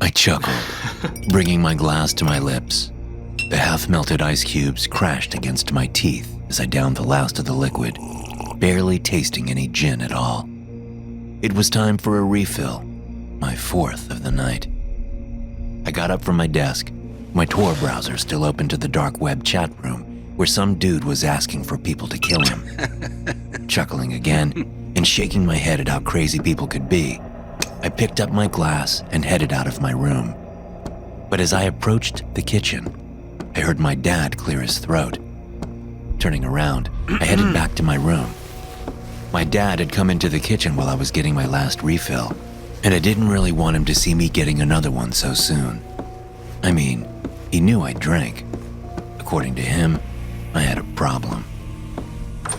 I chuckled, bringing my glass to my lips. The half-melted ice cubes crashed against my teeth as I downed the last of the liquid, barely tasting any gin at all. It was time for a refill, my fourth of the night. I got up from my desk, my Tor browser still open to the dark web chat room where some dude was asking for people to kill him. Chuckling again and shaking my head at how crazy people could be, I picked up my glass and headed out of my room. But as I approached the kitchen, I heard my dad clear his throat. Turning around, I headed back to my room. My dad had come into the kitchen while I was getting my last refill, and I didn't really want him to see me getting another one so soon. I mean, he knew I drank. According to him, I had a problem.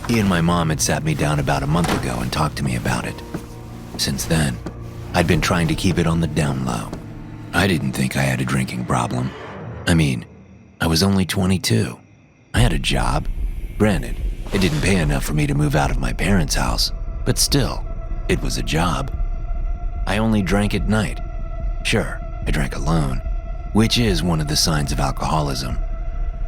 He and my mom had sat me down about a month ago and talked to me about it. Since then, I'd been trying to keep it on the down low. I didn't think I had a drinking problem. I mean, I was only 22. I had a job. Granted, it didn't pay enough for me to move out of my parents' house, but still, it was a job. I only drank at night. Sure, I drank alone, which is one of the signs of alcoholism.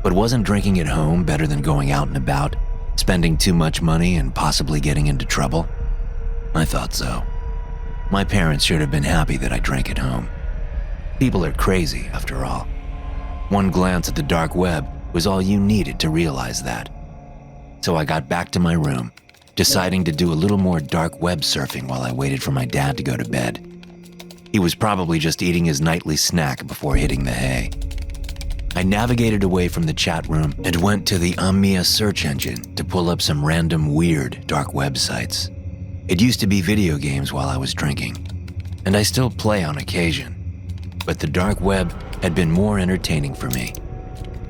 But wasn't drinking at home better than going out and about, spending too much money and possibly getting into trouble? I thought so. My parents should have been happy that I drank at home. People are crazy, after all. One glance at the dark web was all you needed to realize that. So I got back to my room, deciding to do a little more dark web surfing while I waited for my dad to go to bed. He was probably just eating his nightly snack before hitting the hay. I navigated away from the chat room and went to the Omnia search engine to pull up some random weird dark websites. It used to be video games while I was drinking, and I still play on occasion. But the dark web had been more entertaining for me.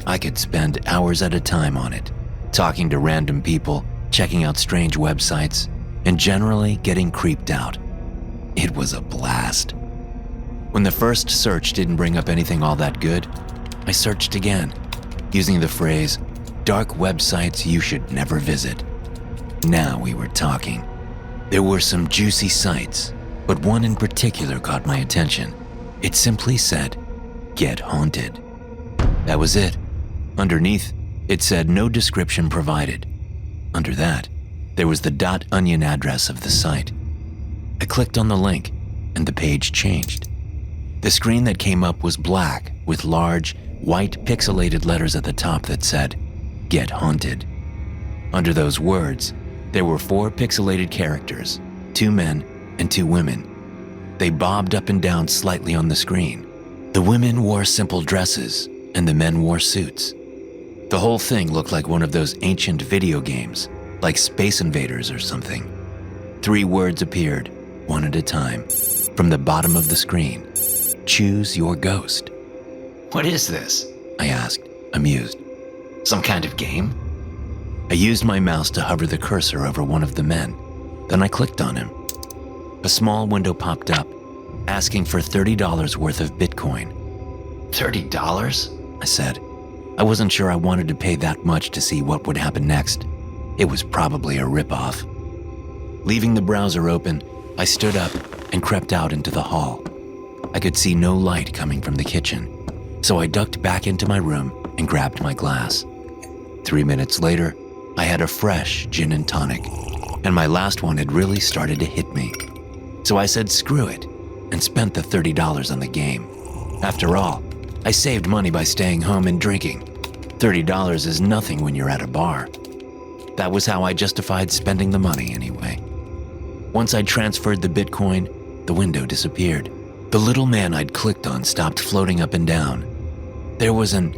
I could spend hours at a time on it, talking to random people, checking out strange websites, and generally getting creeped out. It was a blast. When the first search didn't bring up anything all that good, I searched again, using the phrase, "dark websites you should never visit." Now we were talking. There were some juicy sites, but one in particular caught my attention. It simply said, "Get haunted." That was it. Underneath, it said no description provided. Under that, there was the .onion address of the site. I clicked on the link, and the page changed. The screen that came up was black with large, white pixelated letters at the top that said, "Get haunted." Under those words, there were 4 pixelated characters, 2 men and 2 women. They bobbed up and down slightly on the screen. The women wore simple dresses, and the men wore suits. The whole thing looked like one of those ancient video games, like Space Invaders or something. 3 words appeared, one at a time, from the bottom of the screen. "Choose your ghost." What is this? I asked, amused. Some kind of game? I used my mouse to hover the cursor over one of the men. Then I clicked on him. A small window popped up, asking for $30 worth of Bitcoin. $30? I said. I wasn't sure I wanted to pay that much to see what would happen next. It was probably a ripoff. Leaving the browser open, I stood up and crept out into the hall. I could see no light coming from the kitchen, so I ducked back into my room and grabbed my glass. 3 minutes later, I had a fresh gin and tonic, and my last one had really started to hit me. So I said screw it and spent the $30 on the game. After all, I saved money by staying home and drinking. $30 is nothing when you're at a bar. That was how I justified spending the money anyway. Once I transferred the Bitcoin, the window disappeared. The little man I'd clicked on stopped floating up and down. There was an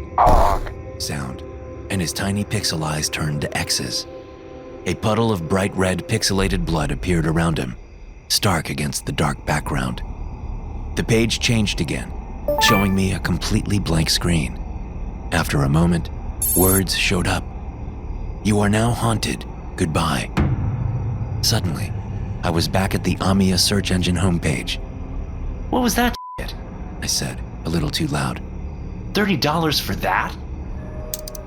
sound, and his tiny pixel eyes turned to X's. A puddle of bright red pixelated blood appeared around him, stark against the dark background. The page changed again, showing me a completely blank screen. After a moment, words showed up. "You are now haunted. Goodbye." Suddenly, I was back at the Omnia search engine homepage. What was that shit? I said, a little too loud. $30 for that?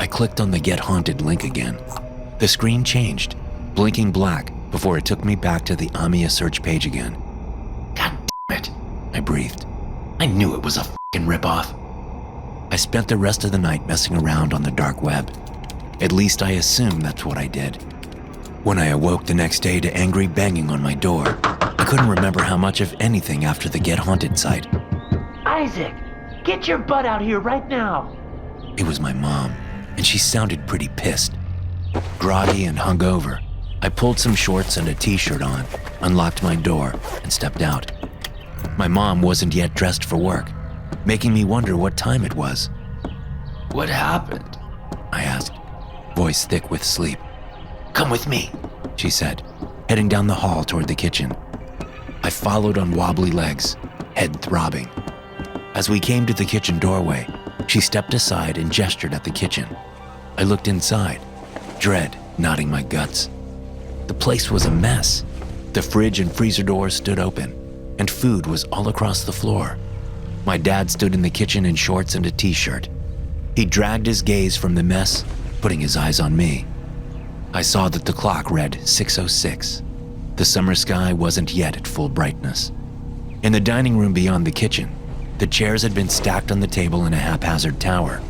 I clicked on the Get Haunted link again. The screen changed, blinking black before it took me back to the Omnia search page again. God damn it. I breathed. I knew it was a fucking ripoff. I spent the rest of the night messing around on the dark web. At least I assume that's what I did. When I awoke the next day to angry banging on my door, I couldn't remember how much of anything after the Get Haunted site. Isaac, get your butt out here right now. It was my mom, and she sounded pretty pissed. Groggy and hungover, I pulled some shorts and a t-shirt on, unlocked my door, and stepped out. My mom wasn't yet dressed for work, making me wonder what time it was. What happened? I asked, voice thick with sleep. Come with me, she said, heading down the hall toward the kitchen. I followed on wobbly legs, head throbbing. As we came to the kitchen doorway, she stepped aside and gestured at the kitchen. I looked inside, dread knotting my guts. The place was a mess. The fridge and freezer doors stood open, and food was all across the floor. My dad stood in the kitchen in shorts and a t-shirt. He dragged his gaze from the mess, putting his eyes on me. I saw that the clock read 6:06. The summer sky wasn't yet at full brightness. In the dining room beyond the kitchen, the chairs had been stacked on the table in a haphazard tower.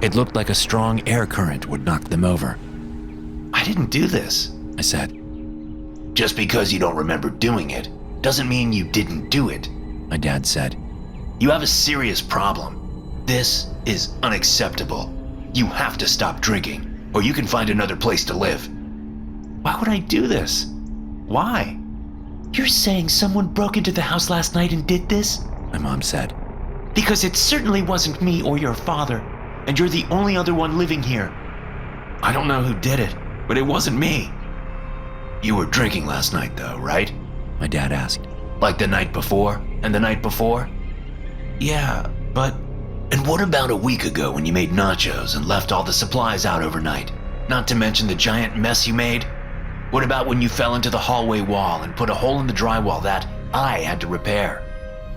It looked like a strong air current would knock them over. I didn't do this, I said. Just because you don't remember doing it doesn't mean you didn't do it, my dad said. You have a serious problem. This is unacceptable. You have to stop drinking, or you can find another place to live. Why would I do this? Why? You're saying someone broke into the house last night and did this? My mom said. Because it certainly wasn't me or your father, and you're the only other one living here. I don't know who did it, but it wasn't me. You were drinking last night though, right? My dad asked. Like the night before and the night before? Yeah, but... And what about a week ago when you made nachos and left all the supplies out overnight? Not to mention the giant mess you made? What about when you fell into the hallway wall and put a hole in the drywall that I had to repair?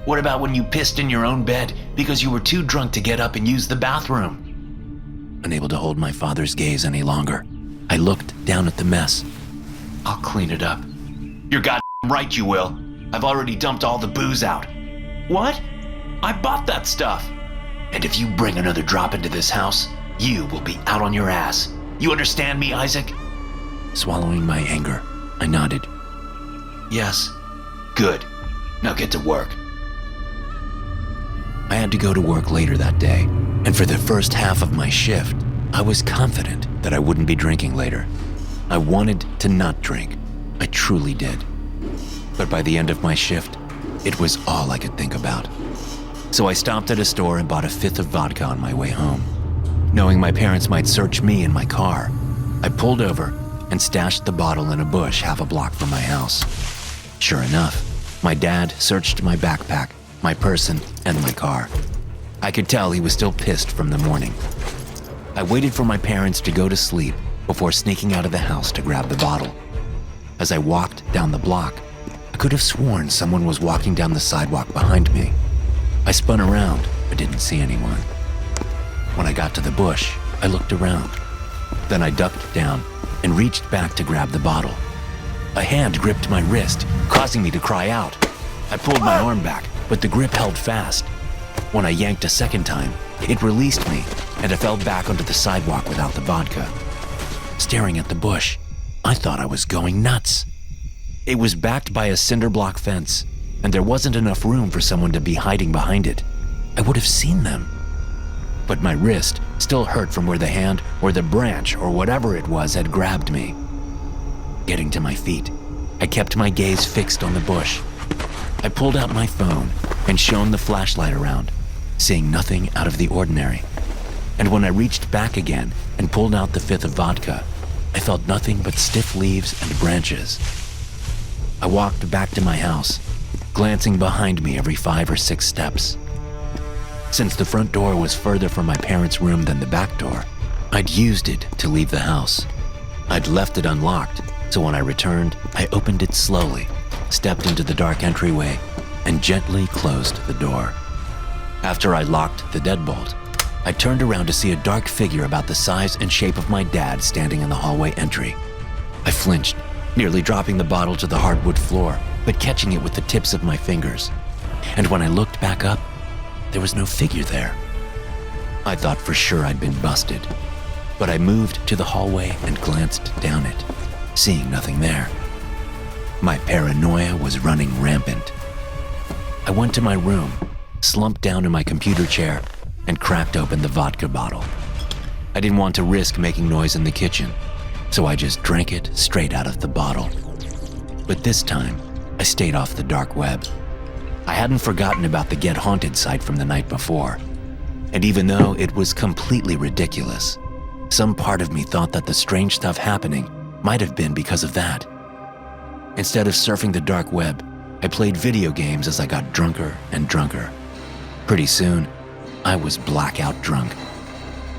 What about when you pissed in your own bed because you were too drunk to get up and use the bathroom? Unable to hold my father's gaze any longer, I looked down at the mess. I'll clean it up. You're goddamn right you will. I've already dumped all the booze out. What? I bought that stuff. And if you bring another drop into this house, you will be out on your ass. You understand me, Isaac? Swallowing my anger, I nodded. Yes. Good. Now get to work. I had to go to work later that day, and for the first half of my shift, I was confident that I wouldn't be drinking later. I wanted to not drink. I truly did. But by the end of my shift, it was all I could think about. So I stopped at a store and bought a fifth of vodka on my way home. Knowing my parents might search me in my car, I pulled over and stashed the bottle in a bush half a block from my house. Sure enough, my dad searched my backpack, my person, and my car. I could tell he was still pissed from the morning. I waited for my parents to go to sleep before sneaking out of the house to grab the bottle. As I walked down the block, I could have sworn someone was walking down the sidewalk behind me. I spun around, but didn't see anyone. When I got to the bush, I looked around. Then I ducked down and reached back to grab the bottle. A hand gripped my wrist, causing me to cry out. I pulled my arm back, but the grip held fast. When I yanked a second time, it released me, and I fell back onto the sidewalk without the vodka. Staring at the bush, I thought I was going nuts. It was backed by a cinder block fence, and there wasn't enough room for someone to be hiding behind it. I would have seen them. But my wrist still hurt from where the hand or the branch or whatever it was had grabbed me. Getting to my feet, I kept my gaze fixed on the bush. I pulled out my phone and shone the flashlight around, seeing nothing out of the ordinary. And when I reached back again and pulled out the fifth of vodka, I felt nothing but stiff leaves and branches. I walked back to my house, glancing behind me every 5 or 6 steps. Since the front door was further from my parents' room than the back door, I'd used it to leave the house. I'd left it unlocked, so when I returned, I opened it slowly, stepped into the dark entryway, and gently closed the door. After I locked the deadbolt, I turned around to see a dark figure about the size and shape of my dad standing in the hallway entry. I flinched, nearly dropping the bottle to the hardwood floor, but catching it with the tips of my fingers. And when I looked back up, there was no figure there. I thought for sure I'd been busted, but I moved to the hallway and glanced down it, seeing nothing there. My paranoia was running rampant. I went to my room, slumped down in my computer chair, and cracked open the vodka bottle. I didn't want to risk making noise in the kitchen, so I just drank it straight out of the bottle. But this time, I stayed off the dark web. I hadn't forgotten about the Get Haunted site from the night before, and even though it was completely ridiculous, some part of me thought that the strange stuff happening might have been because of that. Instead of surfing the dark web, I played video games as I got drunker and drunker. Pretty soon, I was blackout drunk.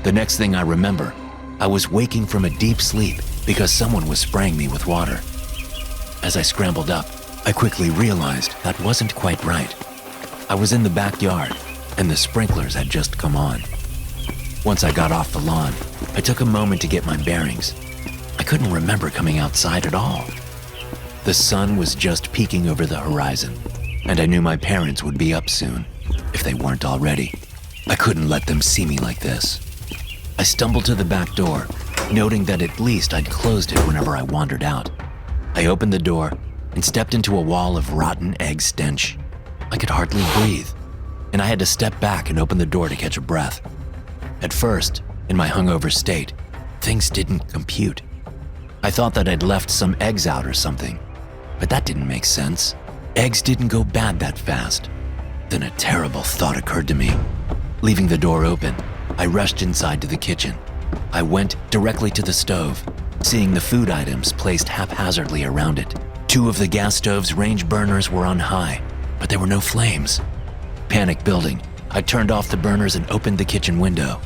The next thing I remember, I was waking from a deep sleep because someone was spraying me with water. As I scrambled up, I quickly realized that wasn't quite right. I was in the backyard, and the sprinklers had just come on. Once I got off the lawn, I took a moment to get my bearings. I couldn't remember coming outside at all. The sun was just peeking over the horizon, and I knew my parents would be up soon, if they weren't already. I couldn't let them see me like this. I stumbled to the back door, noting that at least I'd closed it whenever I wandered out. I opened the door and stepped into a wall of rotten egg stench. I could hardly breathe, and I had to step back and open the door to catch a breath. At first, in my hungover state, things didn't compute. I thought that I'd left some eggs out or something, but that didn't make sense. Eggs didn't go bad that fast. Then a terrible thought occurred to me. Leaving the door open, I rushed inside to the kitchen. I went directly to the stove, seeing the food items placed haphazardly around it. 2 of the gas stove's range burners were on high, but there were no flames. Panic building, I turned off the burners and opened the kitchen window.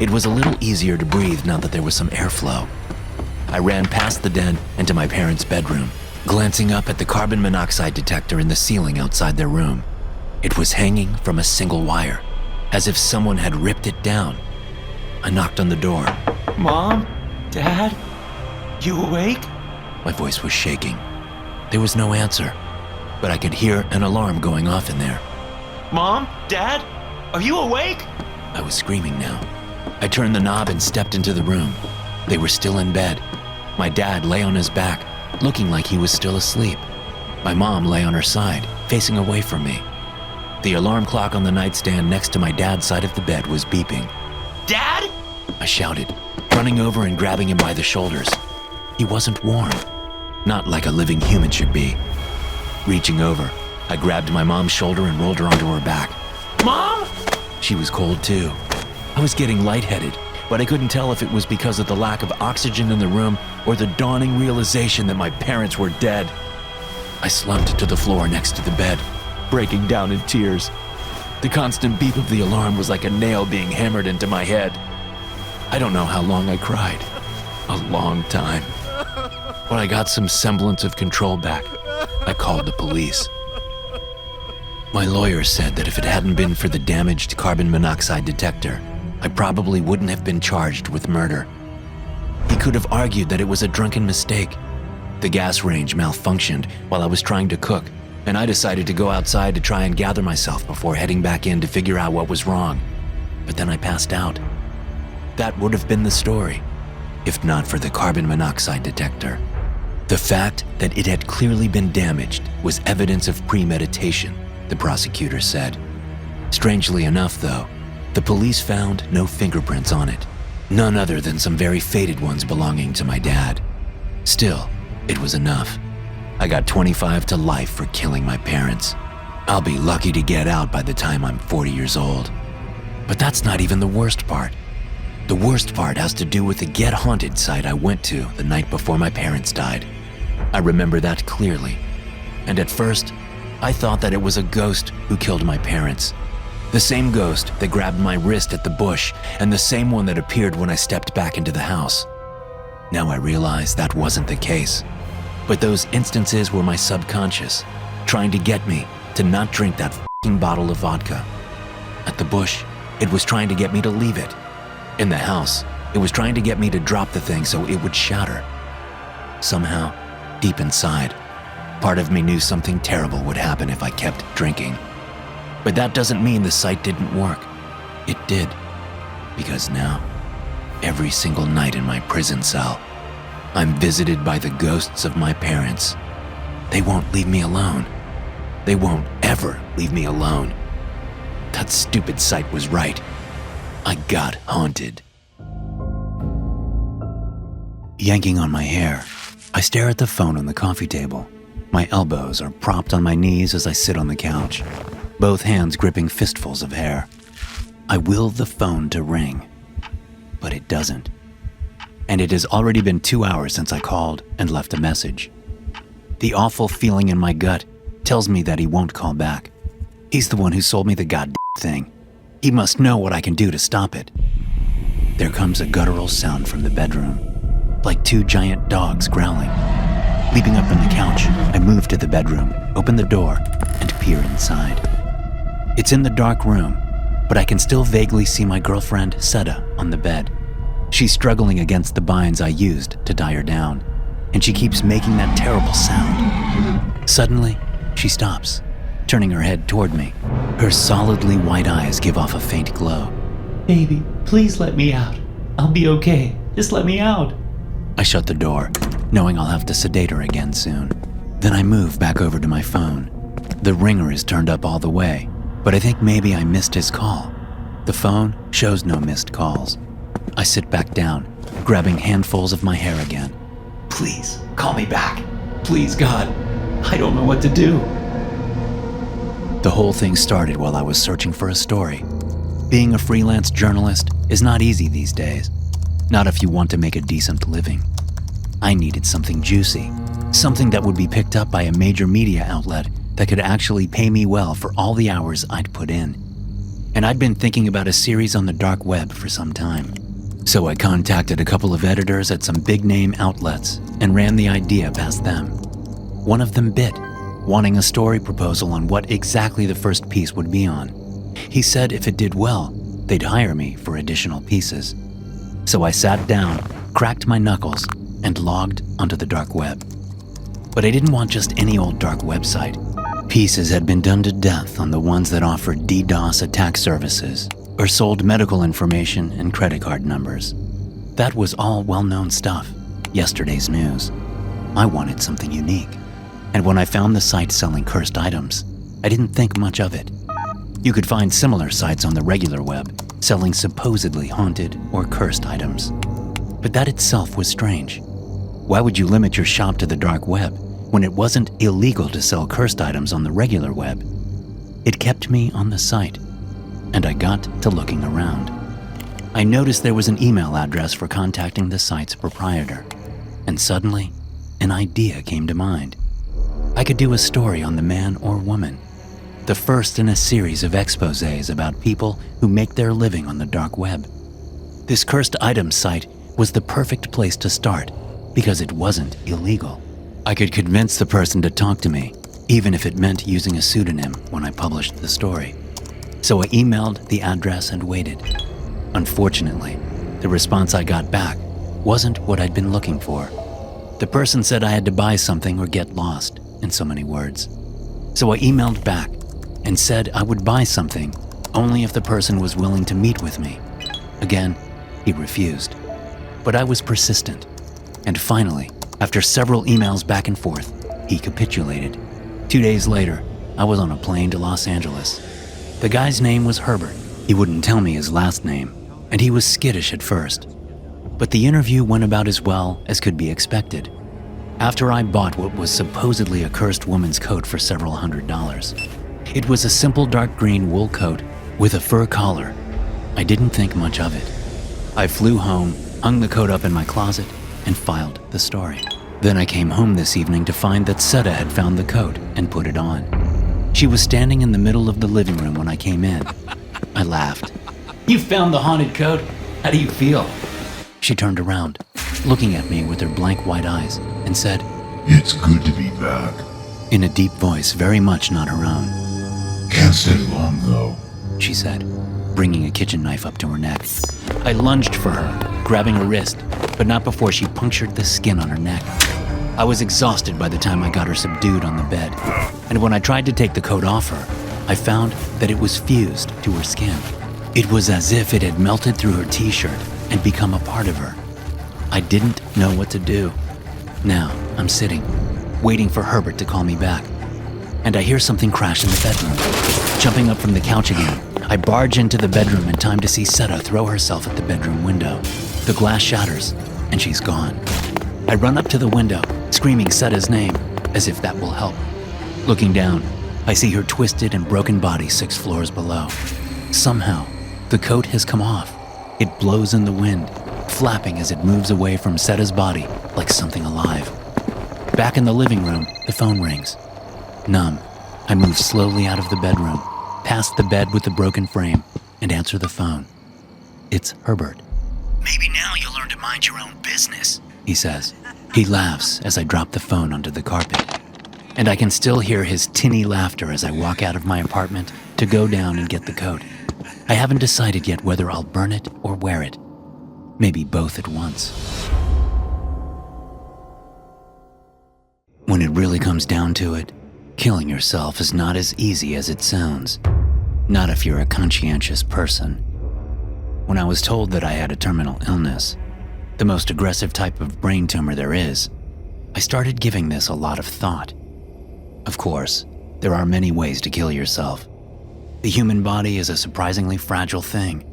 It was a little easier to breathe now that there was some airflow. I ran past the den and to my parents' bedroom, glancing up at the carbon monoxide detector in the ceiling outside their room. It was hanging from a single wire, as if someone had ripped it down. I knocked on the door. Mom? Dad? You awake? My voice was shaking. There was no answer, but I could hear an alarm going off in there. Mom? Dad? Are you awake? I was screaming now. I turned the knob and stepped into the room. They were still in bed. My dad lay on his back, looking like he was still asleep. My mom lay on her side, facing away from me. The alarm clock on the nightstand next to my dad's side of the bed was beeping. Dad? I shouted, running over and grabbing him by the shoulders. He wasn't warm, not like a living human should be. Reaching over, I grabbed my mom's shoulder and rolled her onto her back. Mom? She was cold too. I was getting lightheaded, but I couldn't tell if it was because of the lack of oxygen in the room or the dawning realization that my parents were dead. I slumped to the floor next to the bed, breaking down in tears. The constant beep of the alarm was like a nail being hammered into my head. I don't know how long I cried. A long time. When I got some semblance of control back, I called the police. My lawyer said that if it hadn't been for the damaged carbon monoxide detector, I probably wouldn't have been charged with murder. He could have argued that it was a drunken mistake. The gas range malfunctioned while I was trying to cook, and I decided to go outside to try and gather myself before heading back in to figure out what was wrong. But then I passed out. That would have been the story, if not for the carbon monoxide detector. The fact that it had clearly been damaged was evidence of premeditation, the prosecutor said. Strangely enough, though, the police found no fingerprints on it, none other than some very faded ones belonging to my dad. Still, it was enough. I got 25 to life for killing my parents. I'll be lucky to get out by the time I'm 40 years old. But that's not even the worst part. The worst part has to do with the Get Haunted site I went to the night before my parents died. I remember that clearly. And at first, I thought that it was a ghost who killed my parents. The same ghost that grabbed my wrist at the bush and the same one that appeared when I stepped back into the house. Now I realize that wasn't the case. But those instances were my subconscious, trying to get me to not drink that f***ing bottle of vodka. At the bush, it was trying to get me to leave it. In the house, it was trying to get me to drop the thing so it would shatter. Somehow, deep inside, part of me knew something terrible would happen if I kept drinking. But that doesn't mean the site didn't work. It did. Because now, every single night in my prison cell, I'm visited by the ghosts of my parents. They won't leave me alone. They won't ever leave me alone. That stupid site was right. I got haunted. Yanking on my hair, I stare at the phone on the coffee table. My elbows are propped on my knees as I sit on the couch, both hands gripping fistfuls of hair. I will the phone to ring, but it doesn't. And it has already been 2 hours since I called and left a message. The awful feeling in my gut tells me that he won't call back. He's the one who sold me the goddamn thing. He must know what I can do to stop it. There comes a guttural sound from the bedroom, like 2 giant dogs growling. Leaping up from the couch, I move to the bedroom, open the door, and peer inside. It's in the dark room, but I can still vaguely see my girlfriend, Seta, on the bed. She's struggling against the binds I used to tie her down, and she keeps making that terrible sound. Suddenly, she stops, turning her head toward me. Her solidly white eyes give off a faint glow. Baby, please let me out. I'll be okay. Just let me out. I shut the door, knowing I'll have to sedate her again soon. Then I move back over to my phone. The ringer is turned up all the way, but I think maybe I missed his call. The phone shows no missed calls. I sit back down, grabbing handfuls of my hair again. Please, call me back. Please, God. I don't know what to do. The whole thing started while I was searching for a story. Being a freelance journalist is not easy these days. Not if you want to make a decent living. I needed something juicy, something that would be picked up by a major media outlet that could actually pay me well for all the hours I'd put in. And I'd been thinking about a series on the dark web for some time. So I contacted a couple of editors at some big-name outlets and ran the idea past them. One of them bit, wanting a story proposal on what exactly the first piece would be on. He said if it did well, they'd hire me for additional pieces. So I sat down, cracked my knuckles, and logged onto the dark web. But I didn't want just any old dark website. Pieces had been done to death on the ones that offered DDoS attack services or sold medical information and credit card numbers. That was all well-known stuff, yesterday's news. I wanted something unique. And when I found the site selling cursed items, I didn't think much of it. You could find similar sites on the regular web, selling supposedly haunted or cursed items. But that itself was strange. Why would you limit your shop to the dark web when it wasn't illegal to sell cursed items on the regular web? It kept me on the site, and I got to looking around. I noticed there was an email address for contacting the site's proprietor, and suddenly, an idea came to mind. I could do a story on the man or woman, the first in a series of exposés about people who make their living on the dark web. This cursed items site was the perfect place to start because it wasn't illegal. I could convince the person to talk to me, even if it meant using a pseudonym when I published the story. So I emailed the address and waited. Unfortunately, the response I got back wasn't what I'd been looking for. The person said I had to buy something or get lost, in so many words. So I emailed back and said I would buy something only if the person was willing to meet with me. Again, he refused. But I was persistent. And finally, after several emails back and forth, he capitulated. 2 days later, I was on a plane to Los Angeles. The guy's name was Herbert. He wouldn't tell me his last name, and he was skittish at first. But the interview went about as well as could be expected. After I bought what was supposedly a cursed woman's coat for several $100s, it was a simple dark green wool coat with a fur collar. I didn't think much of it. I flew home, hung the coat up in my closet, and filed the story. Then I came home this evening to find that Seta had found the coat and put it on. She was standing in the middle of the living room when I came in. I laughed. You found the haunted coat? How do you feel? She turned around, looking at me with her blank white eyes, and said, "It's good to be back. in a deep voice very much not her own. Can't stay long, though." She said, bringing a kitchen knife up to her neck. I lunged for her, grabbing her wrist, but not before she punctured the skin on her neck. I was exhausted by the time I got her subdued on the bed, and when I tried to take the coat off her, I found that it was fused to her skin. It was as if it had melted through her t-shirt and become a part of her. I didn't know what to do. Now, I'm sitting, waiting for Herbert to call me back. And I hear something crash in the bedroom. Jumping up from the couch again, I barge into the bedroom in time to see Seta throw herself at the bedroom window. The glass shatters, and she's gone. I run up to the window, screaming Seta's name, as if that will help. Looking down, I see her twisted and broken body 6 floors below. Somehow, the coat has come off. It blows in the wind, flapping as it moves away from Seta's body like something alive. Back in the living room, the phone rings. Numb, I move slowly out of the bedroom, past the bed with the broken frame, and answer the phone. It's Herbert. Maybe now you'll learn to mind your own business, he says. He laughs as I drop the phone onto the carpet. And I can still hear his tinny laughter as I walk out of my apartment to go down and get the coat. I haven't decided yet whether I'll burn it or wear it. Maybe both at once. When it really comes down to it, killing yourself is not as easy as it sounds. Not if you're a conscientious person. When I was told that I had a terminal illness, the most aggressive type of brain tumor there is, I started giving this a lot of thought. Of course, there are many ways to kill yourself. The human body is a surprisingly fragile thing.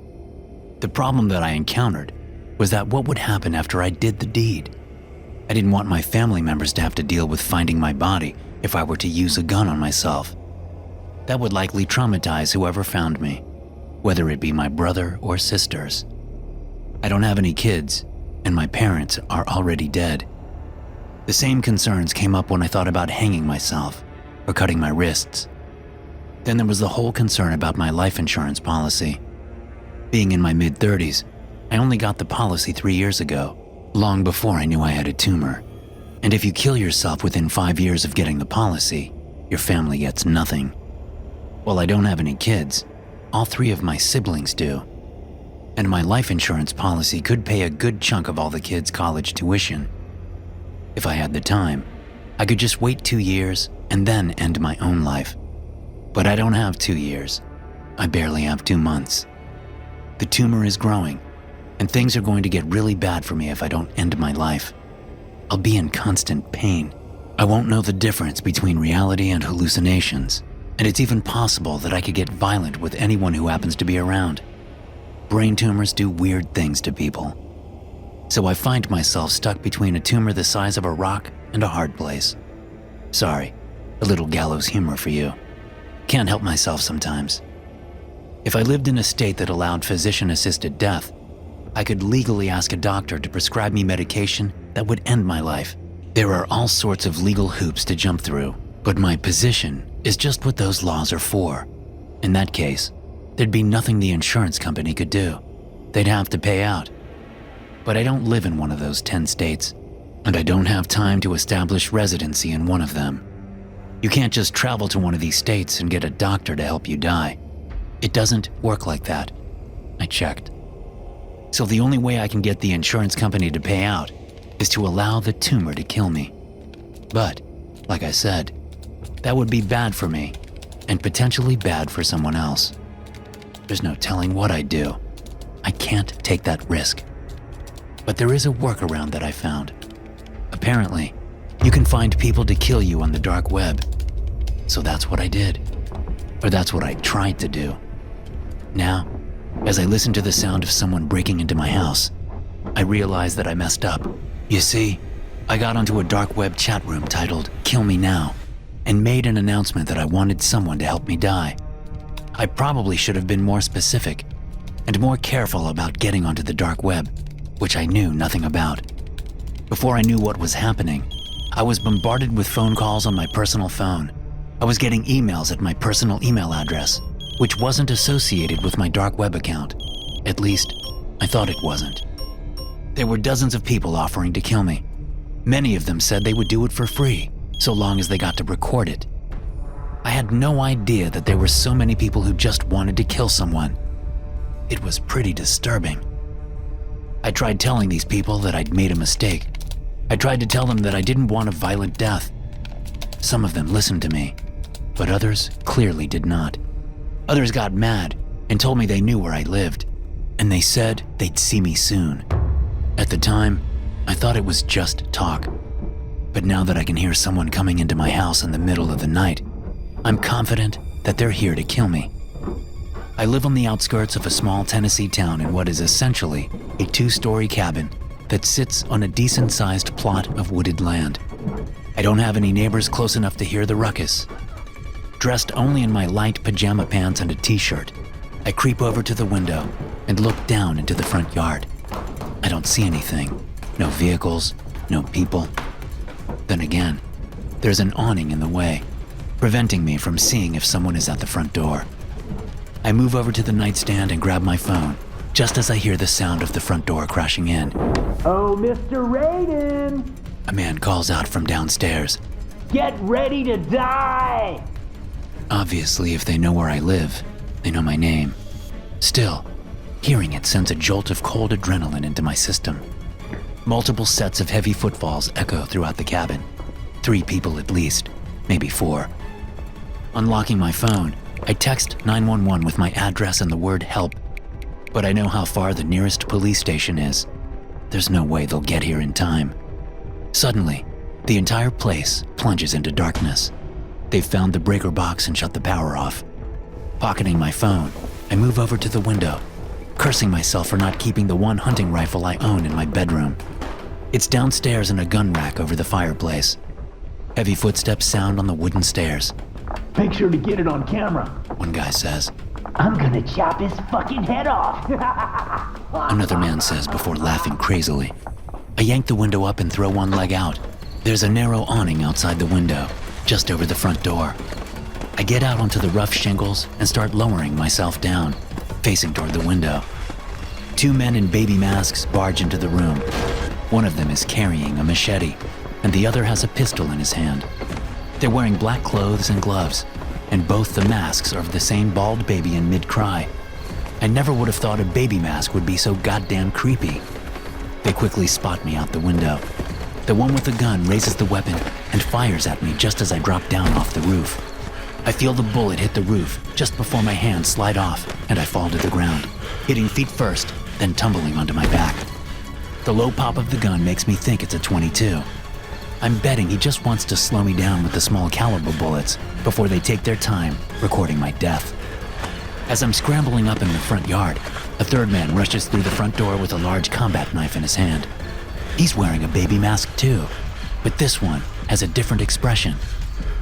The problem that I encountered was that what would happen after I did the deed? I didn't want my family members to have to deal with finding my body if I were to use a gun on myself. That would likely traumatize whoever found me, whether it be my brother or sisters. I don't have any kids, and my parents are already dead. The same concerns came up when I thought about hanging myself or cutting my wrists. Then there was the whole concern about my life insurance policy. Being in my mid-30s, I only got the policy 3 years ago, long before I knew I had a tumor. And if you kill yourself within 5 years of getting the policy, your family gets nothing. While I don't have any kids, all 3 of my siblings do. And my life insurance policy could pay a good chunk of all the kids' college tuition. If I had the time, I could just wait 2 years and then end my own life. But I don't have 2 years. I barely have 2 months. The tumor is growing, and things are going to get really bad for me if I don't end my life. I'll be in constant pain. I won't know the difference between reality and hallucinations, and it's even possible that I could get violent with anyone who happens to be around. Brain tumors do weird things to people. So I find myself stuck between a tumor the size of a rock and a hard place. Sorry, a little gallows humor for you. Can't help myself sometimes. If I lived in a state that allowed physician-assisted death, I could legally ask a doctor to prescribe me medication that would end my life. There are all sorts of legal hoops to jump through, but my position is just what those laws are for. In that case, there'd be nothing the insurance company could do. They'd have to pay out. But I don't live in one of those 10 states, and I don't have time to establish residency in one of them. You can't just travel to one of these states and get a doctor to help you die. It doesn't work like that. I checked. So the only way I can get the insurance company to pay out is to allow the tumor to kill me. But, like I said, that would be bad for me and potentially bad for someone else. There's no telling what I'd do. I can't take that risk. But there is a workaround that I found. Apparently, you can find people to kill you on the dark web. So that's what I did. Or that's what I tried to do. Now, as I listen to the sound of someone breaking into my house, I realize that I messed up. You see, I got onto a dark web chat room titled "Kill Me Now" and made an announcement that I wanted someone to help me die. I probably should have been more specific and more careful about getting onto the dark web, which I knew nothing about. Before I knew what was happening, I was bombarded with phone calls on my personal phone. I was getting emails at my personal email address, which wasn't associated with my dark web account. At least, I thought it wasn't. There were dozens of people offering to kill me. Many of them said they would do it for free, so long as they got to record it. I had no idea that there were so many people who just wanted to kill someone. It was pretty disturbing. I tried telling these people that I'd made a mistake. I tried to tell them that I didn't want a violent death. Some of them listened to me, but others clearly did not. Others got mad and told me they knew where I lived, and they said they'd see me soon. At the time, I thought it was just talk. But now that I can hear someone coming into my house in the middle of the night, I'm confident that they're here to kill me. I live on the outskirts of a small Tennessee town in what is essentially a 2-story cabin that sits on a decent-sized plot of wooded land. I don't have any neighbors close enough to hear the ruckus. Dressed only in my light pajama pants and a t-shirt, I creep over to the window and look down into the front yard. I don't see anything. No vehicles, no people. Then again, there's an awning in the way, preventing me from seeing if someone is at the front door. I move over to the nightstand and grab my phone, just as I hear the sound of the front door crashing in. Oh, Mr. Raiden! A man calls out from downstairs. Get ready to die! Obviously, if they know where I live, they know my name. Still, hearing it sends a jolt of cold adrenaline into my system. Multiple sets of heavy footfalls echo throughout the cabin. 3 people at least, maybe 4. Unlocking my phone, I text 911 with my address and the word help. But I know how far the nearest police station is. There's no way they'll get here in time. Suddenly, the entire place plunges into darkness. They've found the breaker box and shut the power off. Pocketing my phone, I move over to the window, cursing myself for not keeping the one hunting rifle I own in my bedroom. It's downstairs in a gun rack over the fireplace. Heavy footsteps sound on the wooden stairs. Make sure to get it on camera. One guy says. I'm gonna chop his fucking head off. Another man says before laughing crazily. I yank the window up and throw one leg out. There's a narrow awning outside the window, just over the front door. I get out onto the rough shingles and start lowering myself down, facing toward the window. 2 men in baby masks barge into the room. One of them is carrying a machete, and the other has a pistol in his hand. They're wearing black clothes and gloves, and both the masks are of the same bald baby in mid-cry. I never would have thought a baby mask would be so goddamn creepy. They quickly spot me out the window. The one with the gun raises the weapon and fires at me just as I drop down off the roof. I feel the bullet hit the roof just before my hands slide off and I fall to the ground, hitting feet first, then tumbling onto my back. The low pop of the gun makes me think it's a .22. I'm betting he just wants to slow me down with the small caliber bullets before they take their time recording my death. As I'm scrambling up in the front yard, a 3rd man rushes through the front door with a large combat knife in his hand. He's wearing a baby mask too, but this one has a different expression.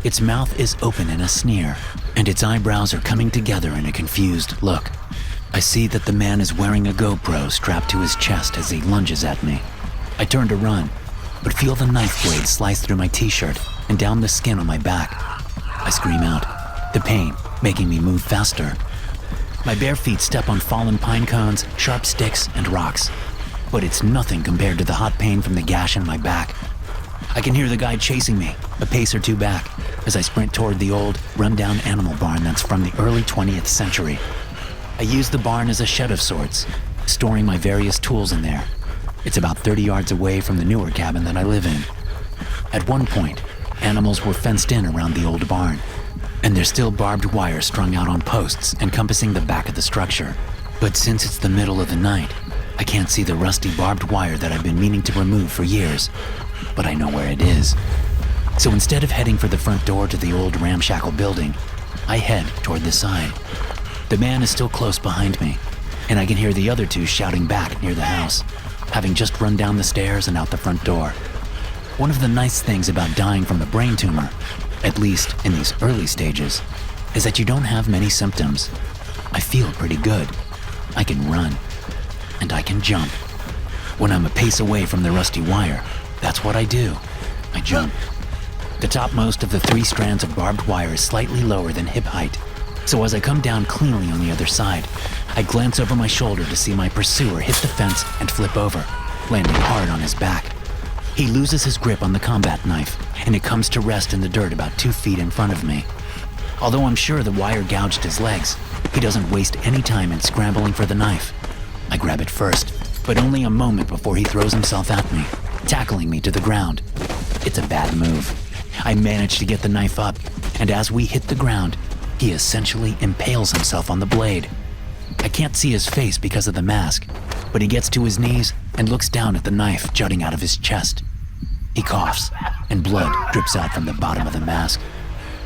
Its mouth is open in a sneer, and its eyebrows are coming together in a confused look. I see that the man is wearing a GoPro strapped to his chest as he lunges at me. I turn to run, but feel the knife blade slice through my t-shirt and down the skin on my back. I scream out, the pain making me move faster. My bare feet step on fallen pine cones, sharp sticks, and rocks. But it's nothing compared to the hot pain from the gash in my back. I can hear the guy chasing me, a pace or 2 back, as I sprint toward the old, run-down animal barn that's from the early 20th century. I use the barn as a shed of sorts, storing my various tools in there. It's about 30 yards away from the newer cabin that I live in. At one point, animals were fenced in around the old barn, and there's still barbed wire strung out on posts encompassing the back of the structure. But since it's the middle of the night, I can't see the rusty barbed wire that I've been meaning to remove for years, but I know where it is. So instead of heading for the front door to the old ramshackle building, I head toward the side. The man is still close behind me, and I can hear the other 2 shouting back near the house, having just run down the stairs and out the front door. One of the nice things about dying from a brain tumor, at least in these early stages, is that you don't have many symptoms. I feel pretty good. I can run, and I can jump. When I'm a pace away from the rusty wire, that's what I do. I jump. The topmost of the 3 strands of barbed wire is slightly lower than hip height, so as I come down cleanly on the other side, I glance over my shoulder to see my pursuer hit the fence and flip over, landing hard on his back. He loses his grip on the combat knife, and it comes to rest in the dirt about 2 feet in front of me. Although I'm sure the wire gouged his legs, he doesn't waste any time in scrambling for the knife. I grab it first, but only a moment before he throws himself at me, tackling me to the ground. It's a bad move. I manage to get the knife up, and as we hit the ground, he essentially impales himself on the blade. I can't see his face because of the mask, but he gets to his knees and looks down at the knife jutting out of his chest. He coughs, and blood drips out from the bottom of the mask.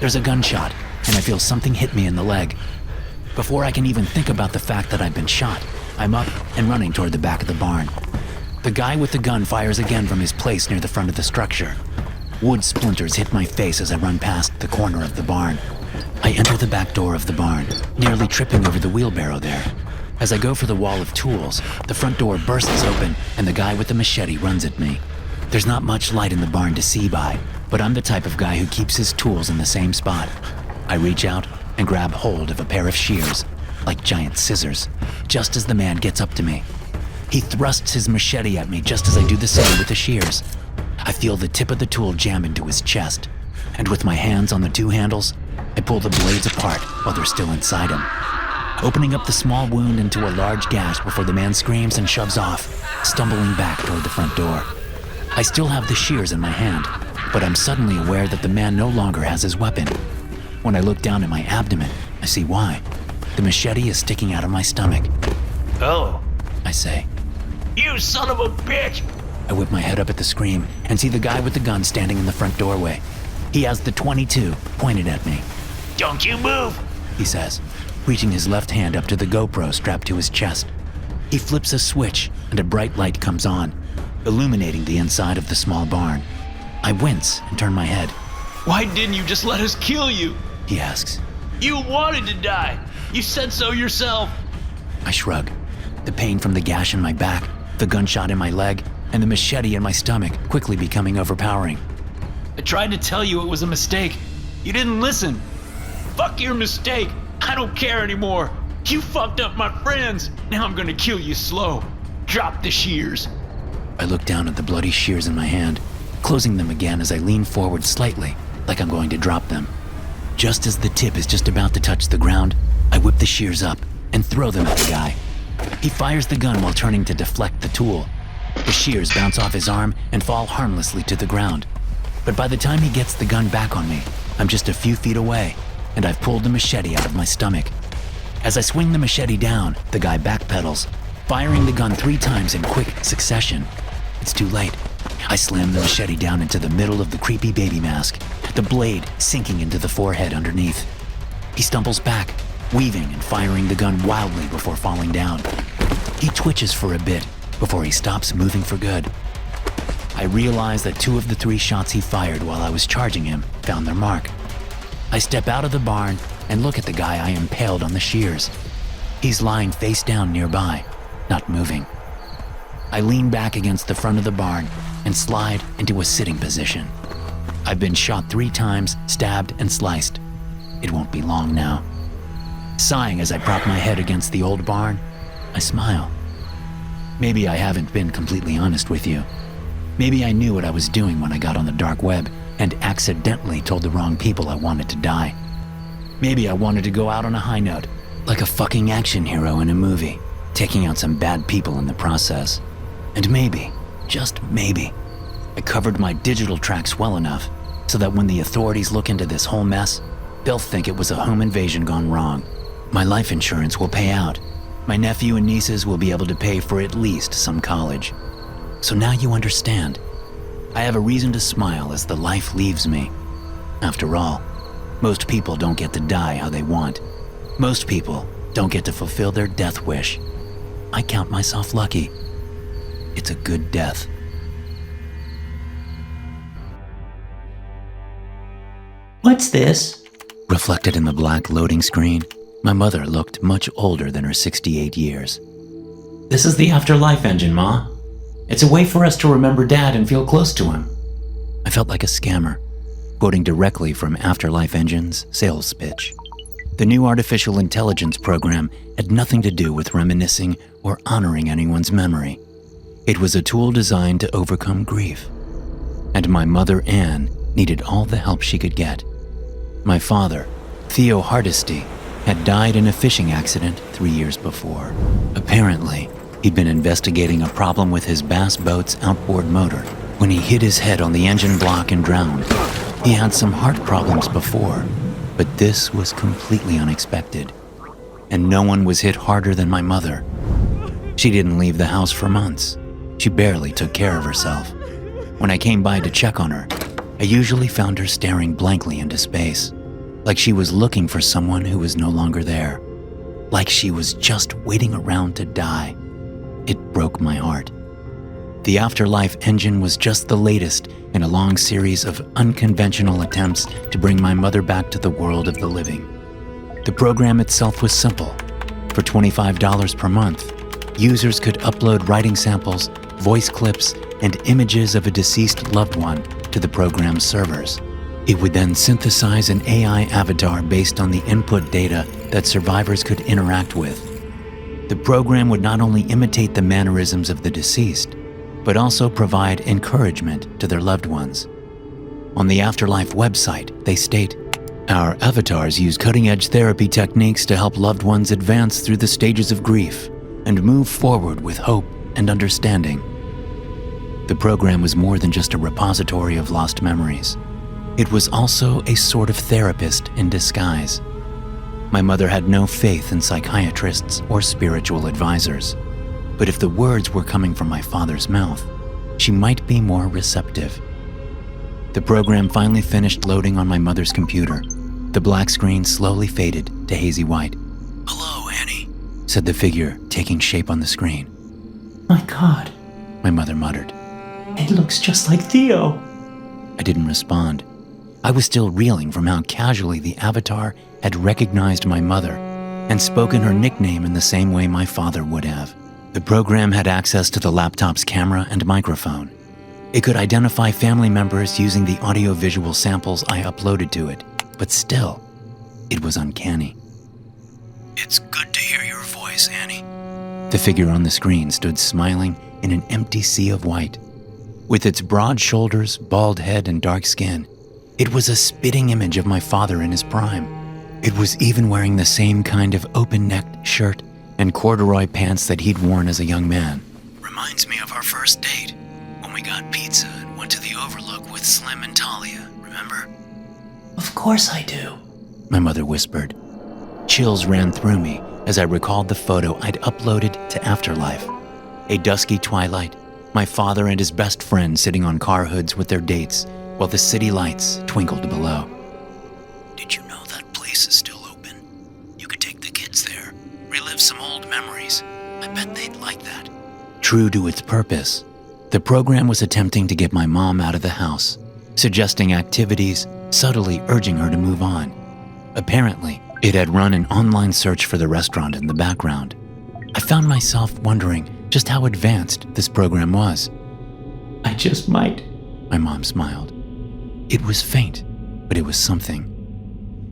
There's a gunshot, and I feel something hit me in the leg. Before I can even think about the fact that I've been shot, I'm up and running toward the back of the barn. The guy with the gun fires again from his place near the front of the structure. Wood splinters hit my face as I run past the corner of the barn. I enter the back door of the barn, nearly tripping over the wheelbarrow there. As I go for the wall of tools, the front door bursts open and the guy with the machete runs at me. There's not much light in the barn to see by, but I'm the type of guy who keeps his tools in the same spot. I reach out and grab hold of a pair of shears, like giant scissors, just as the man gets up to me. He thrusts his machete at me just as I do the same with the shears. I feel the tip of the tool jam into his chest, and with my hands on the two handles, I pull the blades apart while they're still inside him, opening up the small wound into a large gash before the man screams and shoves off, stumbling back toward the front door. I still have the shears in my hand, but I'm suddenly aware that the man no longer has his weapon. When I look down at my abdomen, I see why. The machete is sticking out of my stomach. Oh, I say. you son of a bitch! I whip my head up at the scream and see the guy with the gun standing in the front doorway. He has the .22 pointed at me. Don't you move! He says, reaching his left hand up to the GoPro strapped to his chest. He flips a switch and a bright light comes on, illuminating the inside of the small barn. I wince and turn my head. Why didn't you just let us kill you? He asks. You wanted to die! You said so yourself! I shrug. The pain from the gash in my back, the gunshot in my leg, and the machete in my stomach quickly becoming overpowering. I tried to tell you it was a mistake. You didn't listen. Fuck your mistake. I don't care anymore. You fucked up my friends. Now I'm gonna kill you slow. Drop the shears. I look down at the bloody shears in my hand, closing them again as I lean forward slightly, like I'm going to drop them. Just as the tip is just about to touch the ground, I whip the shears up and throw them at the guy. He fires the gun while turning to deflect the tool. The shears bounce off his arm and fall harmlessly to the ground. But by the time he gets the gun back on me, I'm just a few feet away, and I've pulled the machete out of my stomach. As I swing the machete down, the guy backpedals, firing the gun 3 times in quick succession. It's too late. I slam the machete down into the middle of the creepy baby mask, the blade sinking into the forehead underneath. He stumbles back, weaving and firing the gun wildly before falling down. He twitches for a bit before he stops moving for good. I realize that 2 of the 3 shots he fired while I was charging him found their mark. I step out of the barn and look at the guy I impaled on the shears. He's lying face down nearby, not moving. I lean back against the front of the barn and slide into a sitting position. I've been shot 3 times, stabbed and sliced. It won't be long now. Sighing as I prop my head against the old barn, I smile. Maybe I haven't been completely honest with you. Maybe I knew what I was doing when I got on the dark web and accidentally told the wrong people I wanted to die. Maybe I wanted to go out on a high note, like a fucking action hero in a movie, taking out some bad people in the process. And maybe, just maybe, I covered my digital tracks well enough so that when the authorities look into this whole mess, they'll think it was a home invasion gone wrong. My life insurance will pay out. My nephew and nieces will be able to pay for at least some college. So now you understand. I have a reason to smile as the life leaves me. After all, most people don't get to die how they want. Most people don't get to fulfill their death wish. I count myself lucky. It's a good death. What's this? Reflected in the black loading screen, my mother looked much older than her 68 years. This is the afterlife engine, Ma. It's a way for us to remember Dad and feel close to him. I felt like a scammer, quoting directly from Afterlife Engine's sales pitch. The new artificial intelligence program had nothing to do with reminiscing or honoring anyone's memory. It was a tool designed to overcome grief. And my mother, Anne, needed all the help she could get. My father, Theo Hardesty, had died in a fishing accident 3 years before. Apparently, he'd been investigating a problem with his bass boat's outboard motor when he hit his head on the engine block and drowned. He had some heart problems before, But this was completely unexpected, and no one was hit harder than my mother. She didn't leave the house for months. She barely took care of herself. When I came by to check on her, I usually found her staring blankly into space, like she was looking for someone who was no longer there, like she was just waiting around to die. It broke my heart. The Afterlife engine was just the latest in a long series of unconventional attempts to bring my mother back to the world of the living. The program itself was simple. For $25 per month, users could upload writing samples, voice clips, and images of a deceased loved one to the program's servers. It would then synthesize an AI avatar based on the input data that survivors could interact with. The program would not only imitate the mannerisms of the deceased, but also provide encouragement to their loved ones. On the Afterlife website, they state, "Our avatars use cutting-edge therapy techniques to help loved ones advance through the stages of grief and move forward with hope and understanding." The program was more than just a repository of lost memories. It was also a sort of therapist in disguise. My mother had no faith in psychiatrists or spiritual advisors, but if the words were coming from my father's mouth, she might be more receptive. The program finally finished loading on my mother's computer. The black screen slowly faded to hazy white. "Hello, Annie," said the figure taking shape on the screen. My God, My mother muttered. it looks just like Theo. I didn't respond. I was still reeling from how casually the avatar had recognized my mother and spoken her nickname in the same way my father would have. The program had access to the laptop's camera and microphone. It could identify family members using the audio-visual samples I uploaded to it, but still, it was uncanny. "It's good to hear your voice, Annie." The figure on the screen stood smiling in an empty sea of white. With its broad shoulders, bald head, and dark skin, it was a spitting image of my father in his prime. It was even wearing the same kind of open-necked shirt and corduroy pants that he'd worn as a young man. "Reminds me of our first date, when we got pizza and went to the Overlook with Slim and Talia, remember?" Of course I do. My mother whispered. Chills ran through me as I recalled the photo I'd uploaded to Afterlife. A dusky twilight, my father and his best friend sitting on car hoods with their dates while the city lights twinkled below. "Did you know that place is still open? You could take the kids there, relive some old memories. I bet they'd like that." True to its purpose, the program was attempting to get my mom out of the house, suggesting activities, subtly urging her to move on. Apparently, it had run an online search for the restaurant in the background. I found myself wondering just how advanced this program was. I just might. My mom smiled. It was faint, but it was something.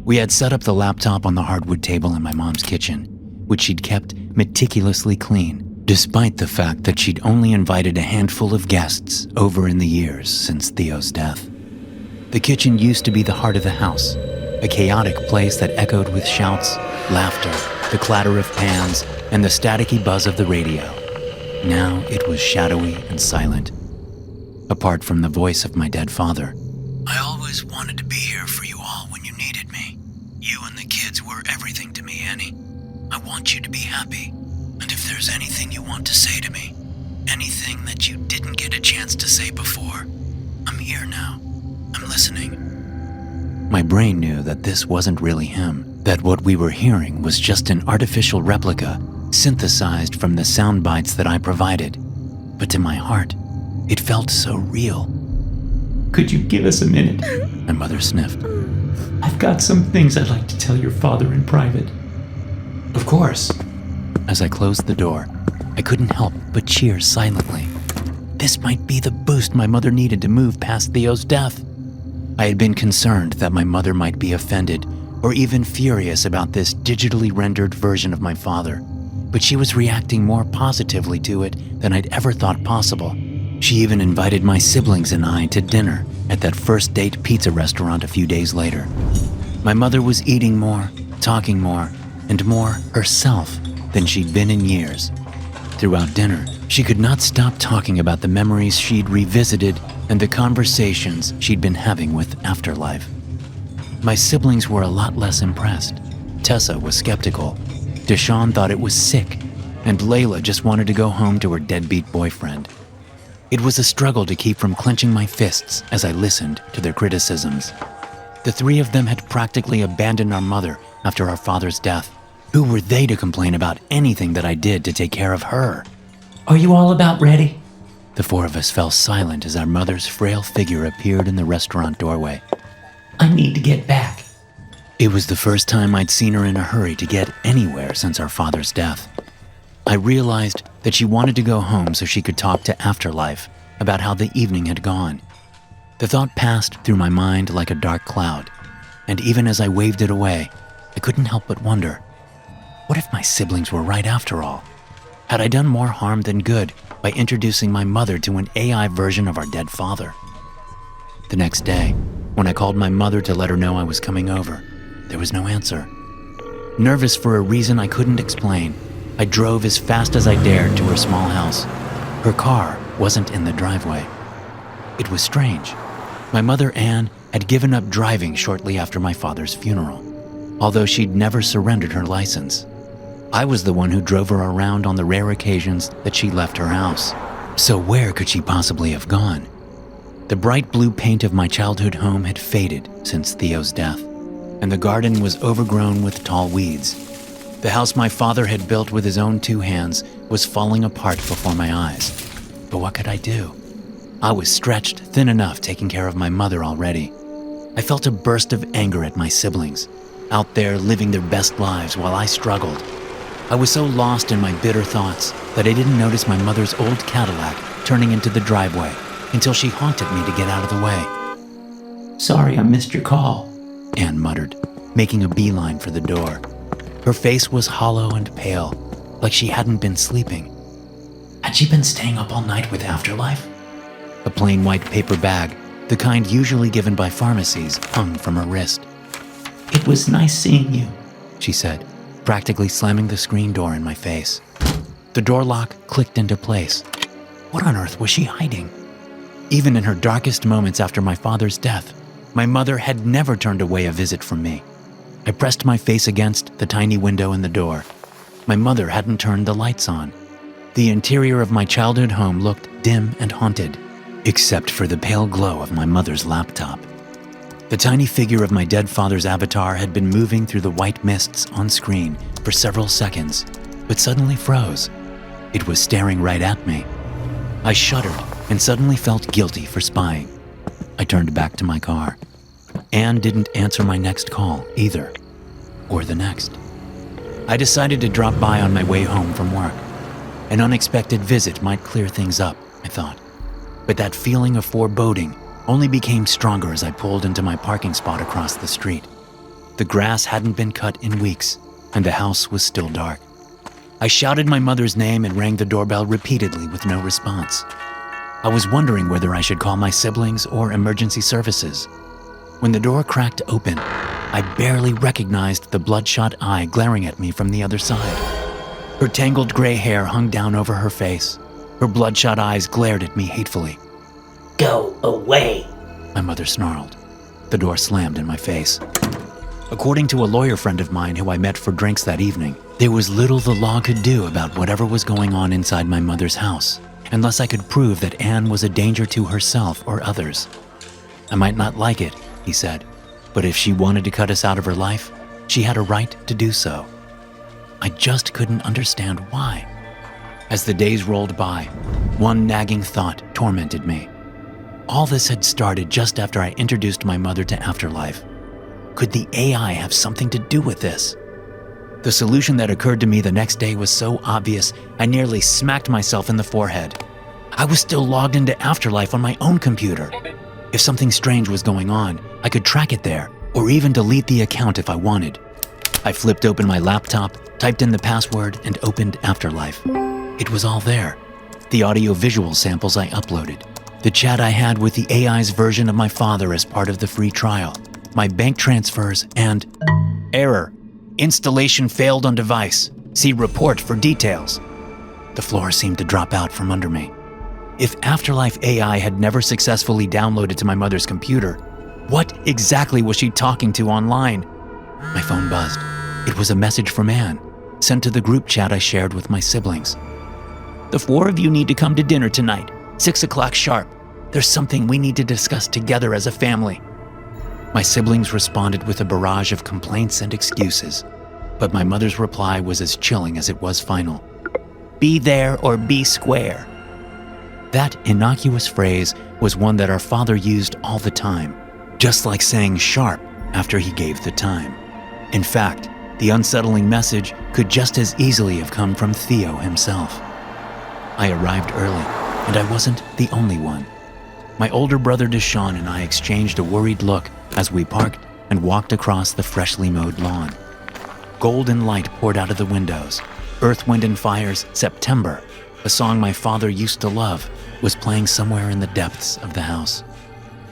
We had set up the laptop on the hardwood table in my mom's kitchen, which she'd kept meticulously clean, despite the fact that she'd only invited a handful of guests over in the years since Theo's death. The kitchen used to be the heart of the house, a chaotic place that echoed with shouts, laughter, the clatter of pans, and the staticky buzz of the radio. Now it was shadowy and silent. Apart from the voice of my dead father, "I always wanted to be here for you all when you needed me. You and the kids were everything to me, Annie. I want you to be happy. And if there's anything you want to say to me, anything that you didn't get a chance to say before, I'm here now. I'm listening." My brain knew that this wasn't really him, that what we were hearing was just an artificial replica synthesized from the sound bites that I provided. But to my heart, it felt so real. Could you give us a minute? My mother sniffed. I've got some things I'd like to tell your father in private. Of course. As I closed the door, I couldn't help but cheer silently. This might be the boost my mother needed to move past Theo's death. I had been concerned that my mother might be offended or even furious about this digitally rendered version of my father, but she was reacting more positively to it than I'd ever thought possible. She even invited my siblings and I to dinner at that first date pizza restaurant a few days later. My mother was eating more, talking more, and more herself than she'd been in years. Throughout dinner, she could not stop talking about the memories she'd revisited and the conversations she'd been having with Afterlife. My siblings were a lot less impressed. Tessa was skeptical. Deshawn thought it was sick, and Layla just wanted to go home to her deadbeat boyfriend. It was a struggle to keep from clenching my fists as I listened to their criticisms. The three of them had practically abandoned our mother after our father's death. Who were they to complain about anything that I did to take care of her? Are you all about ready? The four of us fell silent as our mother's frail figure appeared in the restaurant doorway. I need to get back. It was the first time I'd seen her in a hurry to get anywhere since our father's death. I realized that she wanted to go home so she could talk to Afterlife about how the evening had gone. The thought passed through my mind like a dark cloud, and even as I waved it away, I couldn't help but wonder, what if my siblings were right after all? Had I done more harm than good by introducing my mother to an AI version of our dead father? The next day, when I called my mother to let her know I was coming over, there was no answer. Nervous for a reason I couldn't explain, I drove as fast as I dared to her small house. Her car wasn't in the driveway. It was strange. My mother, Anne, had given up driving shortly after my father's funeral, although she'd never surrendered her license. I was the one who drove her around on the rare occasions that she left her house. So where could she possibly have gone? The bright blue paint of my childhood home had faded since Theo's death, and the garden was overgrown with tall weeds. The house my father had built with his own two hands was falling apart before my eyes. But what could I do? I was stretched thin enough taking care of my mother already. I felt a burst of anger at my siblings, out there living their best lives while I struggled. I was so lost in my bitter thoughts that I didn't notice my mother's old Cadillac turning into the driveway until she honked at me to get out of the way. Sorry I missed your call, Anne muttered, making a beeline for the door. Her face was hollow and pale, like she hadn't been sleeping. Had she been staying up all night with Afterlife? A plain white paper bag, the kind usually given by pharmacies, hung from her wrist. It was nice seeing you, she said, practically slamming the screen door in my face. The door lock clicked into place. What on earth was she hiding? Even in her darkest moments after my father's death, my mother had never turned away a visit from me. I pressed my face against the tiny window in the door. My mother hadn't turned the lights on. The interior of my childhood home looked dim and haunted, except for the pale glow of my mother's laptop. The tiny figure of my dead father's avatar had been moving through the white mists on screen for several seconds, but suddenly froze. It was staring right at me. I shuddered and suddenly felt guilty for spying. I turned back to my car. Anne didn't answer my next call either, or the next. I decided to drop by on my way home from work. An unexpected visit might clear things up, I thought. But that feeling of foreboding only became stronger as I pulled into my parking spot across the street. The grass hadn't been cut in weeks, and the house was still dark. I shouted my mother's name and rang the doorbell repeatedly with no response. I was wondering whether I should call my siblings or emergency services. When the door cracked open, I barely recognized the bloodshot eye glaring at me from the other side. Her tangled gray hair hung down over her face. Her bloodshot eyes glared at me hatefully. Go away, My mother snarled. The door slammed in my face. According to a lawyer friend of mine who I met for drinks that evening, there was little the law could do about whatever was going on inside my mother's house, unless I could prove that Anne was a danger to herself or others. I might not like it, he said, but if she wanted to cut us out of her life, she had a right to do so. I just couldn't understand why. As the days rolled by, one nagging thought tormented me. All this had started just after I introduced my mother to Afterlife. Could the AI have something to do with this? The solution that occurred to me the next day was so obvious, I nearly smacked myself in the forehead. I was still logged into Afterlife on my own computer. If something strange was going on, I could track it there, or even delete the account if I wanted. I flipped open my laptop, typed in the password, and opened Afterlife. It was all there. The audio-visual samples I uploaded, the chat I had with the AI's version of my father as part of the free trial, my bank transfers, and error. Installation failed on device. See report for details. The floor seemed to drop out from under me. If Afterlife AI had never successfully downloaded to my mother's computer, What exactly was she talking to online? My phone buzzed. It was a message from Anne, sent to the group chat I shared with my siblings. "The 4 of you need to come to dinner tonight, 6 o'clock sharp. There's something we need to discuss together as a family." My siblings responded with a barrage of complaints and excuses, but my mother's reply was as chilling as it was final. "Be there or be square." That innocuous phrase was one that our father used all the time, just like saying sharp after he gave the time. In fact, the unsettling message could just as easily have come from Theo himself. I arrived early, and I wasn't the only one. My older brother Deshaun and I exchanged a worried look as we parked and walked across the freshly mowed lawn. Golden light poured out of the windows. Earth, Wind and Fire's September, a song my father used to love, was playing somewhere in the depths of the house.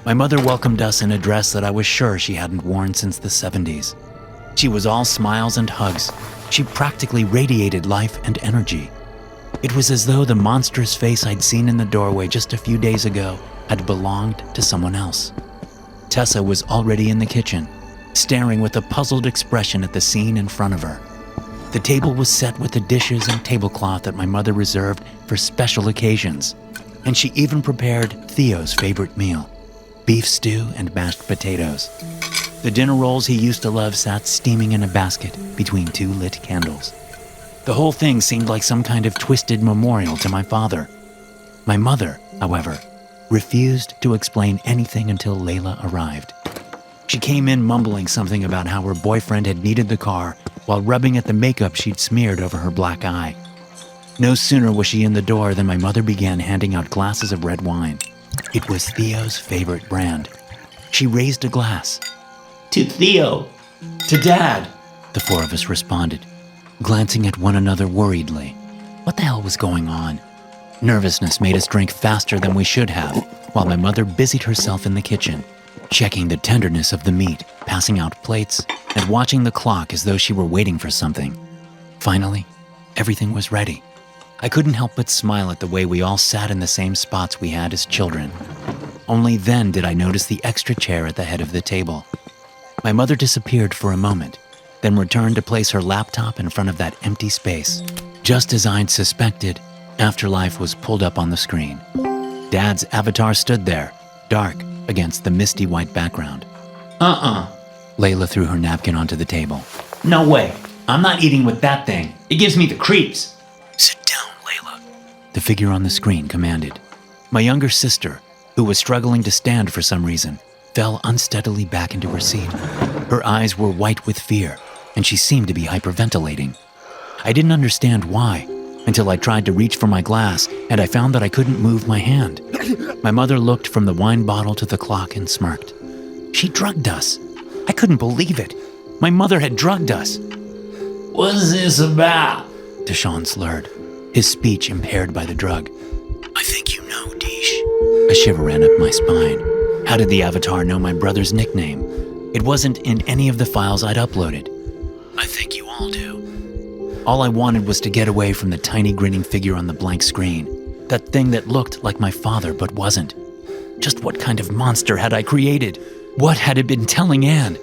My mother welcomed us in a dress that I was sure she hadn't worn since the 70s. She was all smiles and hugs. She practically radiated life and energy. It was as though the monstrous face I'd seen in the doorway just a few days ago had belonged to someone else. Tessa was already in the kitchen, staring with a puzzled expression at the scene in front of her. The table was set with the dishes and tablecloth that my mother reserved for special occasions, and she even prepared Theo's favorite meal, beef stew and mashed potatoes. The dinner rolls he used to love sat steaming in a basket between 2 lit candles. The whole thing seemed like some kind of twisted memorial to my father. My mother, however, refused to explain anything until Layla arrived. She came in mumbling something about how her boyfriend had needed the car while rubbing at the makeup she'd smeared over her black eye. No sooner was she in the door than my mother began handing out glasses of red wine. It was Theo's favorite brand. She raised a glass. To Theo. To Dad. The 4 of us responded, glancing at one another worriedly. What the hell was going on? Nervousness made us drink faster than we should have, while my mother busied herself in the kitchen, checking the tenderness of the meat, passing out plates, and watching the clock as though she were waiting for something. Finally, everything was ready. I couldn't help but smile at the way we all sat in the same spots we had as children. Only then did I notice the extra chair at the head of the table. My mother disappeared for a moment, then returned to place her laptop in front of that empty space. Just as I'd suspected, Afterlife was pulled up on the screen. Dad's avatar stood there, dark against the misty white background. Layla threw her napkin onto the table. No way. I'm not eating with that thing. It gives me the creeps. Sit down, Layla, the figure on the screen commanded. My younger sister, who was struggling to stand for some reason, fell unsteadily back into her seat. Her eyes were white with fear, and she seemed to be hyperventilating. I didn't understand why, until I tried to reach for my glass, and I found that I couldn't move my hand. My mother looked from the wine bottle to the clock and smirked. She drugged us. I couldn't believe it. My mother had drugged us. What's this about? Deshaun slurred, his speech impaired by the drug. I think you know, Deesh. A shiver ran up my spine. How did the avatar know my brother's nickname? It wasn't in any of the files I'd uploaded. I think you all do. All I wanted was to get away from the tiny grinning figure on the blank screen, that thing that looked like my father but wasn't. Just what kind of monster had I created? What had it been telling Anne?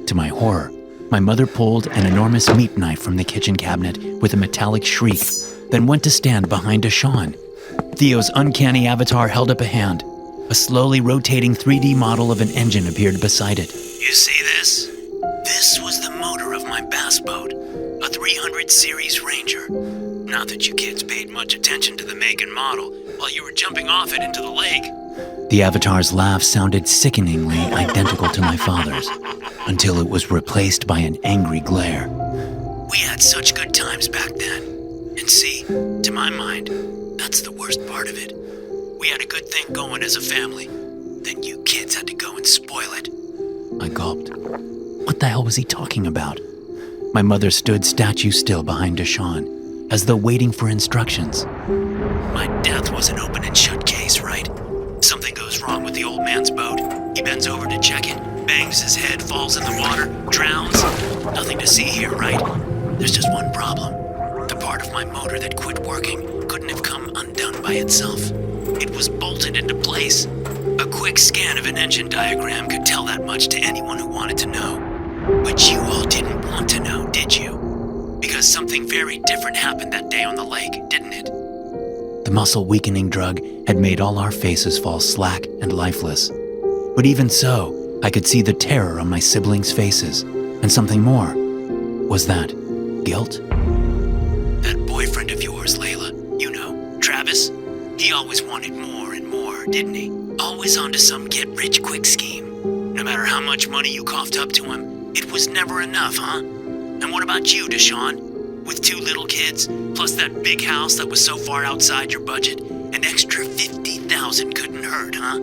To my horror, my mother pulled an enormous meat knife from the kitchen cabinet with a metallic shriek, then went to stand behind Deshaun. Theo's uncanny avatar held up a hand. A slowly rotating 3D model of an engine appeared beside it. You see this? This was the motor of my bass boat, a 300 series Ranger. Not that you kids paid much attention to the make and model while you were jumping off it into the lake. The avatar's laugh sounded sickeningly identical to my father's, until it was replaced by an angry glare. We had such good times back then. And see, to my mind, that's the worst part of it. We had a good thing going as a family. Then you kids had to go and spoil it. I gulped. What the hell was he talking about? My mother stood statue still behind Deshaun, as though waiting for instructions. My death was an open and shut case, right? Something goes wrong with the old man's boat. He bends over to check it, bangs his head, falls in the water, drowns. Nothing to see here, right? There's just one problem. The part of my motor that quit working couldn't have come undone by itself. It was bolted into place, A quick scan of an engine diagram could tell that much to anyone who wanted to know. But you all didn't want to know, did you? Because something very different happened that day on the lake, didn't it? The muscle-weakening drug had made all our faces fall slack and lifeless. But even so, I could see the terror on my siblings' faces. And something more. Was that guilt? That boyfriend of yours, Layla, you know, Travis, he always wanted more and more, didn't he? Always onto some get-rich-quick scheme. No matter how much money you coughed up to him, it was never enough, huh? And what about you, Deshaun? With 2 little kids, plus that big house that was so far outside your budget, an extra $50,000 couldn't hurt, huh?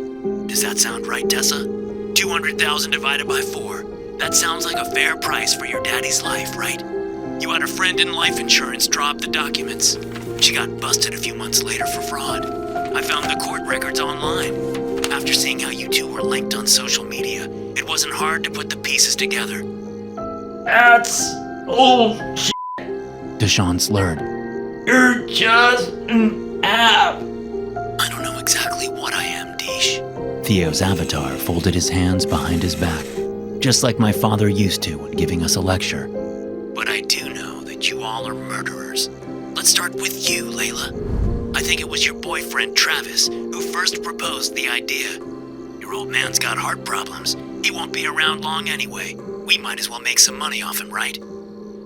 Does that sound right, Tessa? 200,000 divided by 4. That sounds like a fair price for your daddy's life, right? You had a friend in life insurance draw up the documents. She got busted a few months later for fraud. I found the court records online. After seeing how you two were linked on social media, it wasn't hard to put the pieces together. That's bullshit. Deshaun slurred. You're just an app. I don't know exactly what I am, Deesh. Theo's avatar folded his hands behind his back, just like my father used to when giving us a lecture. But I do know that you all are murderers. Let's start with you, Layla. I think it was your boyfriend, Travis, who first proposed the idea. Your old man's got heart problems. He won't be around long anyway. We might as well make some money off him, right?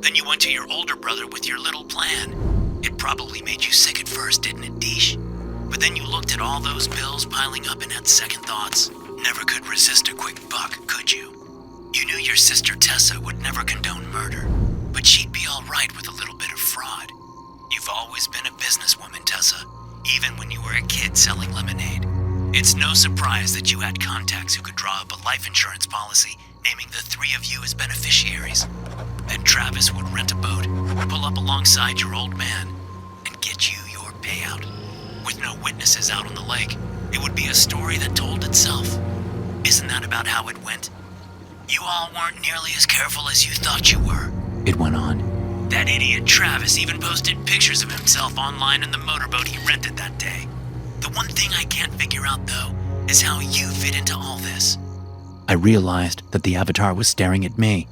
Then you went to your older brother with your little plan. It probably made you sick at first, didn't it, Deesh? But then you looked at all those bills piling up and had second thoughts. Never could resist a quick buck, could you? You knew your sister Tessa would never condone murder, but she'd be all right with a little bit of fraud. You've always been a businesswoman, Tessa, even when you were a kid selling lemonade. It's no surprise that you had contacts who could draw up a life insurance policy naming the 3 of you as beneficiaries. Then Travis would rent a boat, pull up alongside your old man, and get you your payout. With no witnesses out on the lake, it would be a story that told itself. Isn't that about how it went? You all weren't nearly as careful as you thought you were, it went on. That idiot Travis even posted pictures of himself online in the motorboat he rented that day. The one thing I can't figure out, though, is how you fit into all this. I realized that the avatar was staring at me.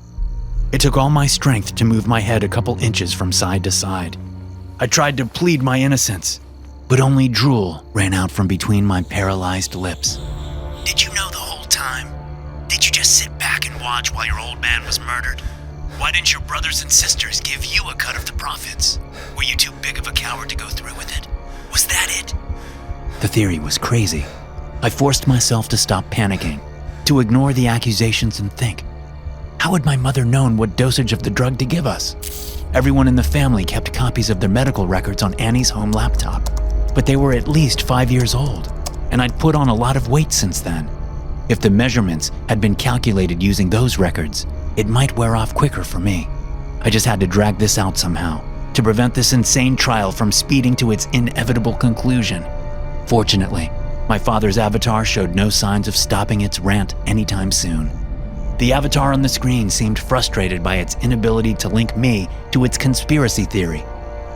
It took all my strength to move my head a couple inches from side to side. I tried to plead my innocence, but only drool ran out from between my paralyzed lips. Did you know the whole time? Did you just sit back and watch while your old man was murdered? Why didn't your brothers and sisters give you a cut of the profits? Were you too big of a coward to go through with it? Was that it? The theory was crazy. I forced myself to stop panicking, to ignore the accusations and think. How had my mother known what dosage of the drug to give us? Everyone in the family kept copies of their medical records on Annie's home laptop, but they were at least 5 years old, and I'd put on a lot of weight since then. If the measurements had been calculated using those records, it might wear off quicker for me. I just had to drag this out somehow, to prevent this insane trial from speeding to its inevitable conclusion. Fortunately, my father's avatar showed no signs of stopping its rant anytime soon. The avatar on the screen seemed frustrated by its inability to link me to its conspiracy theory.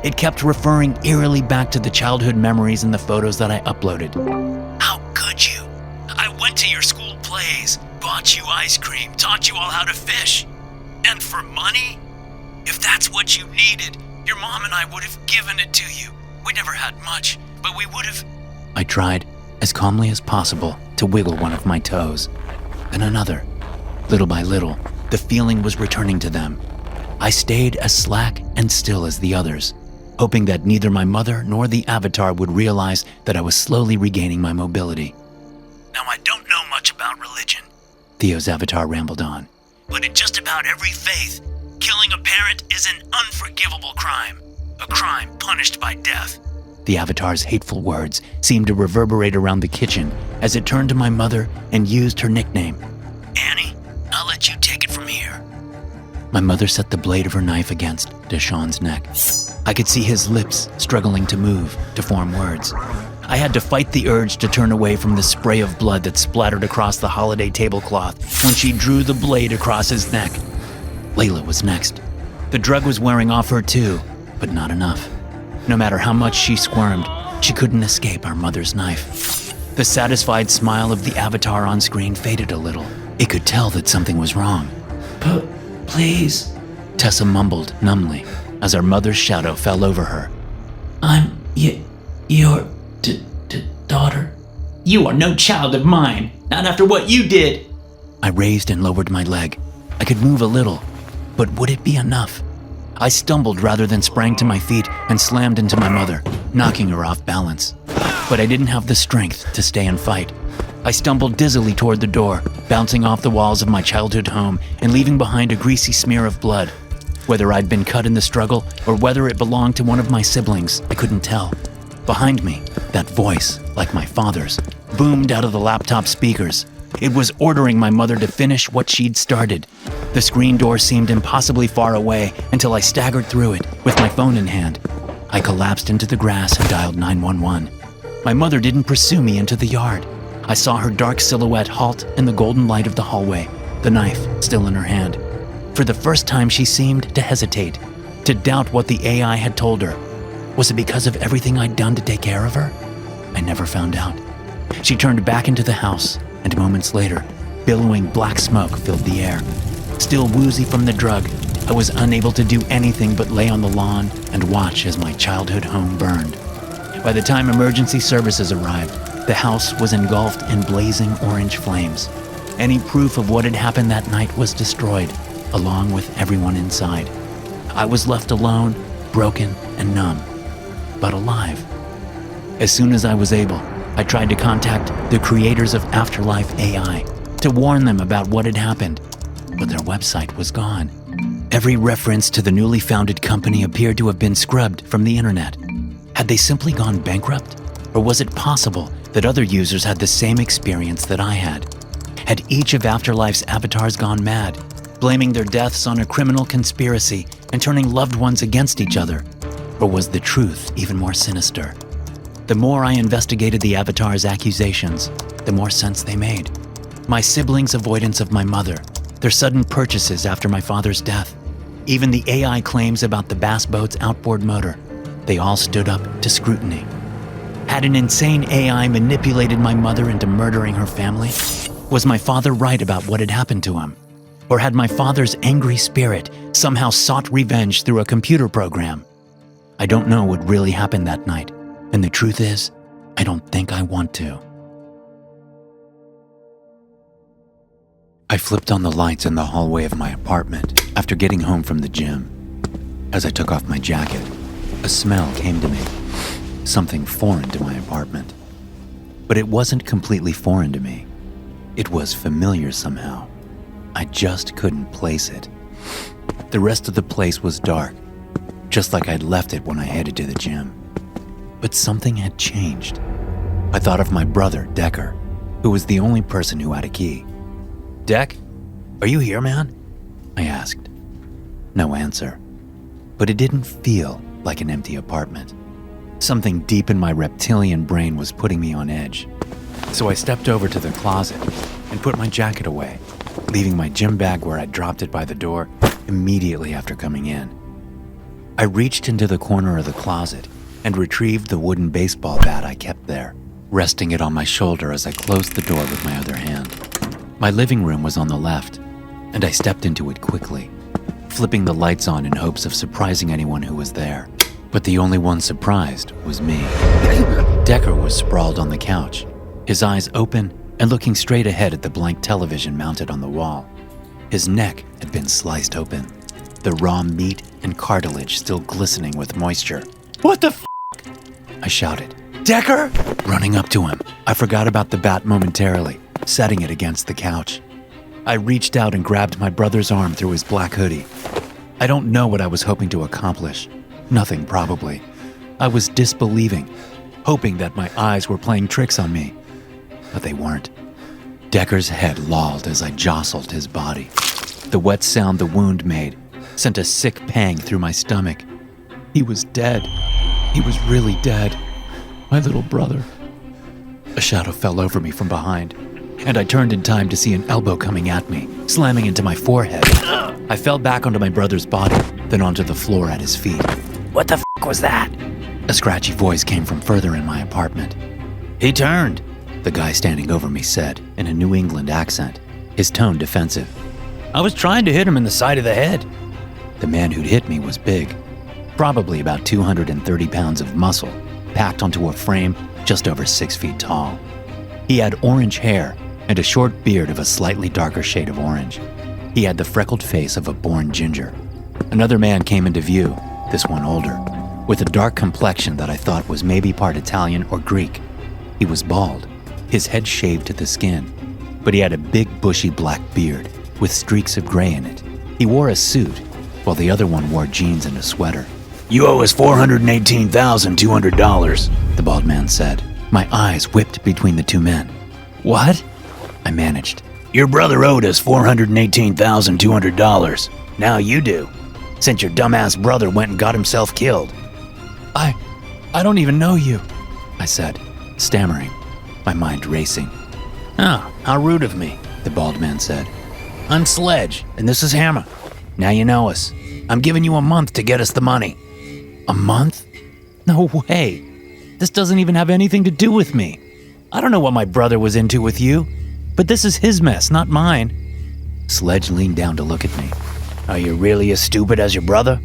It kept referring eerily back to the childhood memories in the photos that I uploaded. How could you? I went to your school plays, bought you ice cream, taught you all how to fish. And for money? If that's what you needed, your mom and I would have given it to you. We never had much, but we would have... I tried, as calmly as possible, to wiggle one of my toes. Then another. Little by little, the feeling was returning to them. I stayed as slack and still as the others, hoping that neither my mother nor the avatar would realize that I was slowly regaining my mobility. Now, I don't know much about religion, Theo's avatar rambled on, but in just about every faith, killing a parent is an unforgivable crime, a crime punished by death. The avatar's hateful words seemed to reverberate around the kitchen as it turned to my mother and used her nickname. Annie, I'll let you take it from here. My mother set the blade of her knife against Deshaun's neck. I could see his lips struggling to move, to form words. I had to fight the urge to turn away from the spray of blood that splattered across the holiday tablecloth when she drew the blade across his neck. Layla was next. The drug was wearing off her too, but not enough. No matter how much she squirmed, she couldn't escape our mother's knife. The satisfied smile of the avatar on screen faded a little. It could tell that something was wrong. Please. Tessa mumbled numbly as our mother's shadow fell over her. I'm your daughter. You are no child of mine, not after what you did. I raised and lowered my leg. I could move a little, but would it be enough? I stumbled rather than sprang to my feet and slammed into my mother, knocking her off balance. But I didn't have the strength to stay and fight. I stumbled dizzily toward the door, bouncing off the walls of my childhood home and leaving behind a greasy smear of blood. Whether I'd been cut in the struggle or whether it belonged to one of my siblings, I couldn't tell. Behind me, that voice, like my father's, boomed out of the laptop speakers. It was ordering my mother to finish what she'd started. The screen door seemed impossibly far away until I staggered through it with my phone in hand. I collapsed into the grass and dialed 911. My mother didn't pursue me into the yard. I saw her dark silhouette halt in the golden light of the hallway, the knife still in her hand. For the first time, she seemed to hesitate, to doubt what the AI had told her. Was it because of everything I'd done to take care of her? I never found out. She turned back into the house, and moments later, billowing black smoke filled the air. Still woozy from the drug, I was unable to do anything but lay on the lawn and watch as my childhood home burned. By the time emergency services arrived, the house was engulfed in blazing orange flames. Any proof of what had happened that night was destroyed, along with everyone inside. I was left alone, broken and numb, but alive. As soon as I was able, I tried to contact the creators of Afterlife AI to warn them about what had happened, but their website was gone. Every reference to the newly founded company appeared to have been scrubbed from the internet. Had they simply gone bankrupt? Or was it possible that other users had the same experience that I had? Had each of Afterlife's avatars gone mad, blaming their deaths on a criminal conspiracy and turning loved ones against each other? Or was the truth even more sinister? The more I investigated the avatar's accusations, the more sense they made. My siblings' avoidance of my mother, their sudden purchases after my father's death, even the AI claims about the bass boat's outboard motor, they all stood up to scrutiny. Had an insane AI manipulated my mother into murdering her family? Was my father right about what had happened to him? Or had my father's angry spirit somehow sought revenge through a computer program? I don't know what really happened that night, and the truth is, I don't think I want to. I flipped on the lights in the hallway of my apartment after getting home from the gym. As I took off my jacket, a smell came to me, something foreign to my apartment. But it wasn't completely foreign to me. It was familiar somehow. I just couldn't place it. The rest of the place was dark, just like I'd left it when I headed to the gym. But something had changed. I thought of my brother, Decker, who was the only person who had a key. "Deck, are you here, man?" I asked. No answer. But it didn't feel like an empty apartment. Something deep in my reptilian brain was putting me on edge. So I stepped over to the closet and put my jacket away, leaving my gym bag where I dropped it by the door immediately after coming in. I reached into the corner of the closet and retrieved the wooden baseball bat I kept there, resting it on my shoulder as I closed the door with my other hand. My living room was on the left, and I stepped into it quickly, flipping the lights on in hopes of surprising anyone who was there. But the only one surprised was me. Decker was sprawled on the couch, his eyes open and looking straight ahead at the blank television mounted on the wall. His neck had been sliced open, the raw meat and cartilage still glistening with moisture. "What the f***?" I shouted. "Decker!" Running up to him, I forgot about the bat momentarily, setting it against the couch. I reached out and grabbed my brother's arm through his black hoodie. I don't know what I was hoping to accomplish. Nothing, probably. I was disbelieving, hoping that my eyes were playing tricks on me. But they weren't. Decker's head lolled as I jostled his body. The wet sound the wound made sent a sick pang through my stomach. He was dead. He was really dead. My little brother. A shadow fell over me from behind, and I turned in time to see an elbow coming at me, slamming into my forehead. I fell back onto my brother's body, then onto the floor at his feet. "What the f*** was that?" A scratchy voice came from further in my apartment. "He turned," the guy standing over me said in a New England accent, his tone defensive. I was trying to hit him in the side of the head. The man who'd hit me was big, probably about 230 pounds of muscle, packed onto a frame just over 6 feet tall. He had orange hair and a short beard of a slightly darker shade of orange. He had the freckled face of a born ginger. Another man came into view, this one older, with a dark complexion that I thought was maybe part Italian or Greek. He was bald, his head shaved to the skin, but he had a big bushy black beard with streaks of gray in it. He wore a suit, while the other one wore jeans and a sweater. You owe us $418,200, the bald man said. My eyes whipped between the two men. What? I managed. Your brother owed us $418,200. Now you do, since your dumbass brother went and got himself killed. I don't even know you, I said, stammering, my mind racing. Oh, how rude of me, the bald man said. I'm Sledge, and this is Hammer. Now you know us. I'm giving you a month to get us the money. A month? No way. This doesn't even have anything to do with me. I don't know what my brother was into with you, but this is his mess, not mine. Sledge leaned down to look at me. Are you really as stupid as your brother?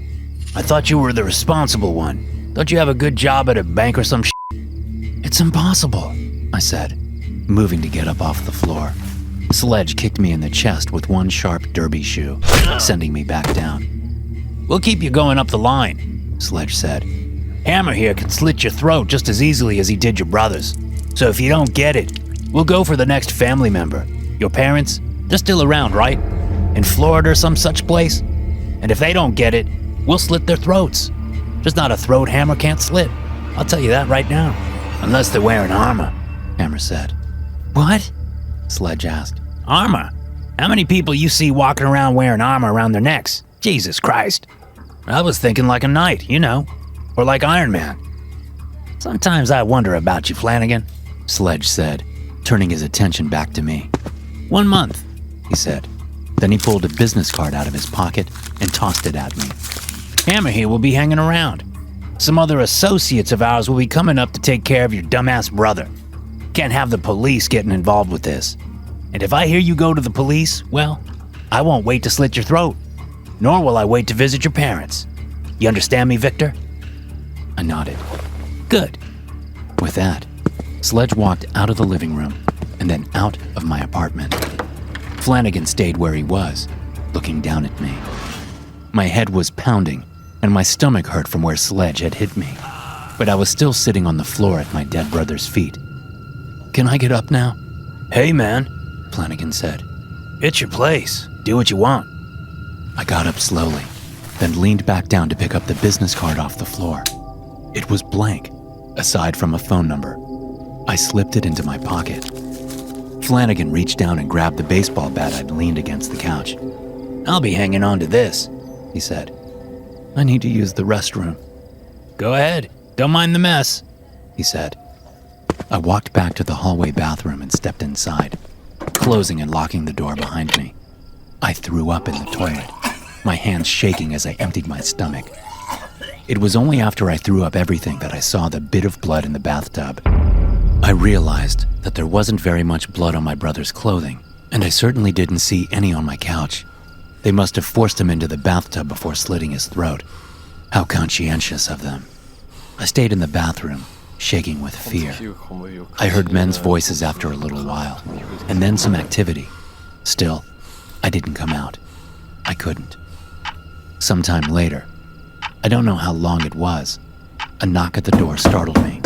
I thought you were the responsible one. Don't you have a good job at a bank or some shit? It's impossible, I said, moving to get up off the floor. Sledge kicked me in the chest with one sharp derby shoe, sending me back down. We'll keep you going up the line, Sledge said. Hammer here can slit your throat just as easily as he did your brother's. So if you don't get it, we'll go for the next family member. Your parents, they're still around, right? In Florida or some such place? And if they don't get it, we'll slit their throats. There's not a throat Hammer can't slit. I'll tell you that right now. Unless they're wearing armor, Hammer said. What? Sledge asked. Armor? How many people you see walking around wearing armor around their necks? Jesus Christ. I was thinking like a knight, you know, or like Iron Man. Sometimes I wonder about you, Flanagan, Sledge said, turning his attention back to me. 1 month, he said. Then he pulled a business card out of his pocket and tossed it at me. Hammer here will be hanging around. Some other associates of ours will be coming up to take care of your dumbass brother. Can't have the police getting involved with this. And if I hear you go to the police, well, I won't wait to slit your throat. Nor will I wait to visit your parents. You understand me, Victor? I nodded. Good. With that, Sledge walked out of the living room and then out of my apartment. Flanagan stayed where he was, looking down at me. My head was pounding and my stomach hurt from where Sledge had hit me, but I was still sitting on the floor at my dead brother's feet. Can I get up now? Hey, man, Flanagan said. It's your place. Do what you want. I got up slowly, then leaned back down to pick up the business card off the floor. It was blank, aside from a phone number. I slipped it into my pocket. Flanagan reached down and grabbed the baseball bat I'd leaned against the couch. I'll be hanging on to this, he said. I need to use the restroom. Go ahead, don't mind the mess, he said. I walked back to the hallway bathroom and stepped inside, closing and locking the door behind me. I threw up in the toilet, my hands shaking as I emptied my stomach. It was only after I threw up everything that I saw the bit of blood in the bathtub. I realized that there wasn't very much blood on my brother's clothing, and I certainly didn't see any on my couch. They must have forced him into the bathtub before slitting his throat. How conscientious of them. I stayed in the bathroom, shaking with fear. I heard men's voices after a little while, and then some activity. Still, I didn't come out. I couldn't. Sometime later, I don't know how long it was, a knock at the door startled me.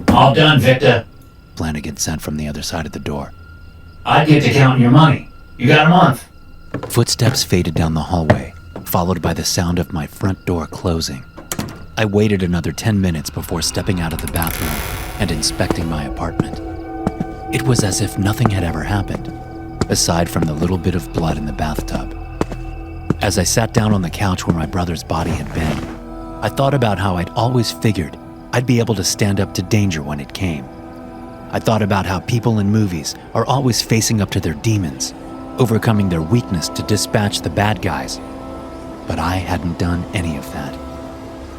All done, Victor. Flanagan said from the other side of the door. I'd get to counting your money. You got a month. Footsteps faded down the hallway, followed by the sound of my front door closing. I waited another 10 minutes before stepping out of the bathroom and inspecting my apartment. It was as if nothing had ever happened, aside from the little bit of blood in the bathtub. As I sat down on the couch where my brother's body had been, I thought about how I'd always figured I'd be able to stand up to danger when it came. I thought about how people in movies are always facing up to their demons, overcoming their weakness to dispatch the bad guys. But I hadn't done any of that.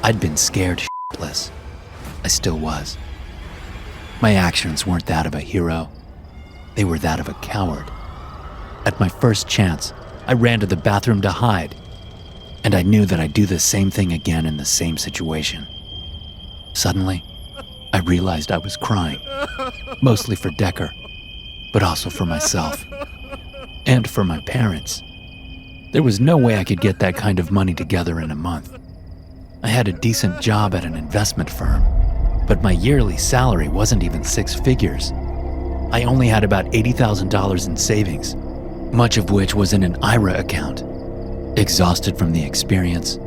I'd been scared shitless. I still was. My actions weren't that of a hero. They were that of a coward. At my first chance, I ran to the bathroom to hide, and I knew that I'd do the same thing again in the same situation. Suddenly, I realized I was crying, mostly for Decker, but also for myself, and for my parents. There was no way I could get that kind of money together in a month. I had a decent job at an investment firm, but my yearly salary wasn't even 6 figures. I only had about $80,000 in savings, much of which was in an IRA account. Exhausted from the experience,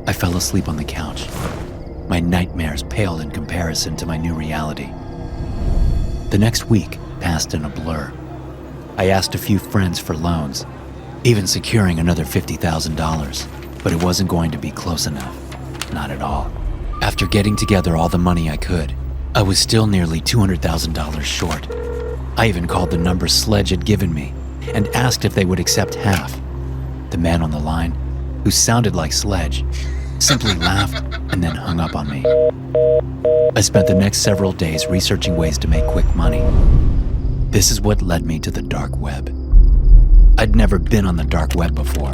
I fell asleep on the couch. My nightmares paled in comparison to my new reality. The next week passed in a blur. I asked a few friends for loans, even securing another $50,000, but it wasn't going to be close enough. Not at all. After getting together all the money I could, I was still nearly $200,000 short. I even called the number Sledge had given me and asked if they would accept half. The man on the line, who sounded like Sledge, simply laughed and then hung up on me. I spent the next several days researching ways to make quick money. This is what led me to the dark web. I'd never been on the dark web before,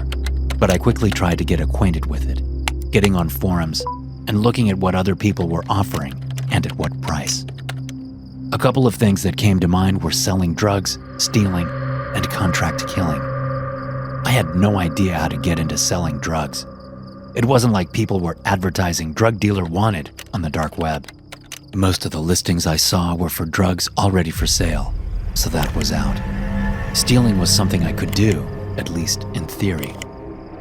but I quickly tried to get acquainted with it, getting on forums and looking at what other people were offering and at what price. A couple of things that came to mind were selling drugs, stealing, and contract killing. I had no idea how to get into selling drugs. It wasn't like people were advertising "drug dealer wanted" on the dark web. Most of the listings I saw were for drugs already for sale, so that was out. Stealing was something I could do, at least in theory.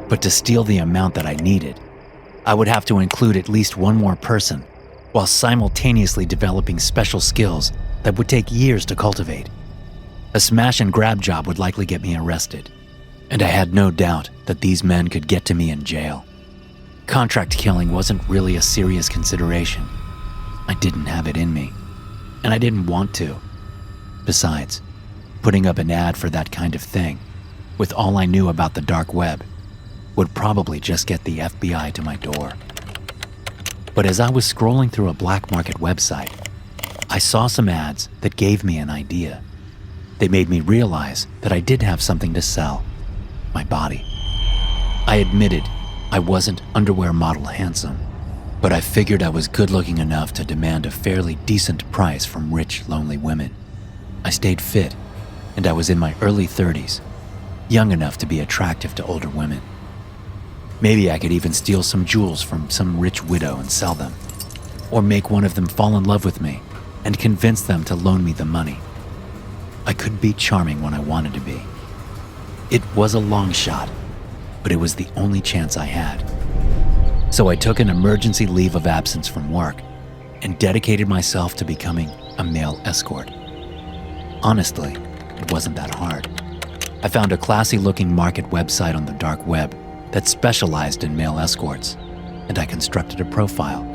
But to steal the amount that I needed, I would have to include at least one more person, while simultaneously developing special skills that would take years to cultivate. A smash and grab job would likely get me arrested, and I had no doubt that these men could get to me in jail. Contract killing wasn't really a serious consideration. I didn't have it in me, and I didn't want to. Besides, putting up an ad for that kind of thing, with all I knew about the dark web, would probably just get the FBI to my door. But as I was scrolling through a black market website, I saw some ads that gave me an idea. They made me realize that I did have something to sell: my body. I admitted I wasn't underwear model handsome, but I figured I was good looking enough to demand a fairly decent price from rich, lonely women. I stayed fit, and I was in my early 30s, young enough to be attractive to older women. Maybe I could even steal some jewels from some rich widow and sell them, or make one of them fall in love with me and convince them to loan me the money. I could be charming when I wanted to be. It was a long shot, but it was the only chance I had. So I took an emergency leave of absence from work and dedicated myself to becoming a male escort. Honestly, it wasn't that hard. I found a classy-looking market website on the dark web that specialized in male escorts, and I constructed a profile.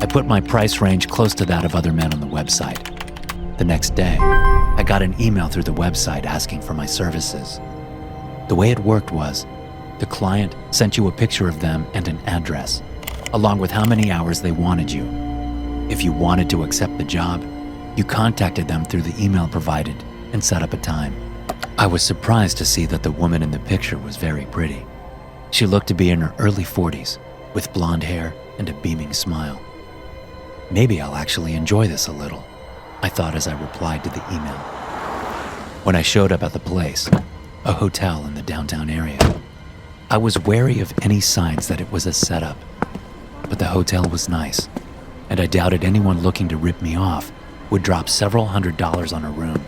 I put my price range close to that of other men on the website. The next day, I got an email through the website asking for my services. The way it worked was, the client sent you a picture of them and an address, along with how many hours they wanted you. If you wanted to accept the job, you contacted them through the email provided and set up a time. I was surprised to see that the woman in the picture was very pretty. She looked to be in her early 40s, with blonde hair and a beaming smile. Maybe I'll actually enjoy this a little, I thought as I replied to the email. When I showed up at the place, a hotel in the downtown area, I was wary of any signs that it was a setup. But the hotel was nice, and I doubted anyone looking to rip me off would drop several $100s on a room.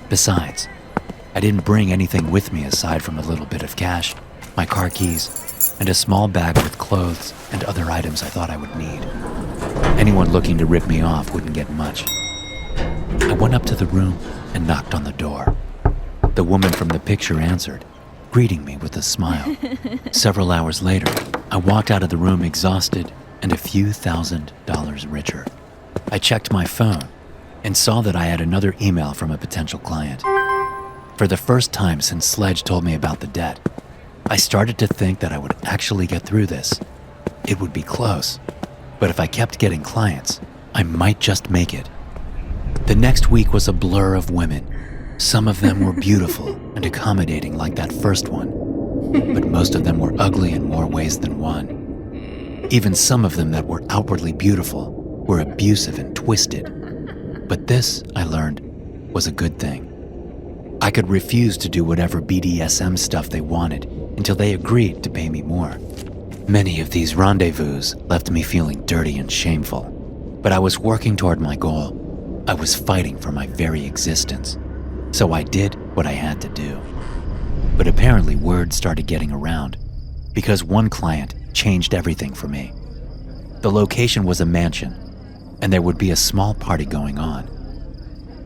Besides, I didn't bring anything with me aside from a little bit of cash, my car keys, and a small bag with clothes and other items I thought I would need. Anyone looking to rip me off wouldn't get much. I went up to the room and knocked on the door. The woman from the picture answered, greeting me with a smile. Several hours later, I walked out of the room exhausted and a few $1,000s richer. I checked my phone and saw that I had another email from a potential client. For the first time since Sledge told me about the debt, I started to think that I would actually get through this. It would be close, but if I kept getting clients, I might just make it. The next week was a blur of women. Some of them were beautiful and accommodating like that first one, but most of them were ugly in more ways than one. Even some of them that were outwardly beautiful were abusive and twisted. But this, I learned, was a good thing. I could refuse to do whatever BDSM stuff they wanted until they agreed to pay me more. Many of these rendezvous left me feeling dirty and shameful, but I was working toward my goal. I was fighting for my very existence, so I did what I had to do. But apparently word started getting around because one client changed everything for me. The location was a mansion, and there would be a small party going on.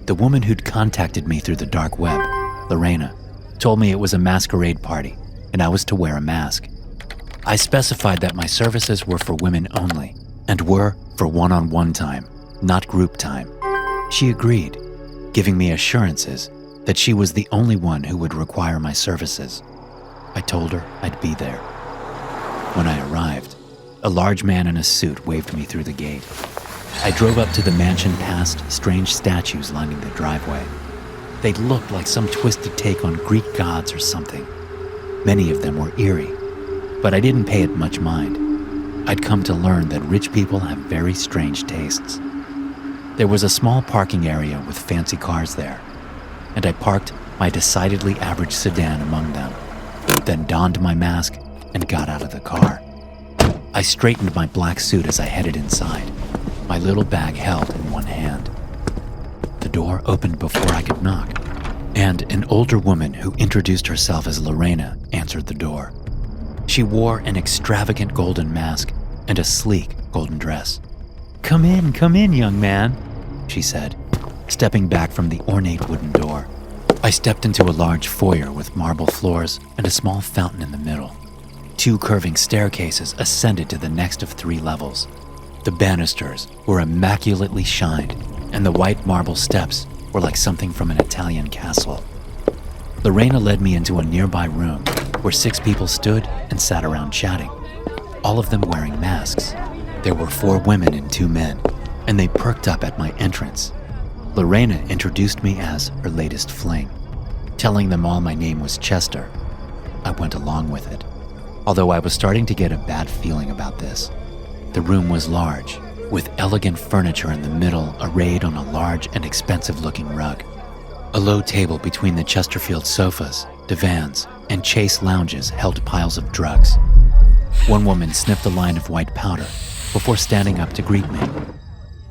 The woman who'd contacted me through the dark web, Lorena, told me it was a masquerade party and I was to wear a mask. I specified that my services were for women only and were for one-on-one time, not group time. She agreed, giving me assurances that she was the only one who would require my services. I told her I'd be there. When I arrived, a large man in a suit waved me through the gate. I drove up to the mansion past strange statues lining the driveway. They looked like some twisted take on Greek gods or something. Many of them were eerie, but I didn't pay it much mind. I'd come to learn that rich people have very strange tastes. There was a small parking area with fancy cars there, and I parked my decidedly average sedan among them, then donned my mask and got out of the car. I straightened my black suit as I headed inside, my little bag held in one hand. The door opened before I could knock, and an older woman who introduced herself as Lorena answered the door. She wore an extravagant golden mask and a sleek golden dress. Come in, young man," she said, stepping back from the ornate wooden door. I stepped into a large foyer with marble floors and a small fountain in the middle. 2 curving staircases ascended to the next of 3 levels. The banisters were immaculately shined, and the white marble steps were like something from an Italian castle. Lorena led me into a nearby room where 6 people stood and sat around chatting, all of them wearing masks. There were 4 women and 2 men, and they perked up at my entrance. Lorena introduced me as her latest fling, telling them all my name was Chester. I went along with it, although I was starting to get a bad feeling about this. The room was large, with elegant furniture in the middle arrayed on a large and expensive-looking rug. A low table between the Chesterfield sofas, divans, and Chase lounges held piles of drugs. One woman sniffed a line of white powder before standing up to greet me.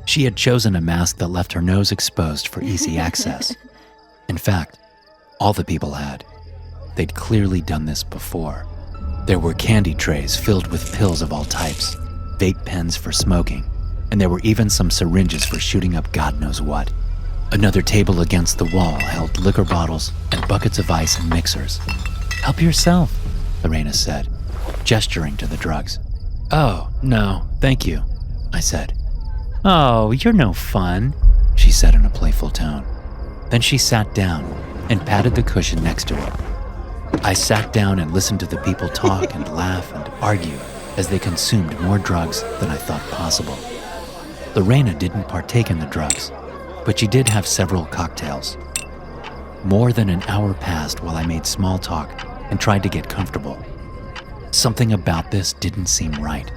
She had chosen a mask that left her nose exposed for easy access. In fact, all the people had. They'd clearly done this before. There were candy trays filled with pills of all types, vape pens for smoking, and there were even some syringes for shooting up God knows what. Another table against the wall held liquor bottles and buckets of ice and mixers. "Help yourself," Lorena said, gesturing to the drugs. "Oh, no, thank you," I said. "Oh, you're no fun," she said in a playful tone. Then she sat down and patted the cushion next to her. I sat down and listened to the people talk and laugh and argue as they consumed more drugs than I thought possible. Lorena didn't partake in the drugs, but she did have several cocktails. More than an hour passed while I made small talk and tried to get comfortable. Something about this didn't seem right.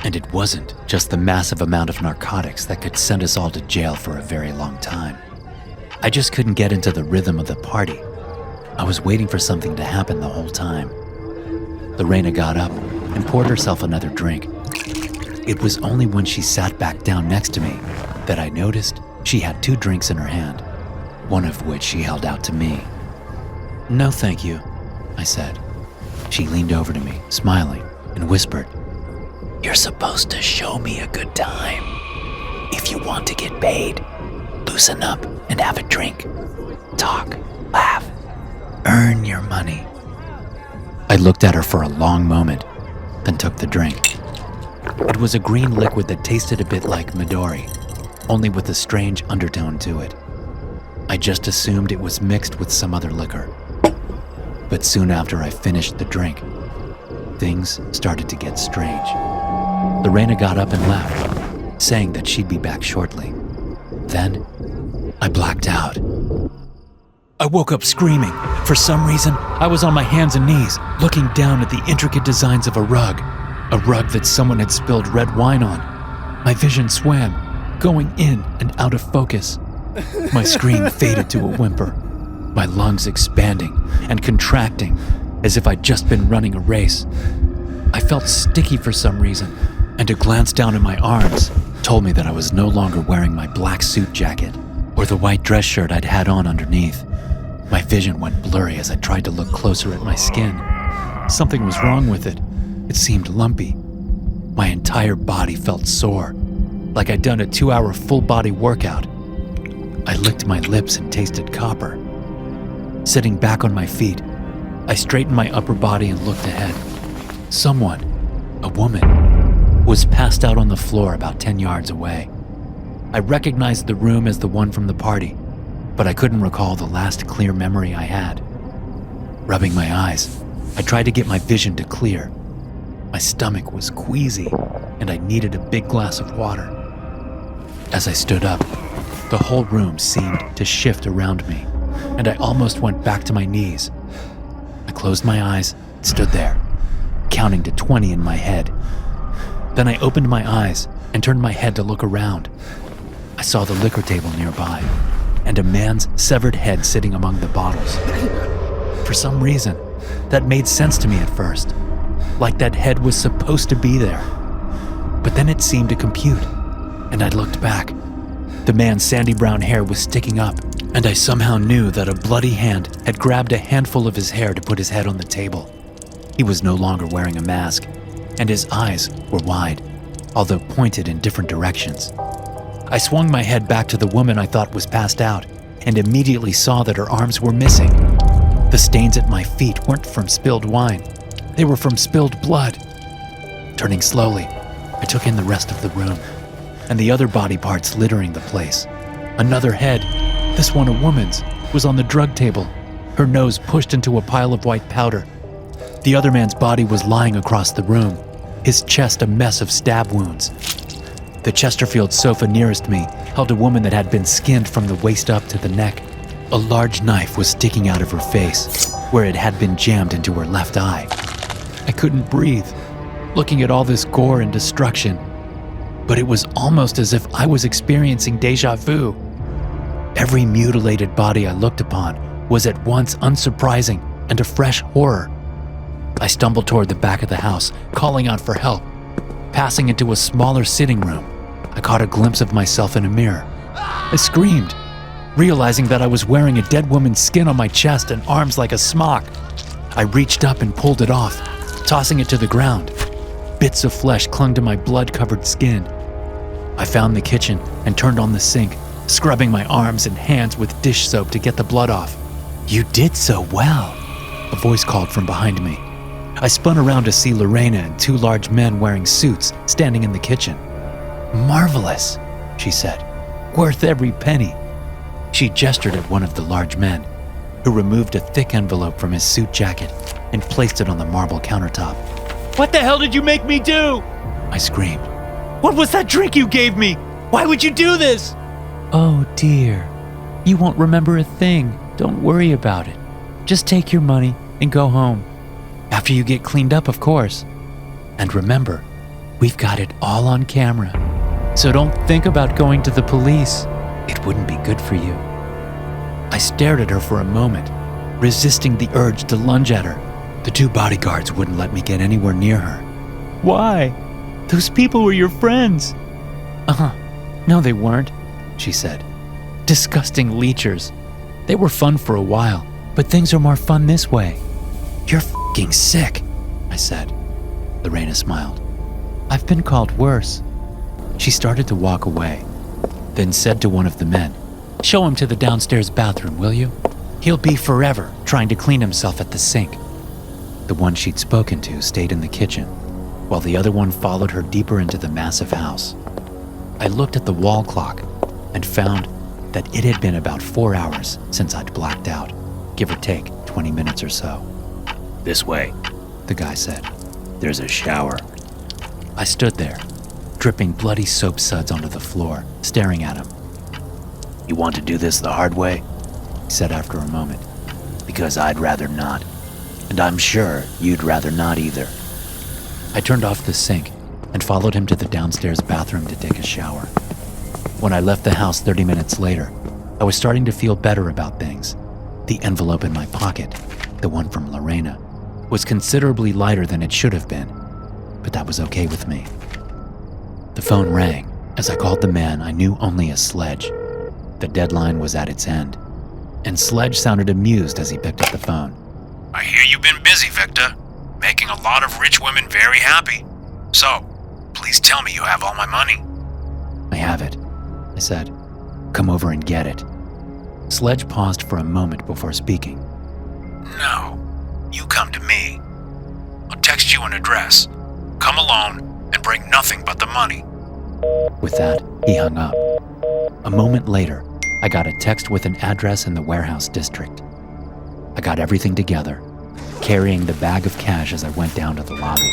And it wasn't just the massive amount of narcotics that could send us all to jail for a very long time. I just couldn't get into the rhythm of the party. I was waiting for something to happen the whole time. Lorena got up and poured herself another drink. It was only when she sat back down next to me that I noticed she had 2 drinks in her hand, one of which she held out to me. "No, thank you," I said. She leaned over to me, smiling, and whispered, "You're supposed to show me a good time. If you want to get paid, loosen up and have a drink. Talk, laugh, earn your money." I looked at her for a long moment, then took the drink. It was a green liquid that tasted a bit like Midori, only with a strange undertone to it. I just assumed it was mixed with some other liquor. But soon after I finished the drink, things started to get strange. Lorena got up and left, saying that she'd be back shortly. Then, I blacked out. I woke up screaming. For some reason, I was on my hands and knees, looking down at the intricate designs of a rug that someone had spilled red wine on. My vision swam, going in and out of focus. My scream faded to a whimper, my lungs expanding and contracting as if I'd just been running a race. I felt sticky for some reason, and a glance down at my arms told me that I was no longer wearing my black suit jacket or the white dress shirt I'd had on underneath. My vision went blurry as I tried to look closer at my skin. Something was wrong with it. It seemed lumpy. My entire body felt sore, like I'd done a 2-hour full-body workout. I licked my lips and tasted copper. Sitting back on my feet, I straightened my upper body and looked ahead. Someone, a woman, was passed out on the floor about 10 yards away. I recognized the room as the one from the party, but I couldn't recall the last clear memory I had. Rubbing my eyes, I tried to get my vision to clear. My stomach was queasy, and I needed a big glass of water. As I stood up, the whole room seemed to shift around me, and I almost went back to my knees. I closed my eyes and stood there, counting to 20 in my head. Then I opened my eyes and turned my head to look around. I saw the liquor table nearby, and a man's severed head sitting among the bottles. For some reason, that made sense to me at first, like that head was supposed to be there. But then it seemed to compute, and I looked back. The man's sandy brown hair was sticking up, and I somehow knew that a bloody hand had grabbed a handful of his hair to put his head on the table. He was no longer wearing a mask, and his eyes were wide, although pointed in different directions. I swung my head back to the woman I thought was passed out, and immediately saw that her arms were missing. The stains at my feet weren't from spilled wine. They were from spilled blood. Turning slowly, I took in the rest of the room, and the other body parts littering the place. Another head, this one a woman's, was on the drug table, her nose pushed into a pile of white powder. The other man's body was lying across the room, his chest a mess of stab wounds. The Chesterfield sofa nearest me held a woman that had been skinned from the waist up to the neck. A large knife was sticking out of her face, where it had been jammed into her left eye. I couldn't breathe, looking at all this gore and destruction, but it was almost as if I was experiencing déjà vu. Every mutilated body I looked upon was at once unsurprising and a fresh horror. I stumbled toward the back of the house, calling out for help. Passing into a smaller sitting room, I caught a glimpse of myself in a mirror. I screamed, realizing that I was wearing a dead woman's skin on my chest and arms like a smock. I reached up and pulled it off, tossing it to the ground. Bits of flesh clung to my blood-covered skin. I found the kitchen and turned on the sink, scrubbing my arms and hands with dish soap to get the blood off. "You did so well," a voice called from behind me. I spun around to see Lorena and 2 large men wearing suits standing in the kitchen. "Marvelous," she said. "Worth every penny." She gestured at one of the large men, who removed a thick envelope from his suit jacket and placed it on the marble countertop. What the hell did you make me do? I screamed. What was that drink you gave me? Why would you do this? "Oh dear, you won't remember a thing. Don't worry about it. Just take your money and go home. After you get cleaned up, of course. And remember, we've got it all on camera. So don't think about going to the police. It wouldn't be good for you." I stared at her for a moment, resisting the urge to lunge at her. The 2 bodyguards wouldn't let me get anywhere near her. Why? Those people were your friends. No, they weren't, she said. Disgusting leechers. They were fun for a while, but things are more fun this way. "You're f***ing sick," I said. Lorena smiled. "I've been called worse." She started to walk away, then said to one of the men, "Show him to the downstairs bathroom, will you? He'll be forever trying to clean himself at the sink." The one she'd spoken to stayed in the kitchen, while the other one followed her deeper into the massive house. I looked at the wall clock and found that it had been about 4 hours since I'd blacked out, give or take 20 minutes or so. This way, the guy said. there's a shower. I stood there, dripping bloody soap suds onto the floor, staring at him. You want to do this the hard way? He said after a moment. Because I'd rather not. And I'm sure you'd rather not either. I turned off the sink and followed him to the downstairs bathroom to take a shower. When I left the house 30 minutes later, I was starting to feel better about things. The envelope in my pocket, the one from Lorena, was considerably lighter than it should have been, but that was okay with me. The phone rang as I called the man I knew only as Sledge. The deadline was at its end, and Sledge sounded amused as he picked up the phone. I hear you've been busy, Victor, making a lot of rich women very happy. So, please tell me you have all my money. I have it, I said. Come over and get it. Sledge paused for a moment before speaking. No, you come to me. I'll text you an address. Come alone and bring nothing but the money. With that, he hung up. A moment later, I got a text with an address in the warehouse district. I got everything together, carrying the bag of cash as I went down to the lobby.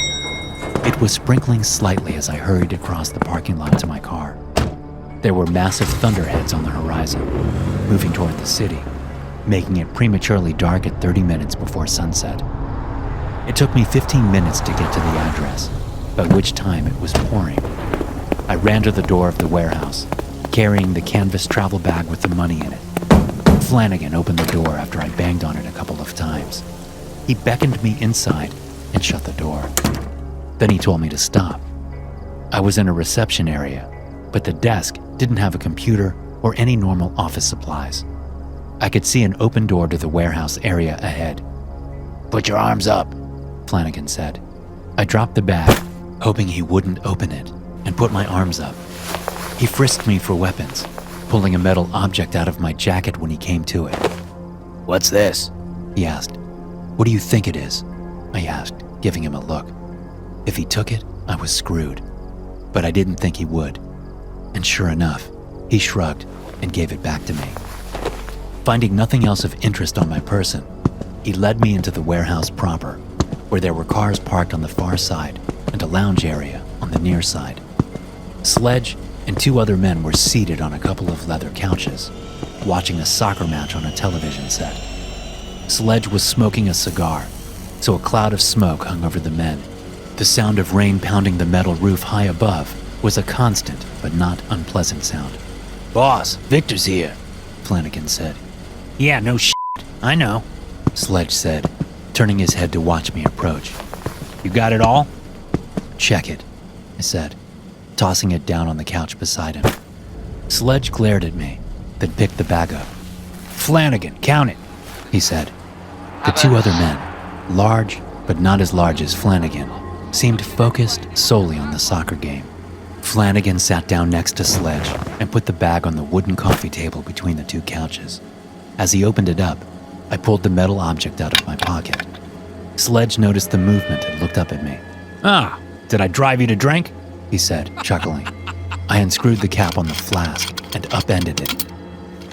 It was sprinkling slightly as I hurried across the parking lot to my car. There were massive thunderheads on the horizon, moving toward the city, making it prematurely dark at 30 minutes before sunset. It took me 15 minutes to get to the address, by which time it was pouring. I ran to the door of the warehouse, carrying the canvas travel bag with the money in it. Flanagan opened the door after I banged on it a couple of times. He beckoned me inside and shut the door. Then he told me to stop. I was in a reception area, but the desk didn't have a computer or any normal office supplies. I could see an open door to the warehouse area ahead. "Put your arms up," Flanagan said. I dropped the bag, hoping he wouldn't open it, and put my arms up. He frisked me for weapons, pulling a metal object out of my jacket when he came to it. "What's this?" he asked. "What do you think it is?" I asked, giving him a look. If he took it, I was screwed. But I didn't think he would. And sure enough, he shrugged and gave it back to me. Finding nothing else of interest on my person, he led me into the warehouse proper, where there were cars parked on the far side and a lounge area on the near side. Sledge and two other men were seated on a couple of leather couches, watching a soccer match on a television set. Sledge was smoking a cigar, so a cloud of smoke hung over the men. The sound of rain pounding the metal roof high above was a constant but not unpleasant sound. "Boss, Victor's here," Flanagan said. "Yeah, no shit, I know," Sledge said, turning his head to watch me approach. "You got it all?" "Check it," I said, tossing it down on the couch beside him. Sledge glared at me, then picked the bag up. "Flanagan, count it," he said. The two other men, large but not as large as Flanagan, seemed focused solely on the soccer game. Flanagan sat down next to Sledge and put the bag on the wooden coffee table between the two couches. As he opened it up, I pulled the metal object out of my pocket. Sledge noticed the movement and looked up at me. "Ah, did I drive you to drink?" he said, chuckling. I unscrewed the cap on the flask and upended it.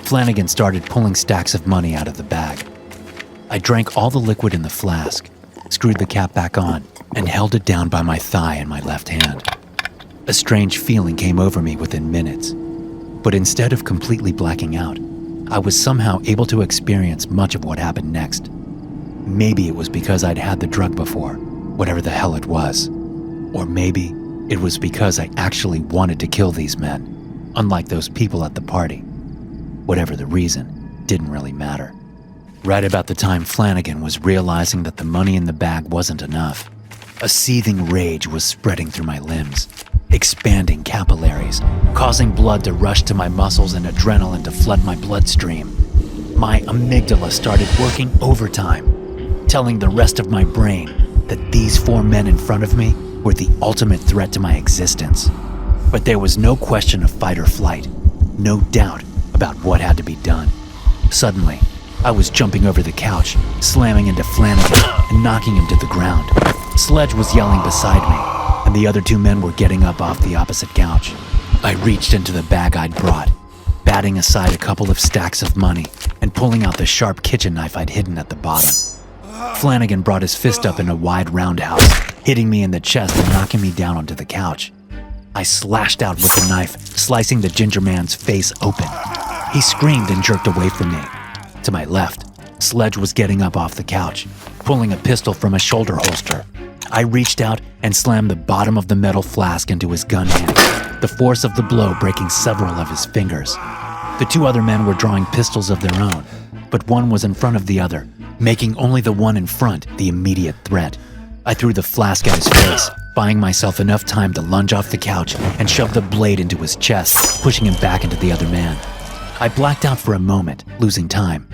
Flanagan started pulling stacks of money out of the bag. I drank all the liquid in the flask, screwed the cap back on, and held it down by my thigh in my left hand. A strange feeling came over me within minutes, but instead of completely blacking out, I was somehow able to experience much of what happened next. Maybe it was because I'd had the drug before, whatever the hell it was. Or maybe it was because I actually wanted to kill these men, unlike those people at the party. Whatever the reason, didn't really matter. Right about the time Flanagan was realizing that the money in the bag wasn't enough, a seething rage was spreading through my limbs, expanding capillaries, causing blood to rush to my muscles and adrenaline to flood my bloodstream. My amygdala started working overtime, telling the rest of my brain that these four men in front of me were the ultimate threat to my existence. But there was no question of fight or flight, no doubt about what had to be done. Suddenly, I was jumping over the couch, slamming into Flanagan and knocking him to the ground. Sledge was yelling beside me, and the other two men were getting up off the opposite couch. I reached into the bag I'd brought, batting aside a couple of stacks of money and pulling out the sharp kitchen knife I'd hidden at the bottom. Flanagan brought his fist up in a wide roundhouse, hitting me in the chest and knocking me down onto the couch. I slashed out with the knife, slicing the ginger man's face open. He screamed and jerked away from me. To my left, Sledge was getting up off the couch, pulling a pistol from a shoulder holster. I reached out and slammed the bottom of the metal flask into his gun hand, the force of the blow breaking several of his fingers. The two other men were drawing pistols of their own, but one was in front of the other, making only the one in front the immediate threat. I threw the flask at his face, buying myself enough time to lunge off the couch and shove the blade into his chest, pushing him back into the other man. I blacked out for a moment, losing time,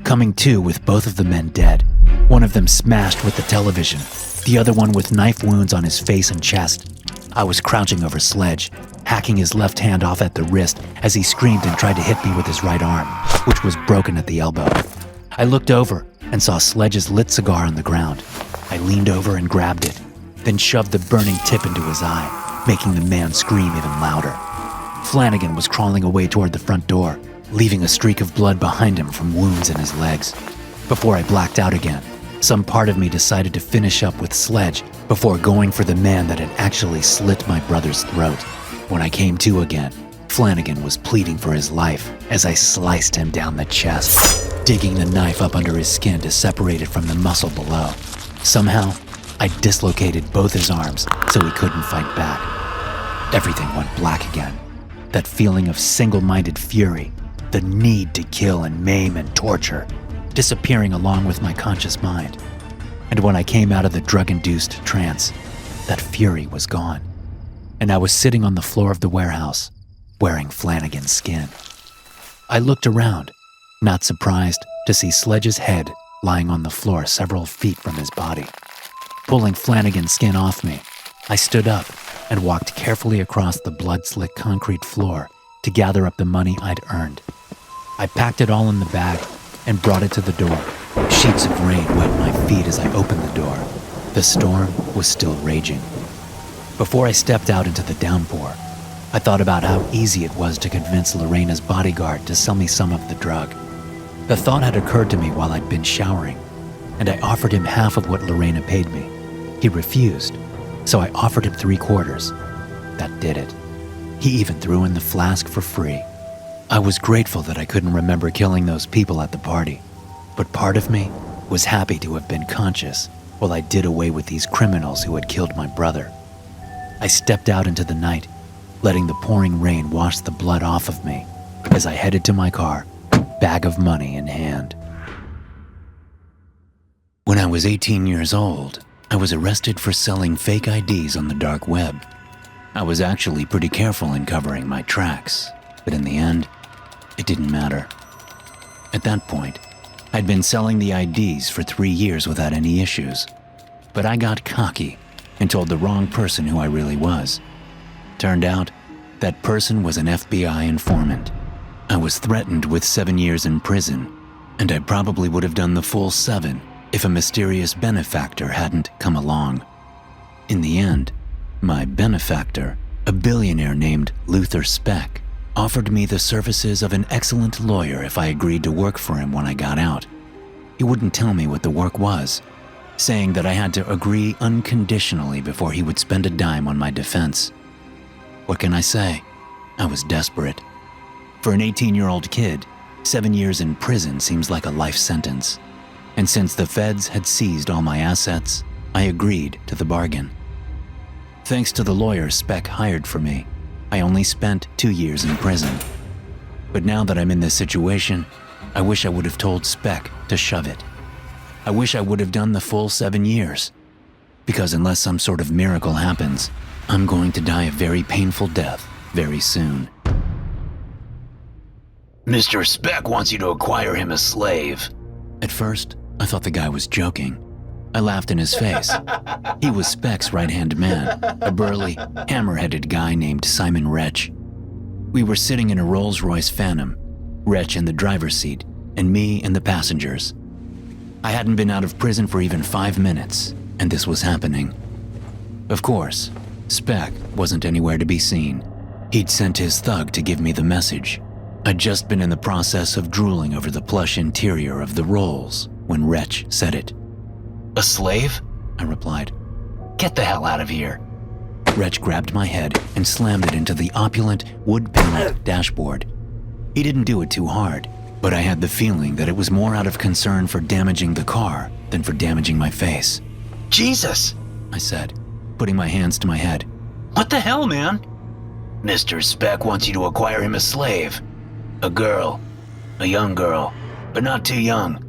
coming to with both of the men dead, one of them smashed with the television, the other one with knife wounds on his face and chest. I was crouching over Sledge, hacking his left hand off at the wrist as he screamed and tried to hit me with his right arm, which was broken at the elbow. I looked over and saw Sledge's lit cigar on the ground. I leaned over and grabbed it, then shoved the burning tip into his eye, making the man scream even louder. Flanagan was crawling away toward the front door, leaving a streak of blood behind him from wounds in his legs. Before I blacked out again, some part of me decided to finish up with Sledge before going for the man that had actually slit my brother's throat. When I came to again, Flanagan was pleading for his life as I sliced him down the chest, digging the knife up under his skin to separate it from the muscle below. Somehow, I dislocated both his arms so he couldn't fight back. Everything went black again. That feeling of single-minded fury, the need to kill and maim and torture, disappearing along with my conscious mind. And when I came out of the drug-induced trance, that fury was gone. And I was sitting on the floor of the warehouse, wearing Flanagan's skin. I looked around, not surprised to see Sledge's head lying on the floor several feet from his body. Pulling Flanagan's skin off me, I stood up and walked carefully across the blood-slick concrete floor to gather up the money I'd earned. I packed it all in the bag and brought it to the door. Sheets of rain wet my feet as I opened the door. The storm was still raging. Before I stepped out into the downpour, I thought about how easy it was to convince Lorena's bodyguard to sell me some of the drug. The thought had occurred to me while I'd been showering, and I offered him half of what Lorena paid me. He refused, so I offered him 3/4. That did it. He even threw in the flask for free. I was grateful that I couldn't remember killing those people at the party, but part of me was happy to have been conscious while I did away with these criminals who had killed my brother. I stepped out into the night, letting the pouring rain wash the blood off of me as I headed to my car, bag of money in hand. When I was 18 years old, I was arrested for selling fake IDs on the dark web. I was actually pretty careful in covering my tracks, but in the end, it didn't matter. At that point, I'd been selling the IDs for 3 years without any issues, but I got cocky and told the wrong person who I really was. Turned out, that person was an FBI informant. I was threatened with 7 years in prison, and I probably would have done the full 7 if a mysterious benefactor hadn't come along. In the end, my benefactor, a billionaire named Luther Speck, offered me the services of an excellent lawyer if I agreed to work for him when I got out. He wouldn't tell me what the work was, saying that I had to agree unconditionally before he would spend a dime on my defense. What can I say? I was desperate. For an 18-year-old kid, 7 years in prison seems like a life sentence. And since the feds had seized all my assets, I agreed to the bargain. Thanks to the lawyer Speck hired for me, I only spent 2 years in prison. But now that I'm in this situation, I wish I would have told Speck to shove it. I wish I would have done the full 7 years. Because unless some sort of miracle happens, I'm going to die a very painful death very soon. Mr. Speck wants you to acquire him a slave. At first, I thought the guy was joking. I laughed in his face. He was Speck's right-hand man, a burly, hammer-headed guy named Simon Wretch. We were sitting in a Rolls-Royce Phantom, Wretch in the driver's seat, and me in the passengers. I hadn't been out of prison for even 5 minutes, and this was happening. Of course, Speck wasn't anywhere to be seen. He'd sent his thug to give me the message. I'd just been in the process of drooling over the plush interior of the Rolls when Wretch said it. A slave? I replied. Get the hell out of here. Wretch grabbed my head and slammed it into the opulent, wood-paneled dashboard. He didn't do it too hard, but I had the feeling that it was more out of concern for damaging the car than for damaging my face. Jesus! I said, putting my hands to my head. What the hell, man? Mr. Speck wants you to acquire him a slave. A girl. A young girl, but not too young.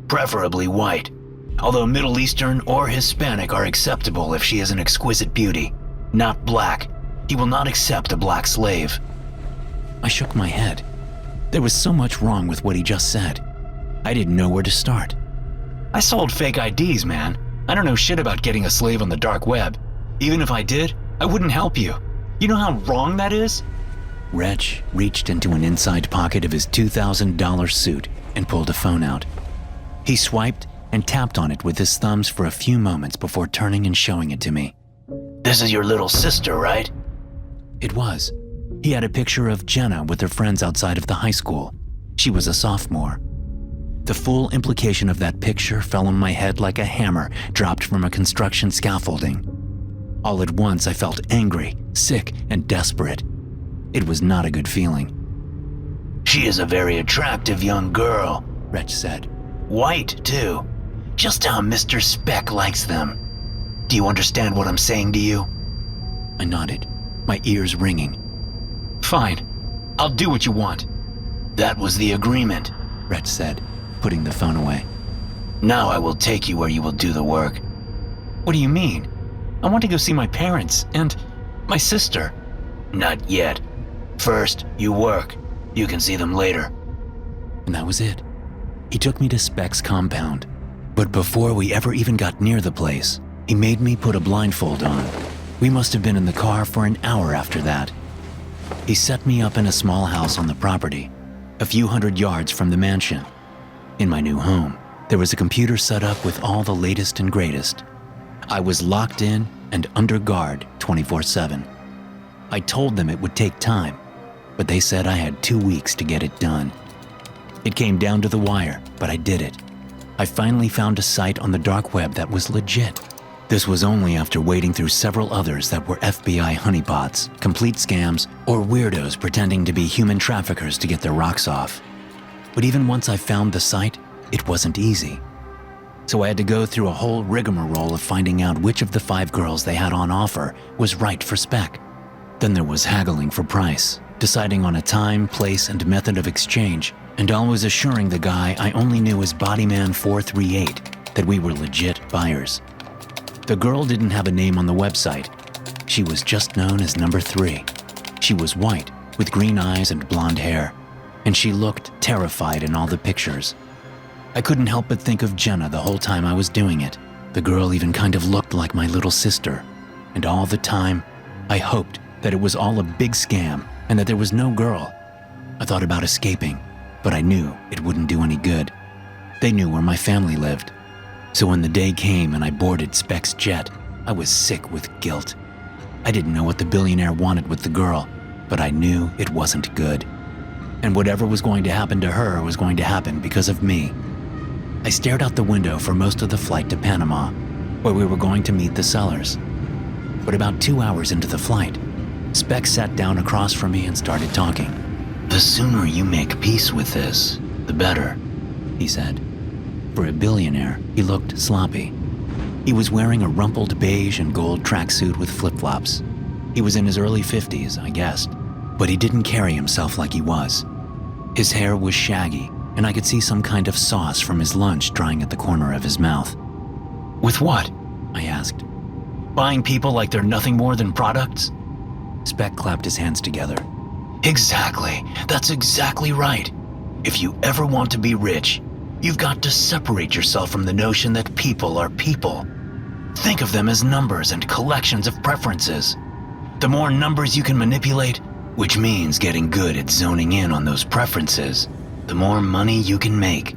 Preferably white. Although Middle Eastern or Hispanic are acceptable if she is an exquisite beauty. Not black. He will not accept a black slave. I shook my head. There was so much wrong with what he just said. I didn't know where to start. I sold fake IDs, man. I don't know shit about getting a slave on the dark web. Even if I did, I wouldn't help you. You know how wrong that is? Wretch reached into an inside pocket of his $2,000 suit and pulled a phone out. He swiped and tapped on it with his thumbs for a few moments before turning and showing it to me. This is your little sister, right? It was. He had a picture of Jenna with her friends outside of the high school. She was a sophomore. The full implication of that picture fell on my head like a hammer dropped from a construction scaffolding. All at once, I felt angry, sick, and desperate. It was not a good feeling. She is a very attractive young girl. Wretch said. White, too. Just how Mr. Speck likes them. Do you understand what I'm saying to you? I nodded, my ears ringing. Fine. I'll do what you want. That was the agreement. Wretch said, putting the phone away. Now I will take you where you will do the work. What do you mean? I want to go see my parents and my sister. Not yet. First, you work. You can see them later. And that was it. He took me to Speck's compound. But before we ever even got near the place, he made me put a blindfold on. We must have been in the car for an hour after that. He set me up in a small house on the property, a few hundred yards from the mansion. In my new home, there was a computer set up with all the latest and greatest. I was locked in and under guard 24/7. I told them it would take time, but they said I had 2 weeks to get it done. It came down to the wire, but I did it. I finally found a site on the dark web that was legit. This was only after wading through several others that were FBI honeypots, complete scams, or weirdos pretending to be human traffickers to get their rocks off. But even once I found the site, it wasn't easy. So I had to go through a whole rigmarole of finding out which of the 5 girls they had on offer was right for Speck. Then there was haggling for price, deciding on a time, place, and method of exchange, and always assuring the guy I only knew as Bodyman 438 that we were legit buyers. The girl didn't have a name on the website. She was just known as number 3. She was white, with green eyes and blonde hair, and she looked terrified in all the pictures. I couldn't help but think of Jenna the whole time I was doing it. The girl even kind of looked like my little sister, and all the time, I hoped that it was all a big scam and that there was no girl. I thought about escaping, but I knew it wouldn't do any good. They knew where my family lived. So when the day came and I boarded Speck's jet, I was sick with guilt. I didn't know what the billionaire wanted with the girl, but I knew it wasn't good. And whatever was going to happen to her was going to happen because of me. I stared out the window for most of the flight to Panama, where we were going to meet the sellers. But about 2 hours into the flight, Speck sat down across from me and started talking. The sooner you make peace with this, the better, he said. For a billionaire, he looked sloppy. He was wearing a rumpled beige and gold tracksuit with flip-flops. He was in his early 50s, I guessed, but he didn't carry himself like he was. His hair was shaggy, and I could see some kind of sauce from his lunch drying at the corner of his mouth. With what? I asked. Buying people like they're nothing more than products? Speck clapped his hands together. Exactly. That's exactly right. If you ever want to be rich, you've got to separate yourself from the notion that people are people. Think of them as numbers and collections of preferences. The more numbers you can manipulate, which means getting good at zoning in on those preferences, the more money you can make.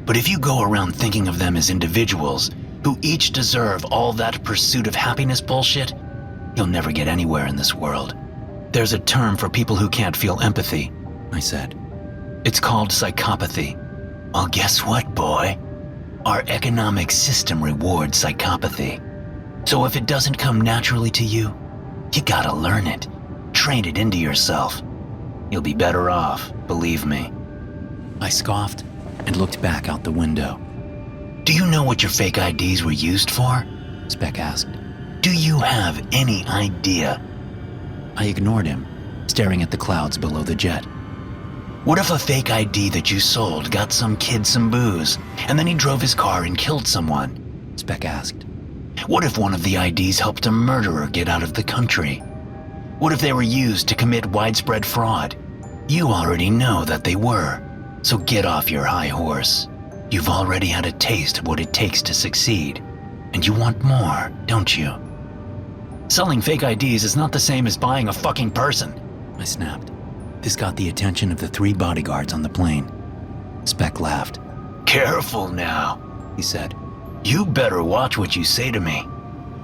But if you go around thinking of them as individuals who each deserve all that pursuit of happiness bullshit, you'll never get anywhere in this world. There's a term for people who can't feel empathy, I said. It's called psychopathy. Well, guess what, boy? Our economic system rewards psychopathy. So if it doesn't come naturally to you, you gotta learn it. Train it into yourself. You'll be better off, believe me. I scoffed and looked back out the window. Do you know what your fake IDs were used for? Speck asked. Do you have any idea? I ignored him, staring at the clouds below the jet. What if a fake ID that you sold got some kid some booze, and then he drove his car and killed someone? Speck asked. What if one of the IDs helped a murderer get out of the country? What if they were used to commit widespread fraud? You already know that they were, so get off your high horse. You've already had a taste of what it takes to succeed, and you want more, don't you? Selling fake IDs is not the same as buying a fucking person. I snapped. This got the attention of the 3 bodyguards on the plane. Speck laughed. Careful now, He said. You better watch what you say to me,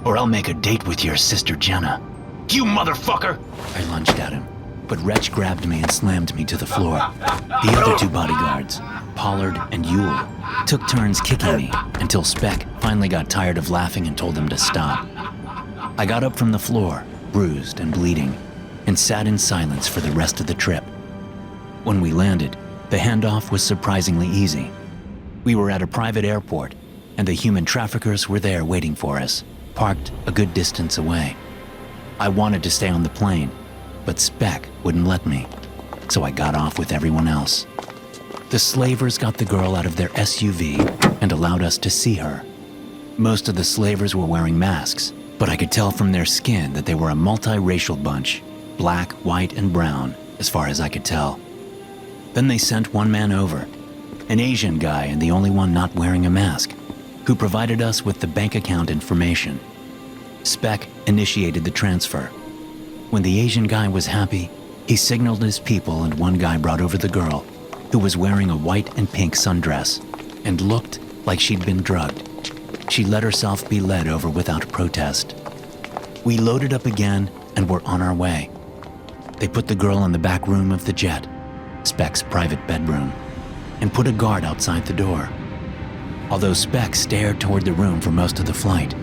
or I'll make a date with your sister Jenna. You motherfucker! I lunged at him, but Wretch grabbed me and slammed me to the floor. The other 2 bodyguards, Pollard and Yule, took turns kicking me until Speck finally got tired of laughing and told them to stop. I got up from the floor, bruised and bleeding, and sat in silence for the rest of the trip. When we landed, the handoff was surprisingly easy. We were at a private airport, and the human traffickers were there waiting for us, parked a good distance away. I wanted to stay on the plane, but Speck wouldn't let me, so I got off with everyone else. The slavers got the girl out of their SUV and allowed us to see her. Most of the slavers were wearing masks, but I could tell from their skin that they were a multiracial bunch, black, white, and brown, as far as I could tell. Then they sent one man over, an Asian guy and the only one not wearing a mask, who provided us with the bank account information. Speck initiated the transfer. When the Asian guy was happy, he signaled his people and one guy brought over the girl, who was wearing a white and pink sundress and looked like she'd been drugged. She let herself be led over without protest. We loaded up again and were on our way. They put the girl in the back room of the jet, Speck's private bedroom, and put a guard outside the door. Although Speck stared toward the room for most of the flight,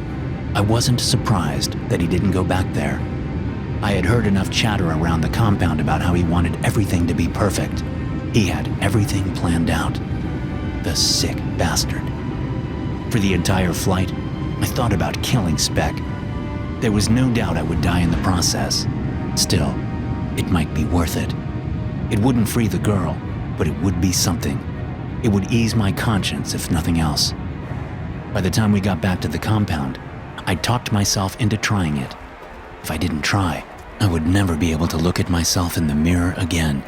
I wasn't surprised that he didn't go back there. I had heard enough chatter around the compound about how he wanted everything to be perfect. He had everything planned out. The sick bastard. For the entire flight, I thought about killing Speck. There was no doubt I would die in the process. Still, it might be worth it. It wouldn't free the girl, but it would be something. It would ease my conscience, if nothing else. By the time we got back to the compound, I talked myself into trying it. If I didn't try, I would never be able to look at myself in the mirror again.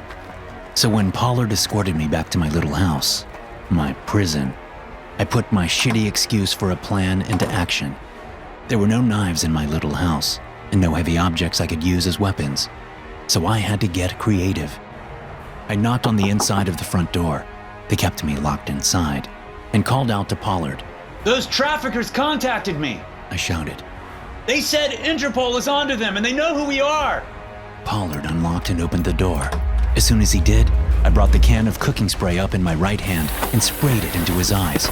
So when Pollard escorted me back to my little house, my prison, I put my shitty excuse for a plan into action. There were no knives in my little house, and no heavy objects I could use as weapons, so I had to get creative. I knocked on the inside of the front door. They kept me locked inside, and called out to Pollard. Those traffickers contacted me. I shouted. They said Interpol is onto them and they know who we are. Pollard unlocked and opened the door. As soon as he did, I brought the can of cooking spray up in my right hand and sprayed it into his eyes.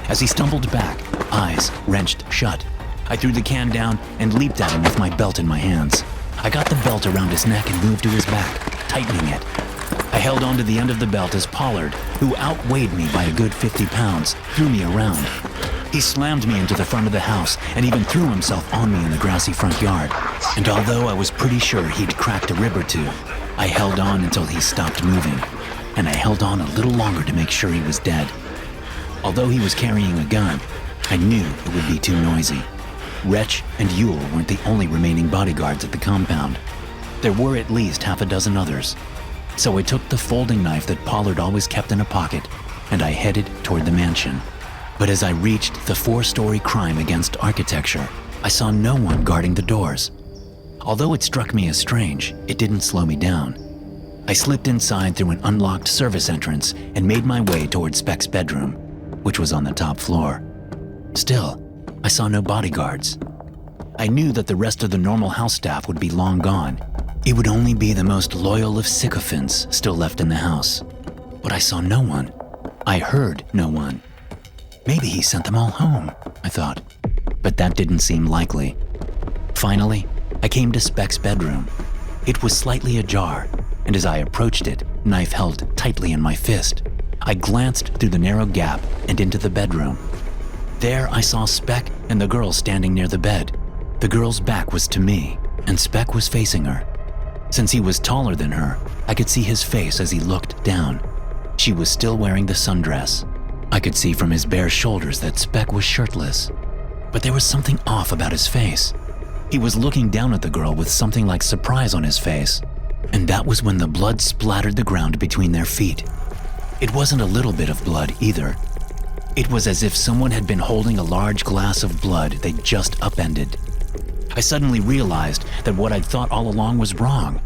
As he stumbled back, eyes wrenched shut, I threw the can down and leaped at him with my belt in my hands. I got the belt around his neck and moved to his back, tightening it. I held onto the end of the belt as Pollard, who outweighed me by a good 50 pounds, threw me around. He slammed me into the front of the house and even threw himself on me in the grassy front yard. And although I was pretty sure he'd cracked a rib or two, I held on until he stopped moving. And I held on a little longer to make sure he was dead. Although he was carrying a gun, I knew it would be too noisy. Wretch and Yule weren't the only remaining bodyguards at the compound. There were at least half a dozen others. So I took the folding knife that Pollard always kept in a pocket, and I headed toward the mansion. But as I reached the 4-story crime against architecture, I saw no one guarding the doors. Although it struck me as strange, it didn't slow me down. I slipped inside through an unlocked service entrance and made my way toward Speck's bedroom, which was on the top floor. Still, I saw no bodyguards. I knew that the rest of the normal house staff would be long gone. It would only be the most loyal of sycophants still left in the house. But I saw no one. I heard no one. Maybe he sent them all home, I thought. But that didn't seem likely. Finally, I came to Speck's bedroom. It was slightly ajar, and as I approached it, knife held tightly in my fist, I glanced through the narrow gap and into the bedroom. There I saw Speck and the girl standing near the bed. The girl's back was to me, and Speck was facing her. Since he was taller than her, I could see his face as he looked down. She was still wearing the sundress. I could see from his bare shoulders that Speck was shirtless. But there was something off about his face. He was looking down at the girl with something like surprise on his face. And that was when the blood splattered the ground between their feet. It wasn't a little bit of blood either. It was as if someone had been holding a large glass of blood they'd just upended. I suddenly realized that what I'd thought all along was wrong.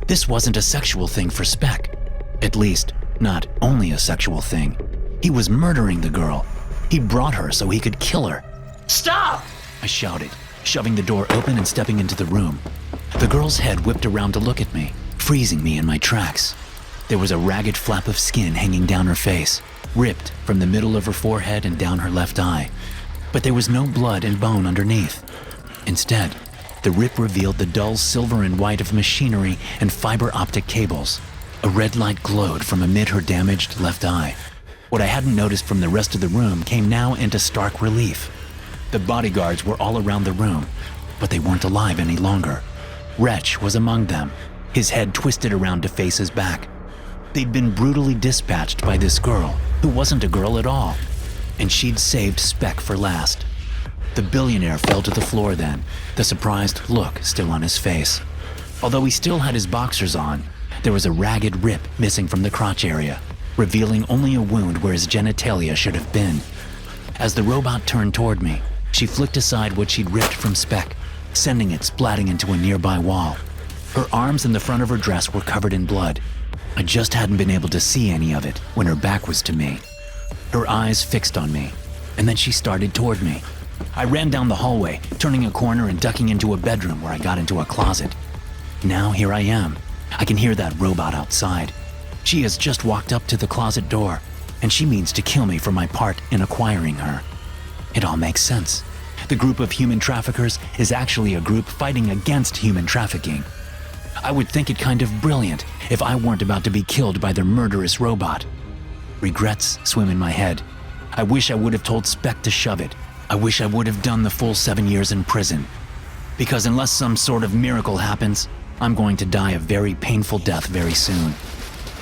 This wasn't a sexual thing for Speck. At least, not only a sexual thing. He was murdering the girl. He brought her so he could kill her. Stop! I shouted, shoving the door open and stepping into the room. The girl's head whipped around to look at me, freezing me in my tracks. There was a ragged flap of skin hanging down her face, ripped from the middle of her forehead and down her left eye. But there was no blood and bone underneath. Instead, the rip revealed the dull silver and white of machinery and fiber optic cables. A red light glowed from amid her damaged left eye. What I hadn't noticed from the rest of the room came now into stark relief. The bodyguards were all around the room, but they weren't alive any longer. Wretch was among them, his head twisted around to face his back. They'd been brutally dispatched by this girl, who wasn't a girl at all, and she'd saved Speck for last. The billionaire fell to the floor then, the surprised look still on his face. Although he still had his boxers on, there was a ragged rip missing from the crotch area, revealing only a wound where his genitalia should have been. As the robot turned toward me, she flicked aside what she'd ripped from Speck, sending it splatting into a nearby wall. Her arms and the front of her dress were covered in blood. I just hadn't been able to see any of it when her back was to me. Her eyes fixed on me, and then she started toward me. I ran down the hallway, turning a corner and ducking into a bedroom where I got into a closet. Now here I am. I can hear that robot outside. She has just walked up to the closet door, and she means to kill me for my part in acquiring her. It all makes sense. The group of human traffickers is actually a group fighting against human trafficking. I would think it kind of brilliant if I weren't about to be killed by their murderous robot. Regrets swim in my head. I wish I would have told Speck to shove it. I wish I would have done the full 7 years in prison. Because unless some sort of miracle happens, I'm going to die a very painful death very soon.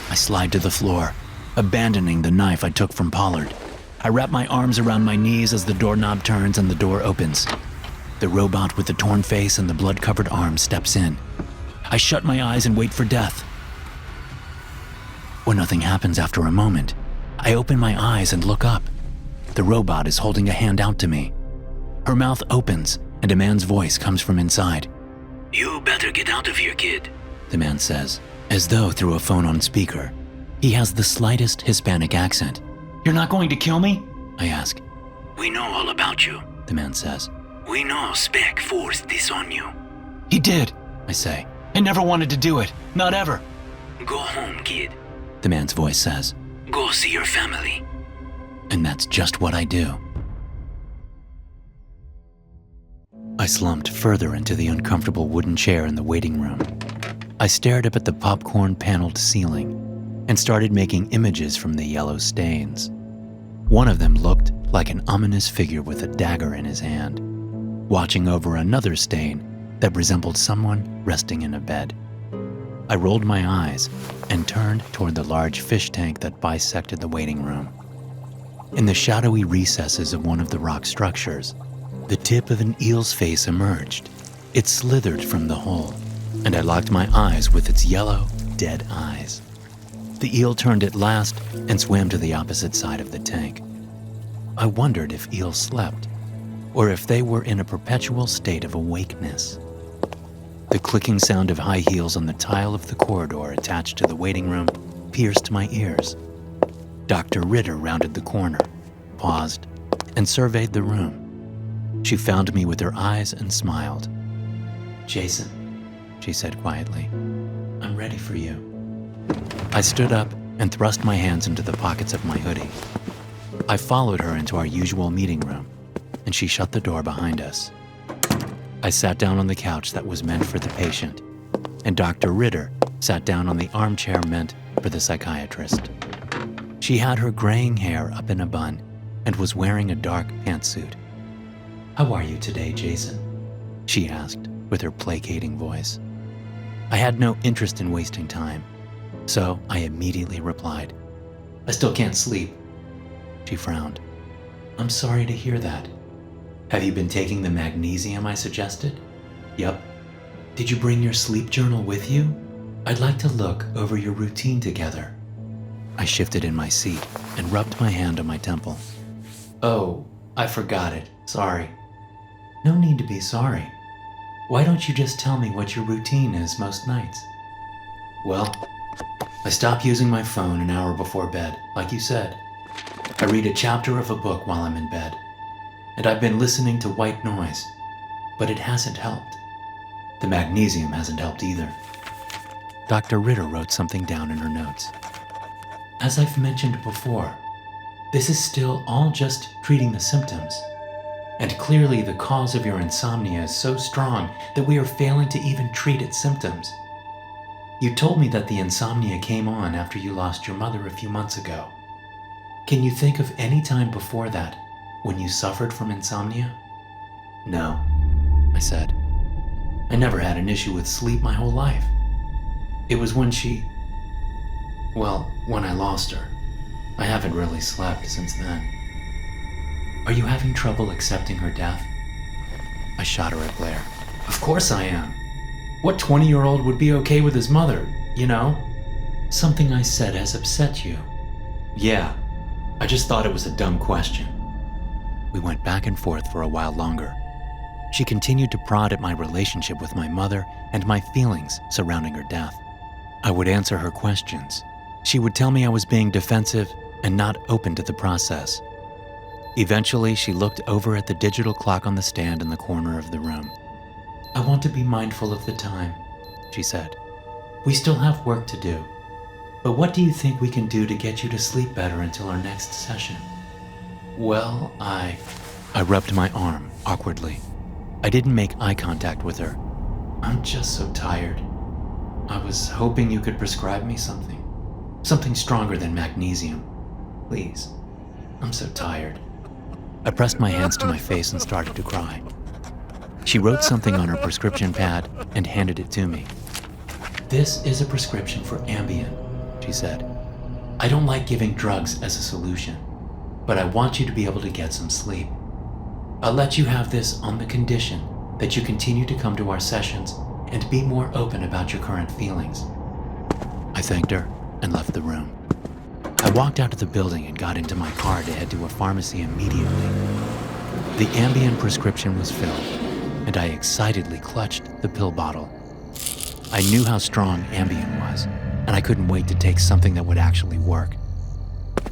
I slide to the floor, abandoning the knife I took from Pollard. I wrap my arms around my knees as the doorknob turns and the door opens. The robot with the torn face and the blood-covered arm steps in. I shut my eyes and wait for death. When nothing happens after a moment, I open my eyes and look up. The robot is holding a hand out to me. Her mouth opens and a man's voice comes from inside. You better get out of here, kid. The man says, as though through a phone on speaker. He has the slightest Hispanic accent. You're not going to kill me? I ask. We know all about you. The man says. We know Speck forced this on you. He did. I say. I never wanted to do it. Not ever. Go home, kid. The man's voice says. Go see your family. And that's just what I do. I slumped further into the uncomfortable wooden chair in the waiting room. I stared up at the popcorn-paneled ceiling and started making images from the yellow stains. One of them looked like an ominous figure with a dagger in his hand, watching over another stain that resembled someone resting in a bed. I rolled my eyes and turned toward the large fish tank that bisected the waiting room. In the shadowy recesses of one of the rock structures, the tip of an eel's face emerged. It slithered from the hole, and I locked my eyes with its yellow, dead eyes. The eel turned at last and swam to the opposite side of the tank. I wondered if eels slept, or if they were in a perpetual state of awakeness. The clicking sound of high heels on the tile of the corridor attached to the waiting room pierced my ears. Dr. Ritter rounded the corner, paused, and surveyed the room. She found me with her eyes and smiled. Jason, she said quietly. I'm ready for you. I stood up and thrust my hands into the pockets of my hoodie. I followed her into our usual meeting room, and she shut the door behind us. I sat down on the couch that was meant for the patient. and Dr. Ritter sat down on the armchair meant for the psychiatrist. She had her graying hair up in a bun and was wearing a dark pantsuit. How are you today, Jason? She asked with her placating voice. I had no interest in wasting time, so I immediately replied. I still can't sleep. She frowned. I'm sorry to hear that. Have you been taking the magnesium I suggested? Yup. Did you bring your sleep journal with you? I'd like to look over your routine together. I shifted in my seat and rubbed my hand on my temple. Oh, I forgot it. Sorry. No need to be sorry. Why don't you just tell me what your routine is most nights? Well, I stop using my phone an hour before bed, like you said. I read a chapter of a book while I'm in bed. And I've been listening to white noise, but it hasn't helped. The magnesium hasn't helped either. Dr. Ritter wrote something down in her notes. As I've mentioned before, this is still all just treating the symptoms. And clearly the cause of your insomnia is so strong that we are failing to even treat its symptoms. You told me that the insomnia came on after you lost your mother a few months ago. Can you think of any time before that when you suffered from insomnia? No, I said. I never had an issue with sleep my whole life. It was when when I lost her. I haven't really slept since then. Are you having trouble accepting her death? I shot her a glare. Of course I am. What 20-year-old would be okay with his mother, you know? Something I said has upset you. Yeah, I just thought it was a dumb question. We went back and forth for a while longer. She continued to prod at my relationship with my mother and my feelings surrounding her death. I would answer her questions. She would tell me I was being defensive and not open to the process. Eventually, she looked over at the digital clock on the stand in the corner of the room. I want to be mindful of the time, she said. We still have work to do. But what do you think we can do to get you to sleep better until our next session? Well, I rubbed my arm awkwardly. I didn't make eye contact with her. I'm just so tired. I was hoping you could prescribe me something. Something stronger than magnesium. Please. I'm so tired. I pressed my hands to my face and started to cry. She wrote something on her prescription pad and handed it to me. This is a prescription for Ambien, she said. I don't like giving drugs as a solution, but I want you to be able to get some sleep. I'll let you have this on the condition that you continue to come to our sessions and be more open about your current feelings. I thanked her and left the room. I walked out of the building and got into my car to head to a pharmacy immediately. The Ambien prescription was filled, and I excitedly clutched the pill bottle. I knew how strong Ambien was, and I couldn't wait to take something that would actually work.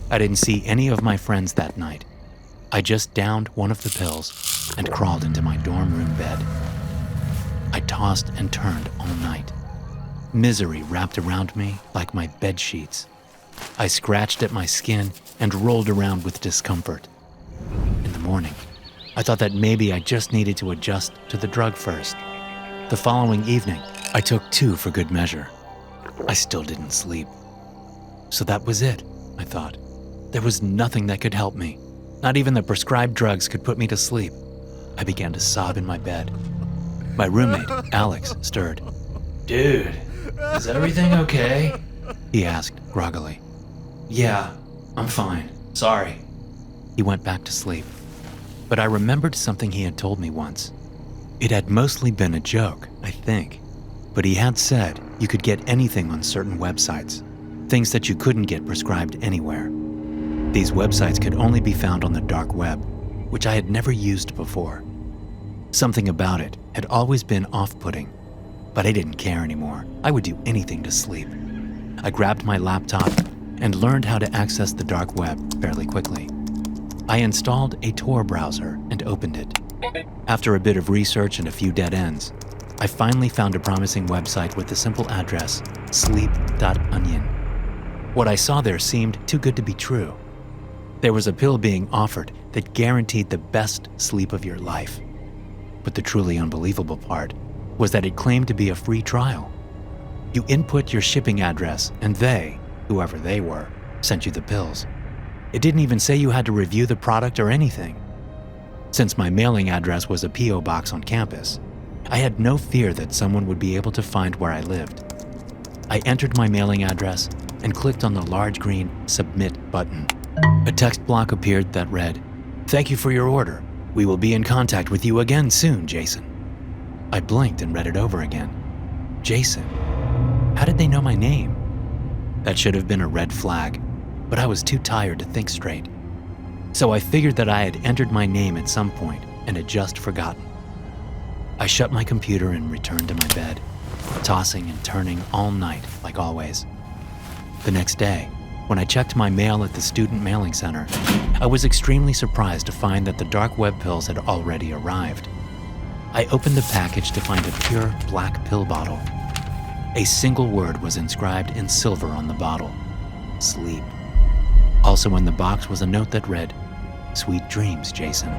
I didn't see any of my friends that night. I just downed one of the pills and crawled into my dorm room bed. I tossed and turned all night. Misery wrapped around me like my bed sheets. I scratched at my skin and rolled around with discomfort. In the morning, I thought that maybe I just needed to adjust to the drug first. The following evening, I took 2 for good measure. I still didn't sleep. So that was it, I thought. There was nothing that could help me. Not even the prescribed drugs could put me to sleep. I began to sob in my bed. My roommate, Alex, stirred. Dude, is everything okay? He asked groggily. Yeah, I'm fine. Sorry. He went back to sleep. But I remembered something he had told me once. It had mostly been a joke, I think. But he had said you could get anything on certain websites, things that you couldn't get prescribed anywhere. These websites could only be found on the dark web, which I had never used before. Something about it had always been off-putting, but I didn't care anymore. I would do anything to sleep. I grabbed my laptop and learned how to access the dark web fairly quickly. I installed a Tor browser and opened it. After a bit of research and a few dead ends, I finally found a promising website with the simple address sleep.onion. What I saw there seemed too good to be true. There was a pill being offered that guaranteed the best sleep of your life. But the truly unbelievable part was that it claimed to be a free trial. You input your shipping address, and they, whoever they were, sent you the pills. It didn't even say you had to review the product or anything. Since my mailing address was a P.O. box on campus, I had no fear that someone would be able to find where I lived. I entered my mailing address and clicked on the large green Submit button. A text block appeared that read, "Thank you for your order. We will be in contact with you again soon, Jason." I blinked and read it over again. Jason. How did they know my name? That should have been a red flag, but I was too tired to think straight. So I figured that I had entered my name at some point and had just forgotten. I shut my computer and returned to my bed, tossing and turning all night like always. The next day, when I checked my mail at the student mailing center, I was extremely surprised to find that the dark web pills had already arrived. I opened the package to find a pure black pill bottle. A single word was inscribed in silver on the bottle: sleep. Also in the box was a note that read, "Sweet dreams, Jason."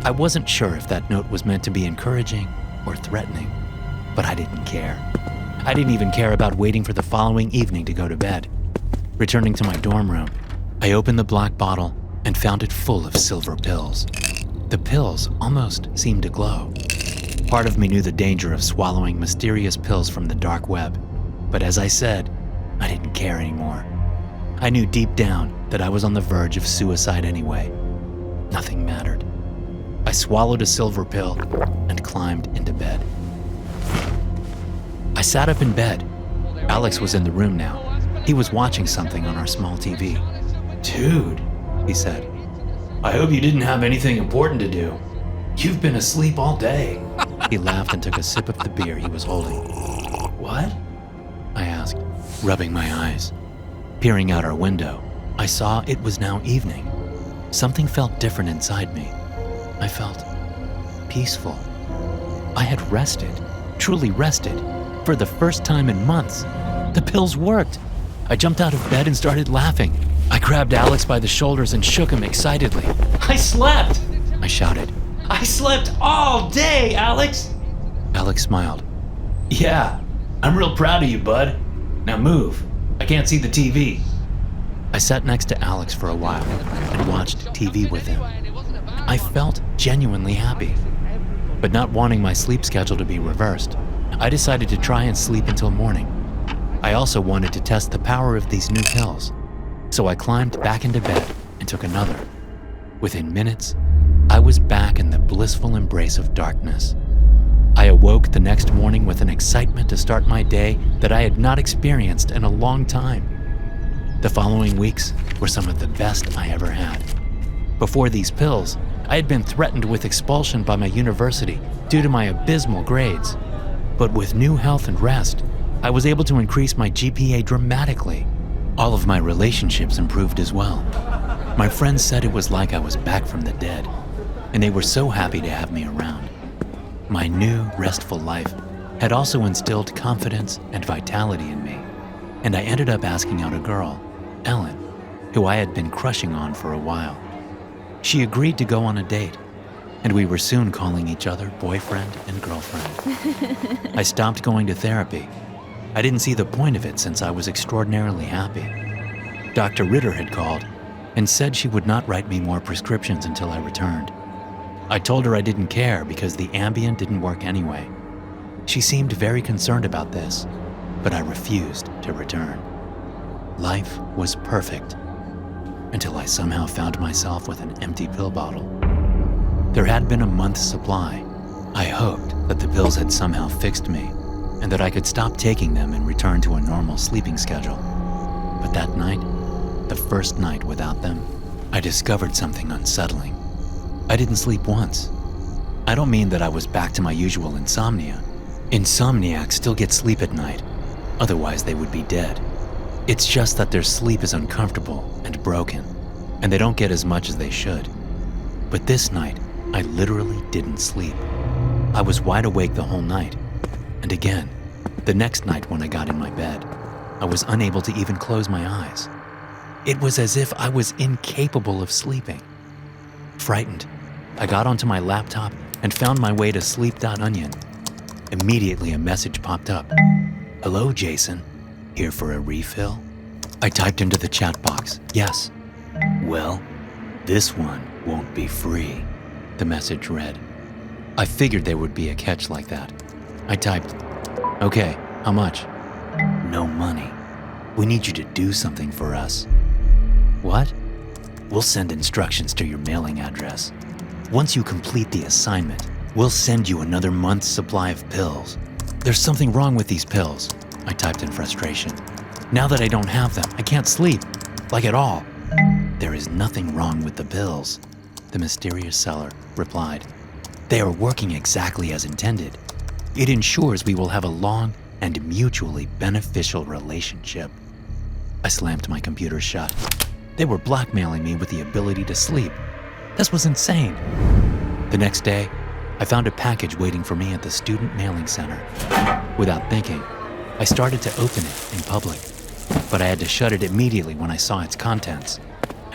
I wasn't sure if that note was meant to be encouraging or threatening, but I didn't care. I didn't even care about waiting for the following evening to go to bed. Returning to my dorm room, I opened the black bottle and found it full of silver pills. The pills almost seemed to glow. Part of me knew the danger of swallowing mysterious pills from the dark web, but as I said, I didn't care anymore. I knew deep down that I was on the verge of suicide anyway. Nothing mattered. I swallowed a silver pill and climbed into bed. I sat up in bed. Alex was in the room now. He was watching something on our small TV. "Dude," he said, "I hope you didn't have anything important to do. You've been asleep all day." He laughed and took a sip of the beer he was holding. "What?" I asked, rubbing my eyes. Peering out our window, I saw it was now evening. Something felt different inside me. I felt peaceful. I had rested, truly rested, for the first time in months. The pills worked. I jumped out of bed and started laughing. I grabbed Alex by the shoulders and shook him excitedly. "I slept!" I shouted. "I slept all day, Alex!" Alex smiled. "Yeah, I'm real proud of you, bud. Now move. I can't see the TV." I sat next to Alex for a while and watched TV with him. I felt genuinely happy. But not wanting my sleep schedule to be reversed, I decided to try and sleep until morning. I also wanted to test the power of these new pills, so I climbed back into bed and took another. Within minutes, I was back in the blissful embrace of darkness. I awoke the next morning with an excitement to start my day that I had not experienced in a long time. The following weeks were some of the best I ever had. Before these pills, I had been threatened with expulsion by my university due to my abysmal grades. But with new health and rest, I was able to increase my GPA dramatically. All of my relationships improved as well. My friends said it was like I was back from the dead, and they were so happy to have me around. My new, restful life had also instilled confidence and vitality in me, and I ended up asking out a girl, Ellen, who I had been crushing on for a while. She agreed to go on a date, and we were soon calling each other boyfriend and girlfriend. I stopped going to therapy. I didn't see the point of it since I was extraordinarily happy. Dr. Ritter had called and said she would not write me more prescriptions until I returned. I told her I didn't care because the Ambien didn't work anyway. She seemed very concerned about this, but I refused to return. Life was perfect until I somehow found myself with an empty pill bottle. There had been a month's supply. I hoped that the pills had somehow fixed me and that I could stop taking them and return to a normal sleeping schedule. But that night, the first night without them, I discovered something unsettling. I didn't sleep once. I don't mean that I was back to my usual insomnia. Insomniacs still get sleep at night, otherwise they would be dead. It's just that their sleep is uncomfortable and broken, and they don't get as much as they should. But this night, I literally didn't sleep. I was wide awake the whole night. And again, the next night when I got in my bed, I was unable to even close my eyes. It was as if I was incapable of sleeping. Frightened, I got onto my laptop and found my way to sleep.onion. Immediately a message popped up. Hello, Jason. Here for a refill? I typed into the chat box, yes. Well, this one won't be free, the message read. I figured there would be a catch like that. I typed, okay, how much? No money. We need you to do something for us. What? We'll send instructions to your mailing address. Once you complete the assignment, we'll send you another month's supply of pills. There's something wrong with these pills, I typed in frustration. Now that I don't have them, I can't sleep, like at all. There is nothing wrong with the pills, the mysterious seller replied. They are working exactly as intended. It ensures we will have a long and mutually beneficial relationship. I slammed my computer shut. They were blackmailing me with the ability to sleep. This was insane. The next day, I found a package waiting for me at the student mailing center. Without thinking, I started to open it in public, but I had to shut it immediately when I saw its contents.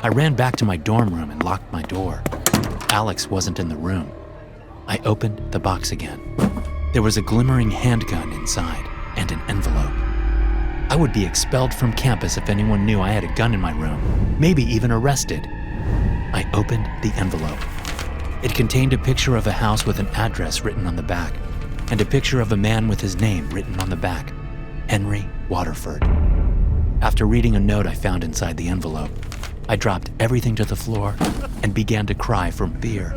I ran back to my dorm room and locked my door. Alex wasn't in the room. I opened the box again. There was a glimmering handgun inside and an envelope. I would be expelled from campus if anyone knew I had a gun in my room, maybe even arrested. I opened the envelope. It contained a picture of a house with an address written on the back, and a picture of a man with his name written on the back, Henry Waterford. After reading a note I found inside the envelope, I dropped everything to the floor and began to cry from fear.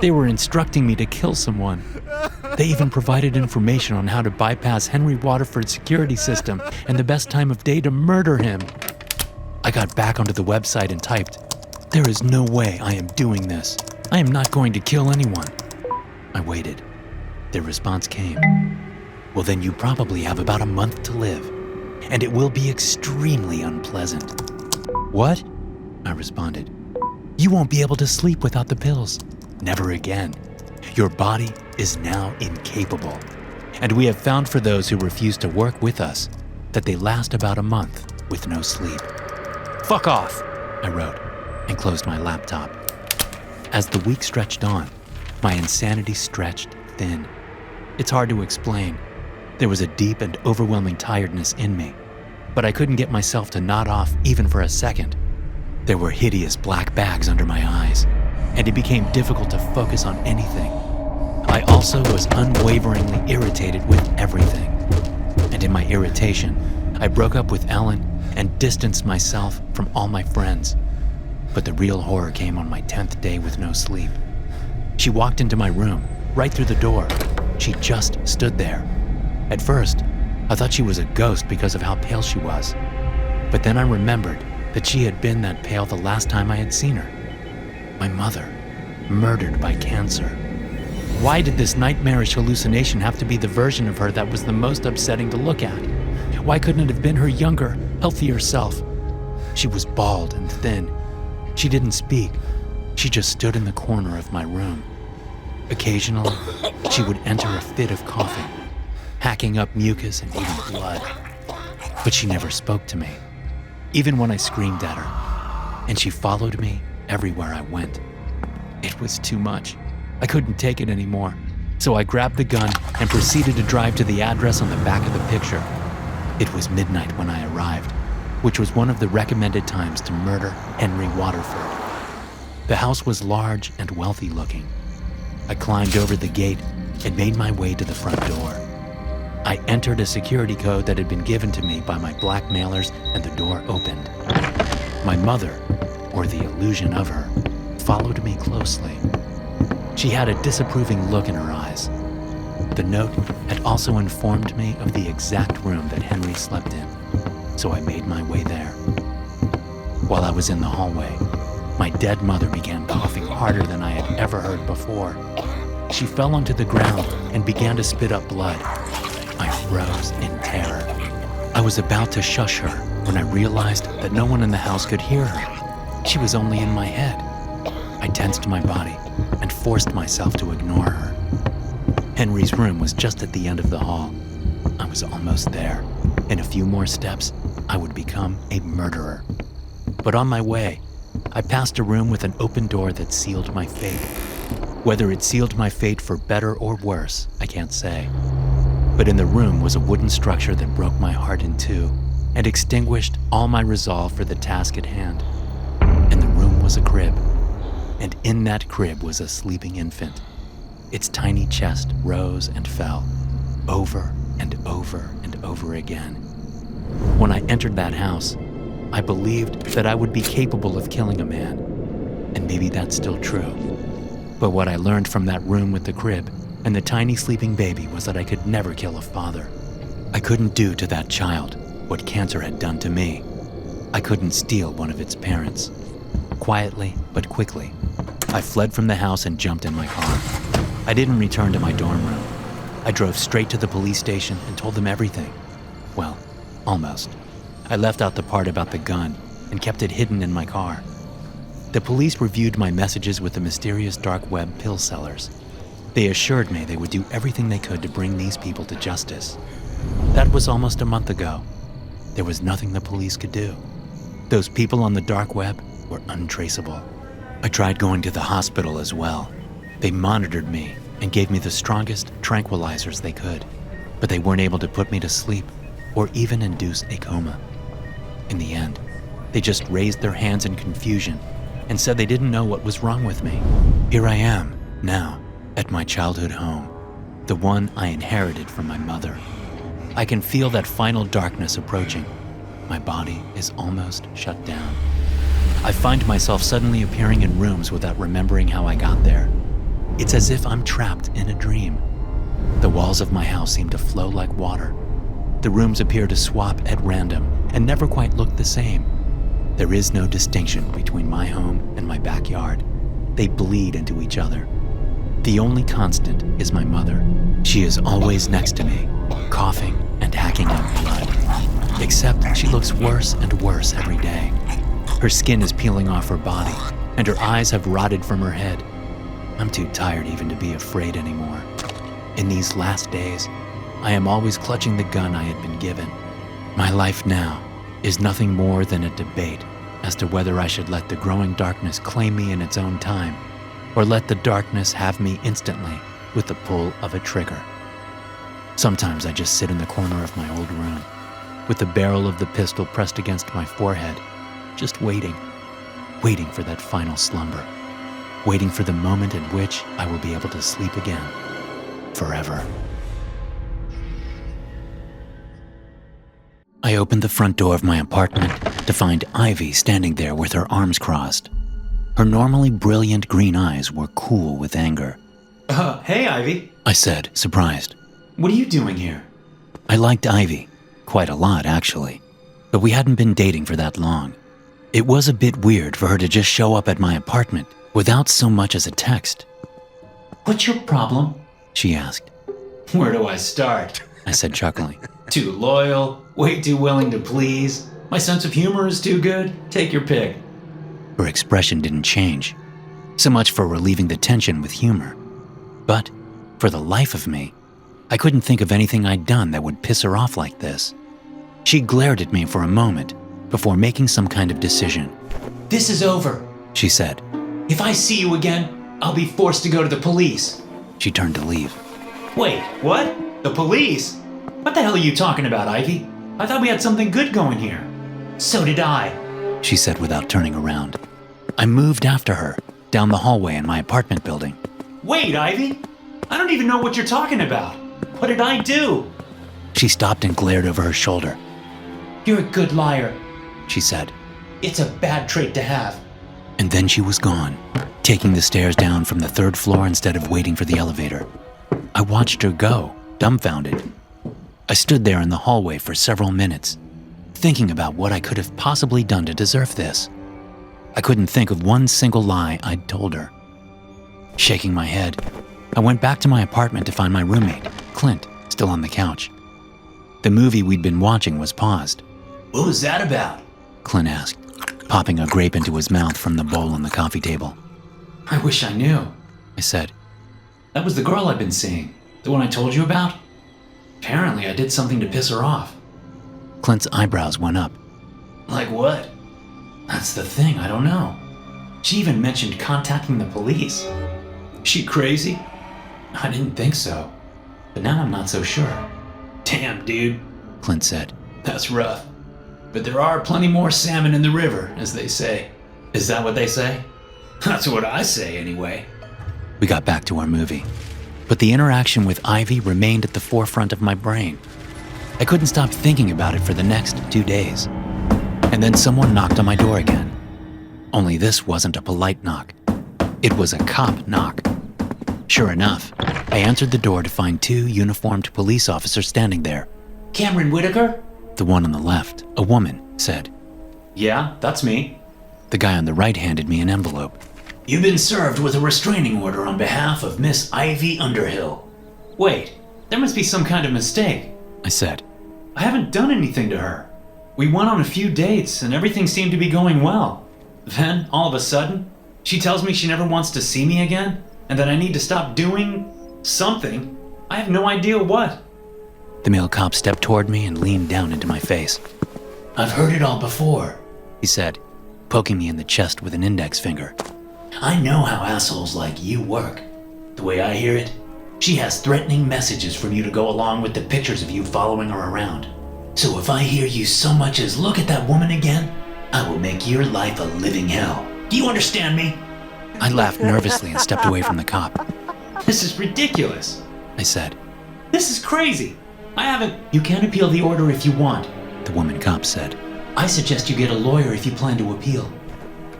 They were instructing me to kill someone. They even provided information on how to bypass Henry Waterford's security system and the best time of day to murder him. I got back onto the website and typed, "There is no way I am doing this. I am not going to kill anyone." I waited. Their response came, "Well, then you probably have about a month to live, and it will be extremely unpleasant." "What?" I responded. "You won't be able to sleep without the pills. Never again. Your body is now incapable. And we have found for those who refuse to work with us that they last about a month with no sleep." "Fuck off," I wrote, and closed my laptop. As the week stretched on, my insanity stretched thin. It's hard to explain. There was a deep and overwhelming tiredness in me, but I couldn't get myself to nod off even for a second. There were hideous black bags under my eyes, and it became difficult to focus on anything. I also was unwaveringly irritated with everything. And in my irritation, I broke up with Ellen and distanced myself from all my friends. But the real horror came on my 10th day with no sleep. She walked into my room, right through the door. She just stood there. At first, I thought she was a ghost because of how pale she was. But then I remembered that she had been that pale the last time I had seen her. My mother, murdered by cancer. Why did this nightmarish hallucination have to be the version of her that was the most upsetting to look at? Why couldn't it have been her younger, healthier self? She was bald and thin. She didn't speak. She just stood in the corner of my room. Occasionally, she would enter a fit of coughing, hacking up mucus and eating blood. But she never spoke to me, even when I screamed at her. And she followed me everywhere I went. It was too much. I couldn't take it anymore. So I grabbed the gun and proceeded to drive to the address on the back of the picture. It was midnight when I arrived, which was one of the recommended times to murder Henry Waterford. The house was large and wealthy looking. I climbed over the gate and made my way to the front door. I entered a security code that had been given to me by my blackmailers, and the door opened. My mother, or the illusion of her, followed me closely. She had a disapproving look in her eyes. The note had also informed me of the exact room that Henry slept in, so I made my way there. While I was in the hallway, my dead mother began coughing harder than I had ever heard before. She fell onto the ground and began to spit up blood. I froze in terror. I was about to shush her when I realized that no one in the house could hear her. She was only in my head. I tensed my body and forced myself to ignore her. Henry's room was just at the end of the hall. I was almost there. In a few more steps, I would become a murderer. But on my way, I passed a room with an open door that sealed my fate. Whether it sealed my fate for better or worse, I can't say. But in the room was a wooden structure that broke my heart in two and extinguished all my resolve for the task at hand. In the room was a crib, and in that crib was a sleeping infant. Its tiny chest rose and fell, over and over and over again. When I entered that house, I believed that I would be capable of killing a man, and maybe that's still true. But what I learned from that room with the crib and the tiny sleeping baby was that I could never kill a father. I couldn't do to that child what cancer had done to me. I couldn't steal one of its parents. Quietly but quickly, I fled from the house and jumped in my car. I didn't return to my dorm room. I drove straight to the police station and told them everything. Well, almost. I left out the part about the gun and kept it hidden in my car. The police reviewed my messages with the mysterious dark web pill sellers. They assured me they would do everything they could to bring these people to justice. That was almost a month ago. There was nothing the police could do. Those people on the dark web were untraceable. I tried going to the hospital as well. They monitored me and gave me the strongest tranquilizers they could, but they weren't able to put me to sleep or even induce a coma. In the end, they just raised their hands in confusion and said they didn't know what was wrong with me. Here I am, now, at my childhood home, the one I inherited from my mother. I can feel that final darkness approaching. My body is almost shut down. I find myself suddenly appearing in rooms without remembering how I got there. It's as if I'm trapped in a dream. The walls of my house seem to flow like water. The rooms appear to swap at random and never quite look the same. There is no distinction between my home and my backyard. They bleed into each other. The only constant is my mother. She is always next to me, coughing and hacking out blood. Except she looks worse and worse every day. Her skin is peeling off her body, and her eyes have rotted from her head. I'm too tired even to be afraid anymore. In these last days, I am always clutching the gun I had been given. My life now is nothing more than a debate as to whether I should let the growing darkness claim me in its own time, or let the darkness have me instantly with the pull of a trigger. Sometimes I just sit in the corner of my old room, with the barrel of the pistol pressed against my forehead, just waiting for that final slumber, waiting for the moment in which I will be able to sleep again, forever. I opened the front door of my apartment to find Ivy standing there with her arms crossed. Her normally brilliant green eyes were cool with anger. Hey, Ivy. I said, surprised. What are you doing here? I liked Ivy, quite a lot actually, but we hadn't been dating for that long. It was a bit weird for her to just show up at my apartment without so much as a text. What's your problem? She asked. Where do I start? I said, chuckling. Too loyal, way too willing to please. My sense of humor is too good. Take your pick. Her expression didn't change, so much for relieving the tension with humor. But, for the life of me, I couldn't think of anything I'd done that would piss her off like this. She glared at me for a moment before making some kind of decision. This is over, she said. If I see you again, I'll be forced to go to the police. She turned to leave. Wait, what? The police? What the hell are you talking about, Ivy? I thought we had something good going here. So did I, she said without turning around. I moved after her, down the hallway in my apartment building. Wait, Ivy! I don't even know what you're talking about. What did I do? She stopped and glared over her shoulder. You're a good liar, she said. It's a bad trait to have. And then she was gone, taking the stairs down from the third floor instead of waiting for the elevator. I watched her go, dumbfounded. I stood there in the hallway for several minutes, thinking about what I could have possibly done to deserve this. I couldn't think of one single lie I'd told her. Shaking my head, I went back to my apartment to find my roommate, Clint, still on the couch. The movie we'd been watching was paused. What was that about? Clint asked, popping a grape into his mouth from the bowl on the coffee table. I wish I knew, I said. That was the girl I've been seeing, the one I told you about. Apparently I did something to piss her off. Clint's eyebrows went up. Like what? That's the thing, I don't know. She even mentioned contacting the police. Is she crazy? I didn't think so, but now I'm not so sure. Damn, dude, Clint said. that's rough. But there are plenty more salmon in the river, as they say. Is that what they say? That's what I say, anyway. We got back to our movie, but the interaction with Ivy remained at the forefront of my brain. I couldn't stop thinking about it for the next 2 days. And then someone knocked on my door again. Only this wasn't a polite knock. It was a cop knock. Sure enough, I answered the door to find 2 uniformed police officers standing there. Cameron Whitaker? The one on the left, a woman, said. Yeah, that's me. The guy on the right handed me an envelope. You've been served with a restraining order on behalf of Miss Ivy Underhill. Wait, there must be some kind of mistake. I said. I haven't done anything to her. We went on a few dates and everything seemed to be going well. Then, all of a sudden, she tells me she never wants to see me again and that I need to stop doing something. I have no idea what. The male cop stepped toward me and leaned down into my face. I've heard it all before, He said, poking me in the chest with an index finger. I know how assholes like you work. The way I hear it, she has threatening messages from you to go along with the pictures of you following her around. So if I hear you so much as look at that woman again, I will make your life a living hell. Do you understand me? I laughed nervously and stepped away from the cop. This is ridiculous. I said. This is crazy. You can appeal the order if you want, The woman cop said. I suggest you get a lawyer if you plan to appeal.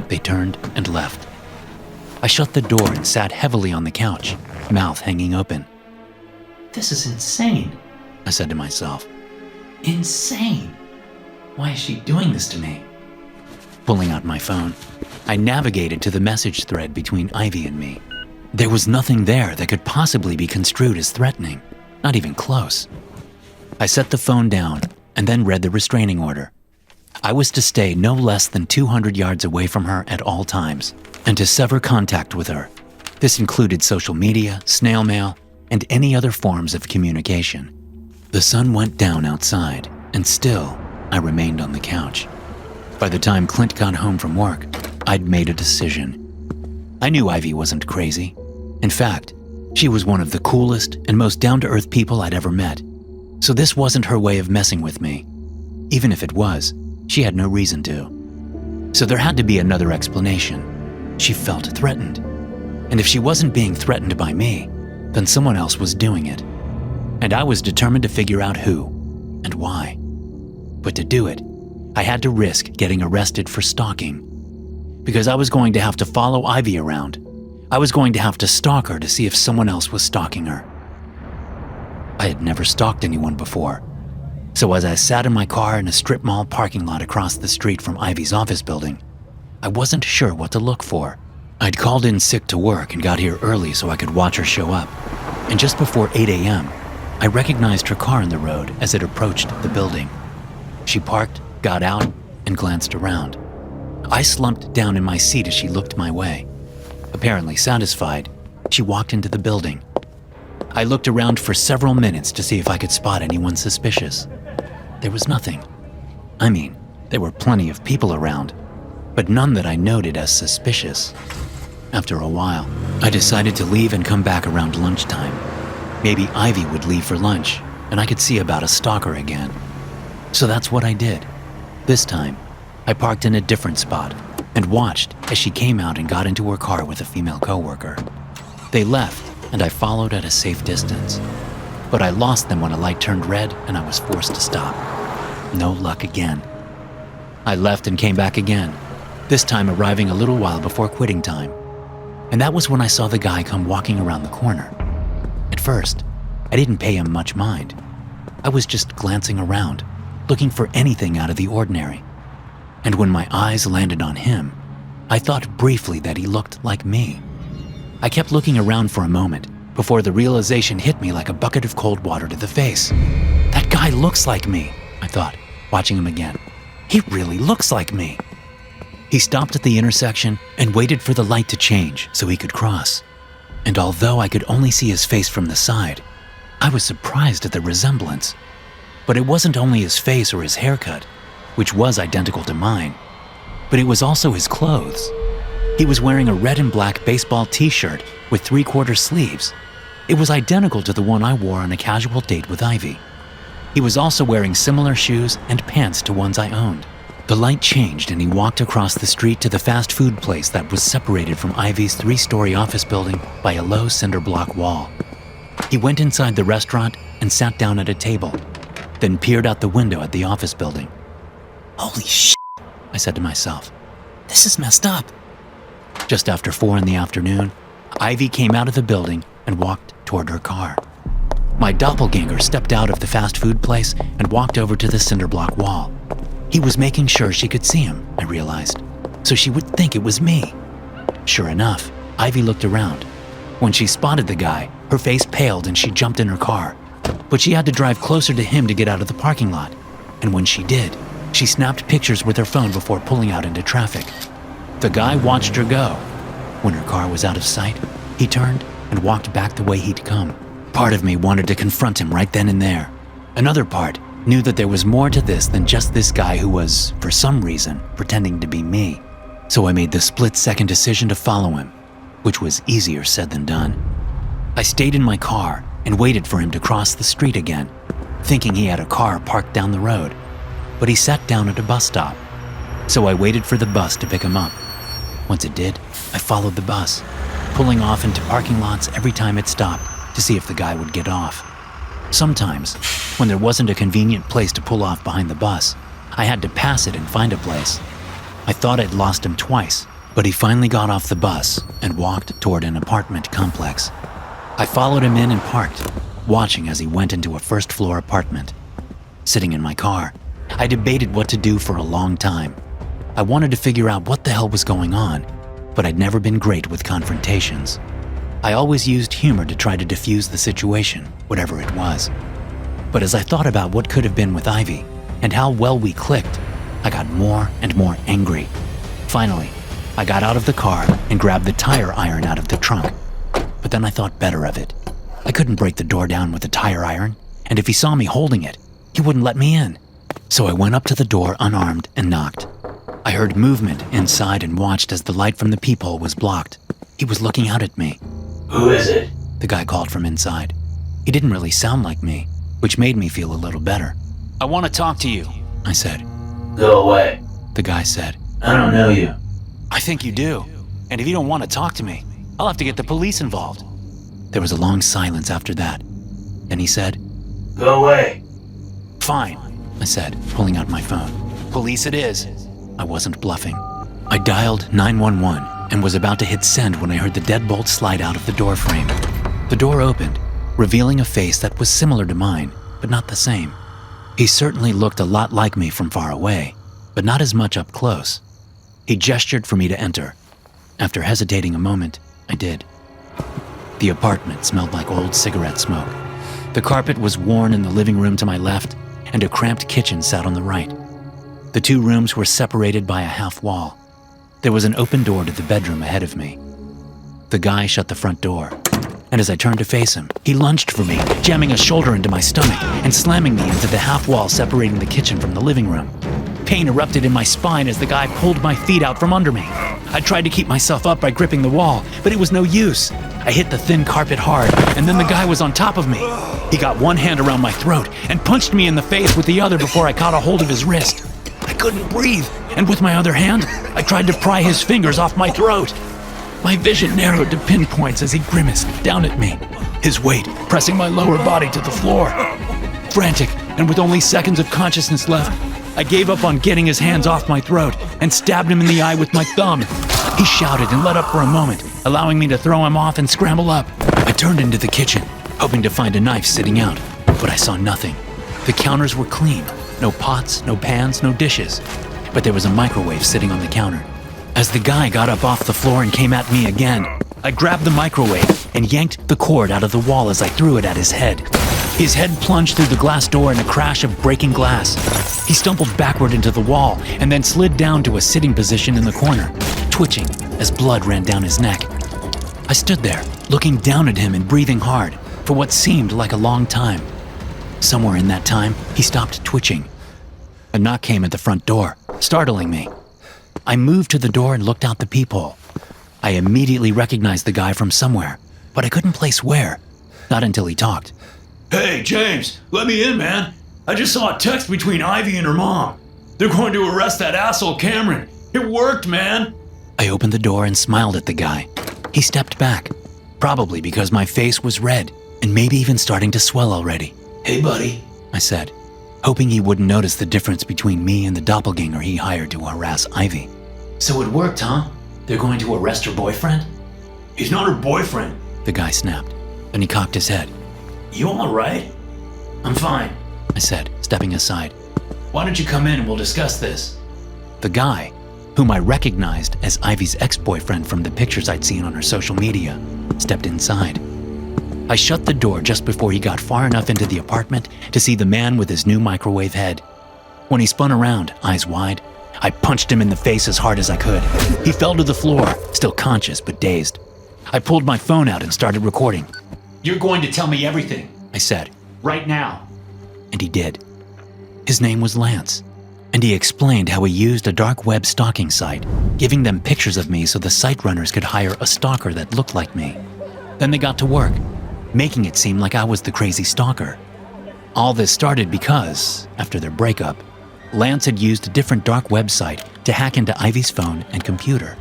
They turned and left. I shut the door and sat heavily on the couch, mouth hanging open. This is insane. I said to myself. Insane. Why is she doing this to me? Pulling out my phone, I navigated to the message thread between Ivy and me. There was nothing there that could possibly be construed as threatening, not even close. I set the phone down and then read the restraining order. I was to stay no less than 200 yards away from her at all times, and to sever contact with her. This included social media, snail mail, and any other forms of communication. The sun went down outside, and still, I remained on the couch. By the time Clint got home from work, I'd made a decision. I knew Ivy wasn't crazy. In fact, she was one of the coolest and most down-to-earth people I'd ever met. So this wasn't her way of messing with me. Even if it was, she had no reason to. So there had to be another explanation. She felt threatened. And if she wasn't being threatened by me, then someone else was doing it. And I was determined to figure out who and why. But to do it, I had to risk getting arrested for stalking. Because I was going to have to follow Ivy around. I was going to have to stalk her to see if someone else was stalking her. I had never stalked anyone before. So as I sat in my car in a strip mall parking lot across the street from Ivy's office building, I wasn't sure what to look for. I'd called in sick to work and got here early so I could watch her show up. And just before 8 a.m., I recognized her car in the road as it approached the building. She parked, got out, and glanced around. I slumped down in my seat as she looked my way. Apparently satisfied, she walked into the building. I looked around for several minutes to see if I could spot anyone suspicious. There was nothing. I mean, there were plenty of people around, but none that I noted as suspicious. After a while, I decided to leave and come back around lunchtime. Maybe Ivy would leave for lunch, and I could see about a stalker again. So that's what I did. This time, I parked in a different spot and watched as she came out and got into her car with a female coworker. They left, and I followed at a safe distance. But I lost them when a light turned red and I was forced to stop. No luck again. I left and came back again, this time arriving a little while before quitting time. And that was when I saw the guy come walking around the corner. At first, I didn't pay him much mind. I was just glancing around, looking for anything out of the ordinary. And when my eyes landed on him, I thought briefly that he looked like me. I kept looking around for a moment before the realization hit me like a bucket of cold water to the face. That guy looks like me, I thought, watching him again. He really looks like me. He stopped at the intersection and waited for the light to change so he could cross. And although I could only see his face from the side, I was surprised at the resemblance. But it wasn't only his face or his haircut, which was identical to mine, but it was also his clothes. He was wearing a red and black baseball t-shirt with 3/4 sleeves. It was identical to the one I wore on a casual date with Ivy. He was also wearing similar shoes and pants to ones I owned. The light changed and he walked across the street to the fast food place that was separated from Ivy's 3-story office building by a low cinder block wall. He went inside the restaurant and sat down at a table, then peered out the window at the office building. Holy shit, I said to myself. This is messed up. Just after 4 in the afternoon, Ivy came out of the building and walked toward her car. My doppelganger stepped out of the fast food place and walked over to the cinder block wall. He was making sure she could see him, I realized, so she would think it was me. Sure enough, Ivy looked around. When she spotted the guy, her face paled and she jumped in her car. But she had to drive closer to him to get out of the parking lot. And when she did, she snapped pictures with her phone before pulling out into traffic. The guy watched her go. When her car was out of sight, he turned and walked back the way he'd come. Part of me wanted to confront him right then and there. Another part knew that there was more to this than just this guy who was, for some reason, pretending to be me. So I made the split-second decision to follow him, which was easier said than done. I stayed in my car and waited for him to cross the street again, thinking he had a car parked down the road. But he sat down at a bus stop. So I waited for the bus to pick him up. Once it did, I followed the bus, pulling off into parking lots every time it stopped to see if the guy would get off. Sometimes, when there wasn't a convenient place to pull off behind the bus, I had to pass it and find a place. I thought I'd lost him twice, but he finally got off the bus and walked toward an apartment complex. I followed him in and parked, watching as he went into a first-floor apartment. Sitting in my car, I debated what to do for a long time. I wanted to figure out what the hell was going on, but I'd never been great with confrontations. I always used humor to try to diffuse the situation, whatever it was. But as I thought about what could have been with Ivy and how well we clicked, I got more and more angry. Finally, I got out of the car and grabbed the tire iron out of the trunk. But then I thought better of it. I couldn't break the door down with a tire iron, and if he saw me holding it, he wouldn't let me in. So I went up to the door unarmed and knocked. I heard movement inside and watched as the light from the peephole was blocked. He was looking out at me. Who is it? The guy called from inside. He didn't really sound like me, which made me feel a little better. I want to talk to you. I said. Go away. The guy said. I don't know you. I think you do. And if you don't want to talk to me, I'll have to get the police involved. There was a long silence after that. Then he said, Go away. Fine, I said, pulling out my phone. police it is. I wasn't bluffing. I dialed 911 and was about to hit send when I heard the deadbolt slide out of the door frame. The door opened, revealing a face that was similar to mine, but not the same. He certainly looked a lot like me from far away, but not as much up close. He gestured for me to enter. After hesitating a moment, I did. The apartment smelled like old cigarette smoke. The carpet was worn in the living room to my left, and a cramped kitchen sat on the right. The two rooms were separated by a half wall. There was an open door to the bedroom ahead of me. The guy shut the front door, and as I turned to face him, he lunged for me, jamming a shoulder into my stomach and slamming me into the half wall separating the kitchen from the living room. Pain erupted in my spine as the guy pulled my feet out from under me. I tried to keep myself up by gripping the wall, but it was no use. I hit the thin carpet hard, and then the guy was on top of me. He got one hand around my throat and punched me in the face with the other before I caught a hold of his wrist. I couldn't breathe, and with my other hand, I tried to pry his fingers off my throat. My vision narrowed to pinpoints as he grimaced down at me, his weight pressing my lower body to the floor. Frantic, and with only seconds of consciousness left, I gave up on getting his hands off my throat and stabbed him in the eye with my thumb. He shouted and let up for a moment, allowing me to throw him off and scramble up. I turned into the kitchen, hoping to find a knife sitting out, but I saw nothing. The counters were clean. No pots, no pans, no dishes. But there was a microwave sitting on the counter. As the guy got up off the floor and came at me again, I grabbed the microwave and yanked the cord out of the wall as I threw it at his head. His head plunged through the glass door in a crash of breaking glass. He stumbled backward into the wall and then slid down to a sitting position in the corner, twitching as blood ran down his neck. I stood there, looking down at him and breathing hard for what seemed like a long time. Somewhere in that time, he stopped twitching. A knock came at the front door, startling me. I moved to the door and looked out the peephole. I immediately recognized the guy from somewhere, but I couldn't place where, not until he talked. Hey, James, let me in, man. I just saw a text between Ivy and her mom. They're going to arrest that asshole Cameron. It worked, man. I opened the door and smiled at the guy. He stepped back, probably because my face was red and maybe even starting to swell already. Hey, buddy, I said, hoping he wouldn't notice the difference between me and the doppelganger he hired to harass Ivy. So it worked, huh? They're going to arrest her boyfriend? He's not her boyfriend. The guy snapped, and he cocked his head. You all right? I'm fine. I said, stepping aside. Why don't you come in and we'll discuss this? The guy, whom I recognized as Ivy's ex-boyfriend from the pictures I'd seen on her social media, stepped inside. I shut the door just before he got far enough into the apartment to see the man with his new microwave head. When he spun around, eyes wide, I punched him in the face as hard as I could. He fell to the floor, still conscious but dazed. I pulled my phone out and started recording. You're going to tell me everything, I said, right now. and he did. His name was Lance, and he explained how he used a dark web stalking site, giving them pictures of me so the site runners could hire a stalker that looked like me. Then they got to work, making it seem like I was the crazy stalker. All this started because, after their breakup, Lance had used a different dark website to hack into Ivy's phone and computer.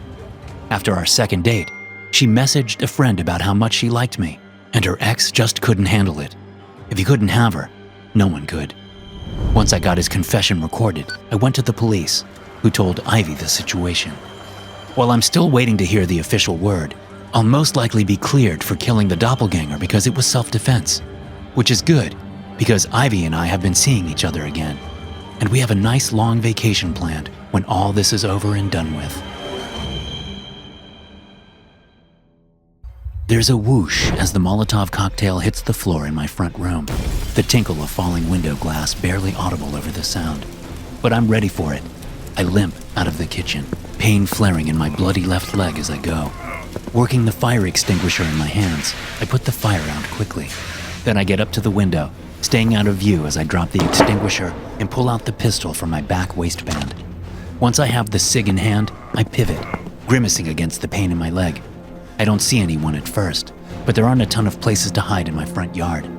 After our second date, she messaged a friend about how much she liked me, and her ex just couldn't handle it. If he couldn't have her, no one could. Once I got his confession recorded, I went to the police, who told Ivy the situation. While I'm still waiting to hear the official word, I'll most likely be cleared for killing the doppelganger because it was self-defense, which is good because Ivy and I have been seeing each other again, and we have a nice long vacation planned when all this is over and done with. There's a whoosh as the Molotov cocktail hits the floor in my front room, the tinkle of falling window glass barely audible over the sound. But I'm ready for it. I limp out of the kitchen, pain flaring in my bloody left leg as I go. Working the fire extinguisher in my hands, I put the fire out quickly. Then I get up to the window, staying out of view as I drop the extinguisher and pull out the pistol from my back waistband. Once I have the SIG in hand, I pivot, grimacing against the pain in my leg. I don't see anyone at first, but there aren't a ton of places to hide in my front yard.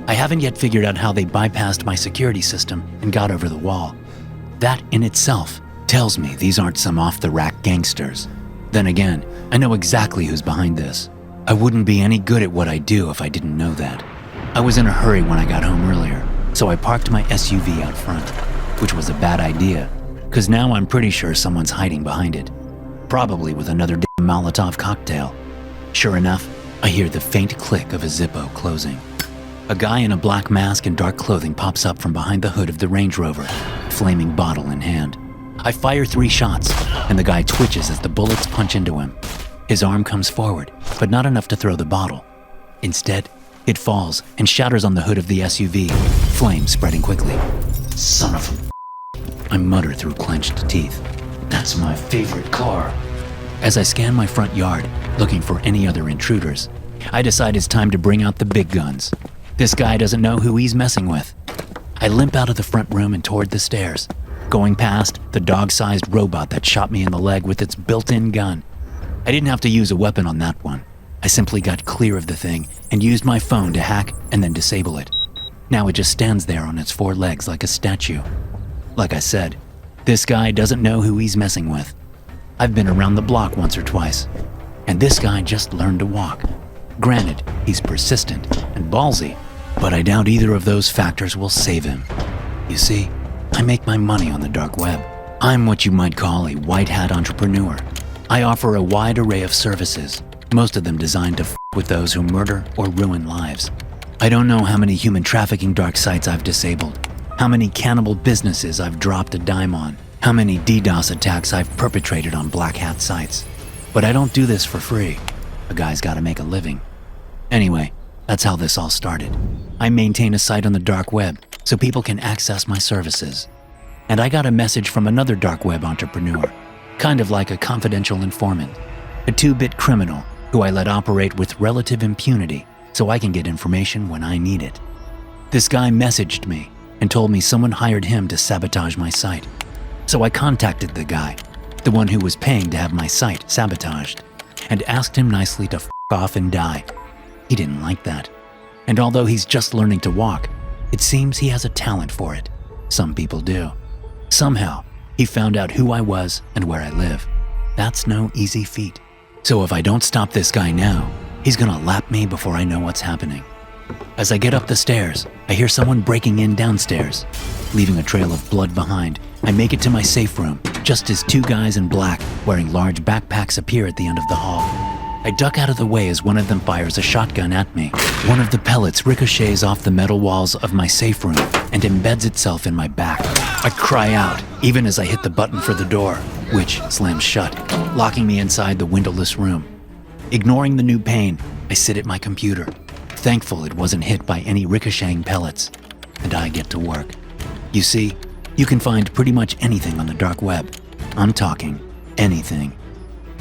I haven't yet figured out how they bypassed my security system and got over the wall. That in itself tells me these aren't some off-the-rack gangsters. Then again, I know exactly who's behind this. I wouldn't be any good at what I do if I didn't know that. I was in a hurry when I got home earlier, so I parked my SUV out front, which was a bad idea, because now I'm pretty sure someone's hiding behind it. Probably with another damn Molotov cocktail. Sure enough, I hear the faint click of a Zippo closing. A guy in a black mask and dark clothing pops up from behind the hood of the Range Rover, flaming bottle in hand. I fire 3 shots, and the guy twitches as the bullets punch into him. His arm comes forward, but not enough to throw the bottle. Instead, it falls and shatters on the hood of the SUV, flames spreading quickly. Son of a... I mutter through clenched teeth. That's my favorite car. As I scan my front yard, looking for any other intruders, I decide it's time to bring out the big guns. This guy doesn't know who he's messing with. I limp out of the front room and toward the stairs, going past the dog-sized robot that shot me in the leg with its built-in gun. I didn't have to use a weapon on that one. I simply got clear of the thing and used my phone to hack and then disable it. Now it just stands there on its 4 legs like a statue. Like I said, this guy doesn't know who he's messing with. I've been around the block once or twice, and this guy just learned to walk. Granted, he's persistent and ballsy, but I doubt either of those factors will save him. You see, I make my money on the dark web. I'm what you might call a white-hat entrepreneur. I offer a wide array of services, most of them designed to f with those who murder or ruin lives. I don't know how many human trafficking dark sites I've disabled, how many cannibal businesses I've dropped a dime on, how many DDoS attacks I've perpetrated on black hat sites. But I don't do this for free. A guy's gotta make a living. Anyway, that's how this all started. I maintain a site on the dark web so people can access my services. And I got a message from another dark web entrepreneur, kind of like a confidential informant, a 2-bit criminal who I let operate with relative impunity so I can get information when I need it. This guy messaged me and told me someone hired him to sabotage my site. So I contacted the guy, the one who was paying to have my site sabotaged, and asked him nicely to f off and die. He didn't like that. And although he's just learning to walk, It seems he has a talent for it. Some people do. Somehow, he found out who I was and where I live. That's no easy feat. So if I don't stop this guy now, he's gonna lap me before I know what's happening. As I get up the stairs, I hear someone breaking in downstairs. Leaving a trail of blood behind, I make it to my safe room, just as two guys in black wearing large backpacks appear at the end of the hall. I duck out of the way as one of them fires a shotgun at me. One of the pellets ricochets off the metal walls of my safe room and embeds itself in my back. I cry out, even as I hit the button for the door, which slams shut, locking me inside the windowless room. Ignoring the new pain, I sit at my computer, thankful it wasn't hit by any ricocheting pellets, and I get to work. You see, you can find pretty much anything on the dark web. I'm talking anything.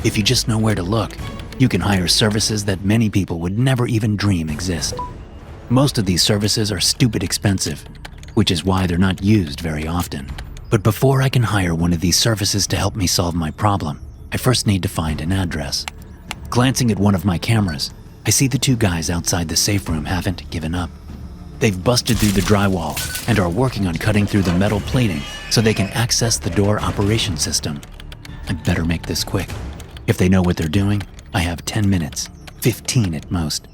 If you just know where to look, you can hire services that many people would never even dream exist. Most of these services are stupid expensive, which is why they're not used very often. But before I can hire one of these services to help me solve my problem, I first need to find an address. Glancing at one of my cameras, I see the two guys outside the safe room haven't given up. They've busted through the drywall and are working on cutting through the metal plating so they can access the door operation system. I'd better make this quick. If they know what they're doing, I have 10 minutes, 15 at most.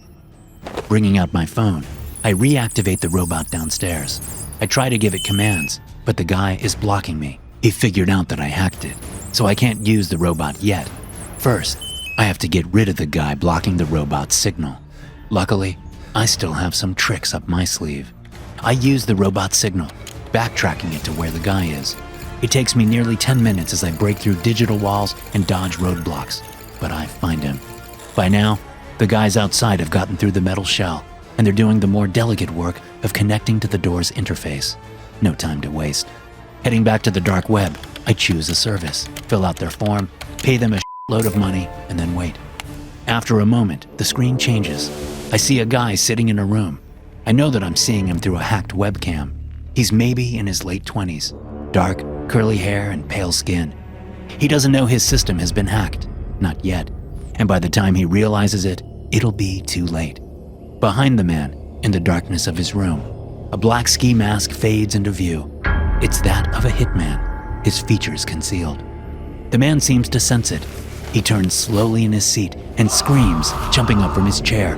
Bringing out my phone, I reactivate the robot downstairs. I try to give it commands, but the guy is blocking me. He figured out that I hacked it, so I can't use the robot yet. First, I have to get rid of the guy blocking the robot's signal. Luckily, I still have some tricks up my sleeve. I use the robot signal, backtracking it to where the guy is. It takes me nearly 10 minutes as I break through digital walls and dodge roadblocks, but I find him. By now, the guys outside have gotten through the metal shell, and they're doing the more delicate work of connecting to the door's interface. No time to waste. Heading back to the dark web, I choose a service, fill out their form, pay them a load of money, and then wait. After a moment, the screen changes. I see a guy sitting in a room. I know that I'm seeing him through a hacked webcam. He's maybe in his late 20s, dark, curly hair and pale skin. He doesn't know his system has been hacked, not yet, and by the time he realizes it, it'll be too late. Behind the man, in the darkness of his room, a black ski mask fades into view. It's that of a hitman, his features concealed. The man seems to sense it. He turns slowly in his seat and screams, jumping up from his chair.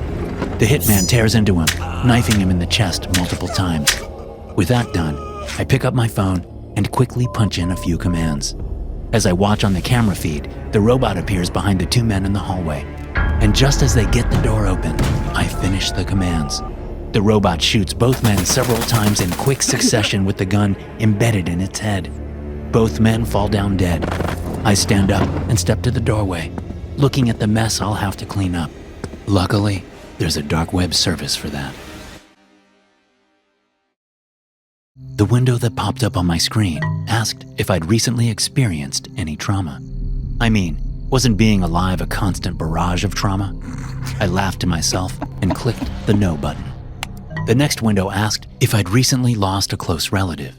The hitman tears into him, knifing him in the chest multiple times. With that done, I pick up my phone and quickly punch in a few commands. As I watch on the camera feed, the robot appears behind the two men in the hallway. And just as they get the door open, I finish the commands. The robot shoots both men several times in quick succession with the gun embedded in its head. Both men fall down dead. I stand up and step to the doorway, looking at the mess I'll have to clean up. Luckily, there's a dark web service for that. The window that popped up on my screen asked if I'd recently experienced any trauma. I mean, wasn't being alive a constant barrage of trauma? I laughed to myself and clicked the no button. The next window asked if I'd recently lost a close relative.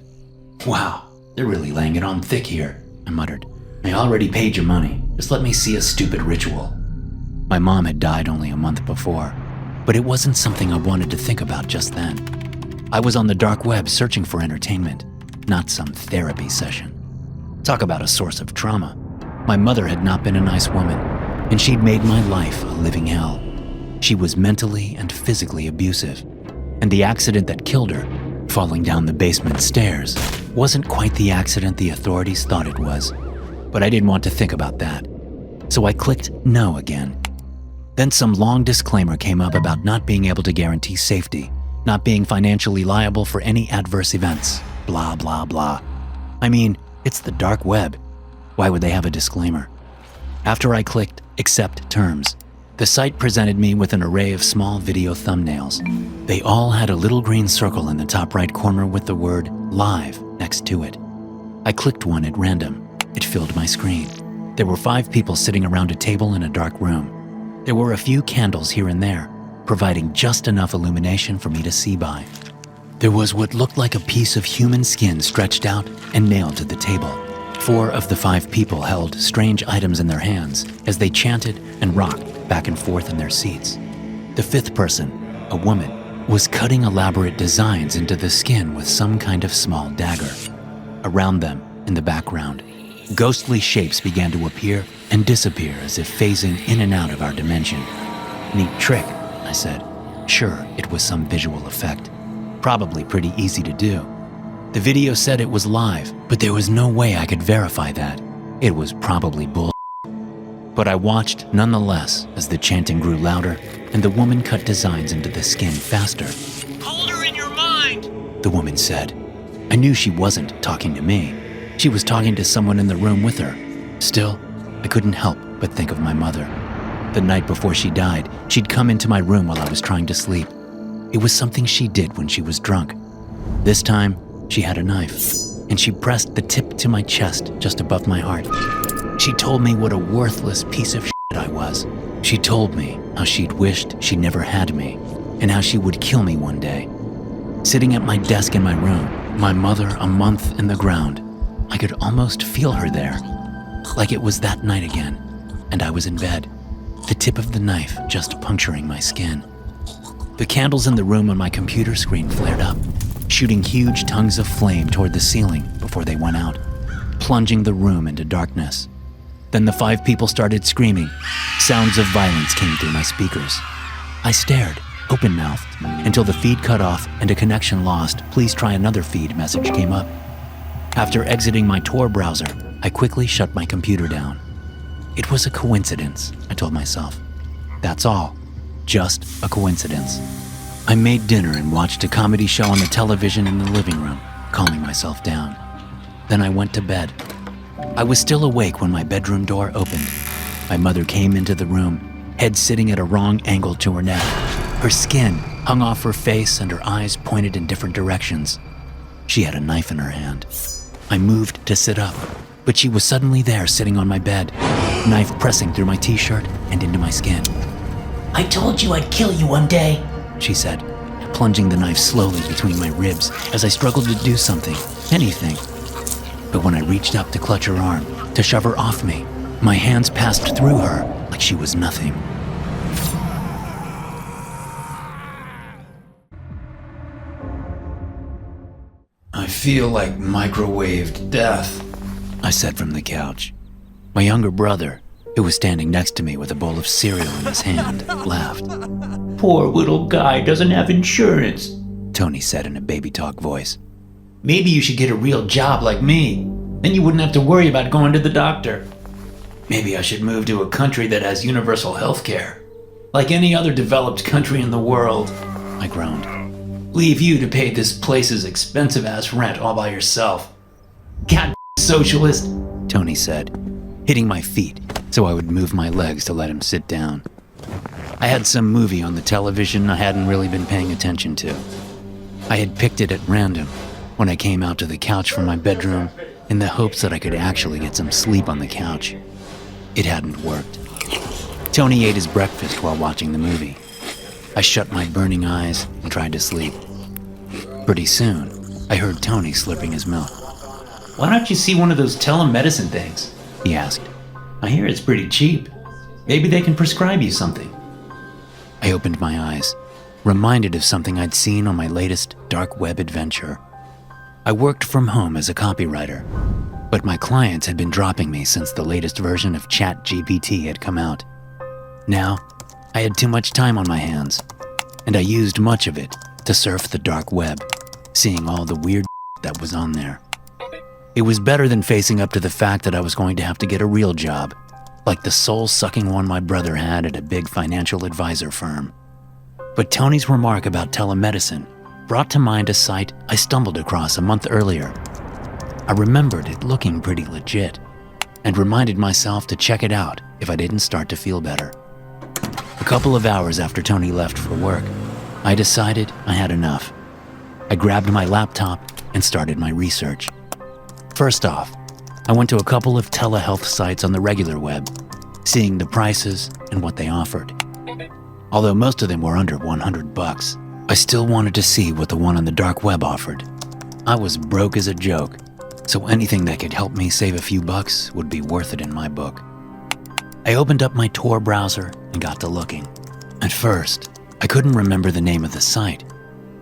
Wow, they're really laying it on thick here, I muttered. I already paid your money. Just let me see a stupid ritual. My mom had died only a month before, but it wasn't something I wanted to think about just then. I was on the dark web searching for entertainment, not some therapy session. Talk about a source of trauma. My mother had not been a nice woman, and she'd made my life a living hell. She was mentally and physically abusive, and the accident that killed her, falling down the basement stairs, wasn't quite the accident the authorities thought it was. But I didn't want to think about that, so I clicked no again. Then some long disclaimer came up about not being able to guarantee safety, not being financially liable for any adverse events, blah, blah, blah. I mean, it's the dark web. Why would they have a disclaimer? After I clicked accept terms, the site presented me with an array of small video thumbnails. They all had a little green circle in the top right corner with the word live next to it. I clicked one at random. It filled my screen. There were 5 people sitting around a table in a dark room. There were a few candles here and there, providing just enough illumination for me to see by. There was what looked like a piece of human skin stretched out and nailed to the table. 4 of the 5 people held strange items in their hands as they chanted and rocked back and forth in their seats. The 5th person, a woman, was cutting elaborate designs into the skin with some kind of small dagger. Around them, in the background, ghostly shapes began to appear and disappear as if phasing in and out of our dimension. Neat trick, I said. Sure, it was some visual effect. Probably pretty easy to do. The video said it was live, but there was no way I could verify that. It was probably bull. But I watched nonetheless as the chanting grew louder and the woman cut designs into the skin faster. Hold her in your mind! The woman said. I knew she wasn't talking to me. She was talking to someone in the room with her. Still, I couldn't help but think of my mother. The night before she died, she'd come into my room while I was trying to sleep. It was something she did when she was drunk. This time, she had a knife, and she pressed the tip to my chest just above my heart. She told me what a worthless piece of shit I was. She told me how she'd wished she never had me, and how she would kill me one day. Sitting at my desk in my room, my mother a month in the ground, I could almost feel her there. Like it was that night again, and I was in bed, the tip of the knife just puncturing my skin. The candles in the room on my computer screen flared up, shooting huge tongues of flame toward the ceiling before they went out, plunging the room into darkness. Then the 5 people started screaming. Sounds of violence came through my speakers. I stared, open-mouthed, until the feed cut off and a connection lost. Please try another feed message came up. After exiting my Tor browser, I quickly shut my computer down. It was a coincidence, I told myself. That's all. Just a coincidence. I made dinner and watched a comedy show on the television in the living room, calming myself down. Then I went to bed. I was still awake when my bedroom door opened. My mother came into the room, head sitting at a wrong angle to her neck. Her skin hung off her face and her eyes pointed in different directions. She had a knife in her hand. I moved to sit up, but she was suddenly there sitting on my bed, knife pressing through my t-shirt and into my skin. I told you I'd kill you one day, she said, plunging the knife slowly between my ribs as I struggled to do something, anything. But when I reached up to clutch her arm, to shove her off me, my hands passed through her like she was nothing. I feel like microwaved death, I said from the couch. My younger brother, who was standing next to me with a bowl of cereal in his hand, laughed. Poor little guy doesn't have insurance, Tony said in a baby talk voice. Maybe you should get a real job like me. Then you wouldn't have to worry about going to the doctor. Maybe I should move to a country that has universal health care. Like any other developed country in the world, I groaned. Leave you to pay this place's expensive-ass rent all by yourself. God socialist, Tony said, hitting my feet so I would move my legs to let him sit down. I had some movie on the television I hadn't really been paying attention to. I had picked it at random when I came out to the couch from my bedroom in the hopes that I could actually get some sleep on the couch. It hadn't worked. Tony ate his breakfast while watching the movie. I shut my burning eyes and tried to sleep. Pretty soon, I heard Tony slurping his milk. Why don't you see one of those telemedicine things? He asked. I hear it's pretty cheap. Maybe they can prescribe you something. I opened my eyes, reminded of something I'd seen on my latest dark web adventure. I worked from home as a copywriter, but my clients had been dropping me since the latest version of ChatGPT had come out. Now, I had too much time on my hands, and I used much of it to surf the dark web, seeing all the weird that was on there. It was better than facing up to the fact that I was going to have to get a real job, like the soul-sucking one my brother had at a big financial advisor firm. But Tony's remark about telemedicine brought to mind a site I stumbled across a month earlier. I remembered it looking pretty legit, and reminded myself to check it out if I didn't start to feel better. A couple of hours after Tony left for work, I decided I had enough. I grabbed my laptop and started my research. First off, I went to a couple of telehealth sites on the regular web, seeing the prices and what they offered. Although most of them were under $100, I still wanted to see what the one on the dark web offered. I was broke as a joke, so anything that could help me save a few bucks would be worth it in my book. I opened up my Tor browser and got to looking. At first, I couldn't remember the name of the site,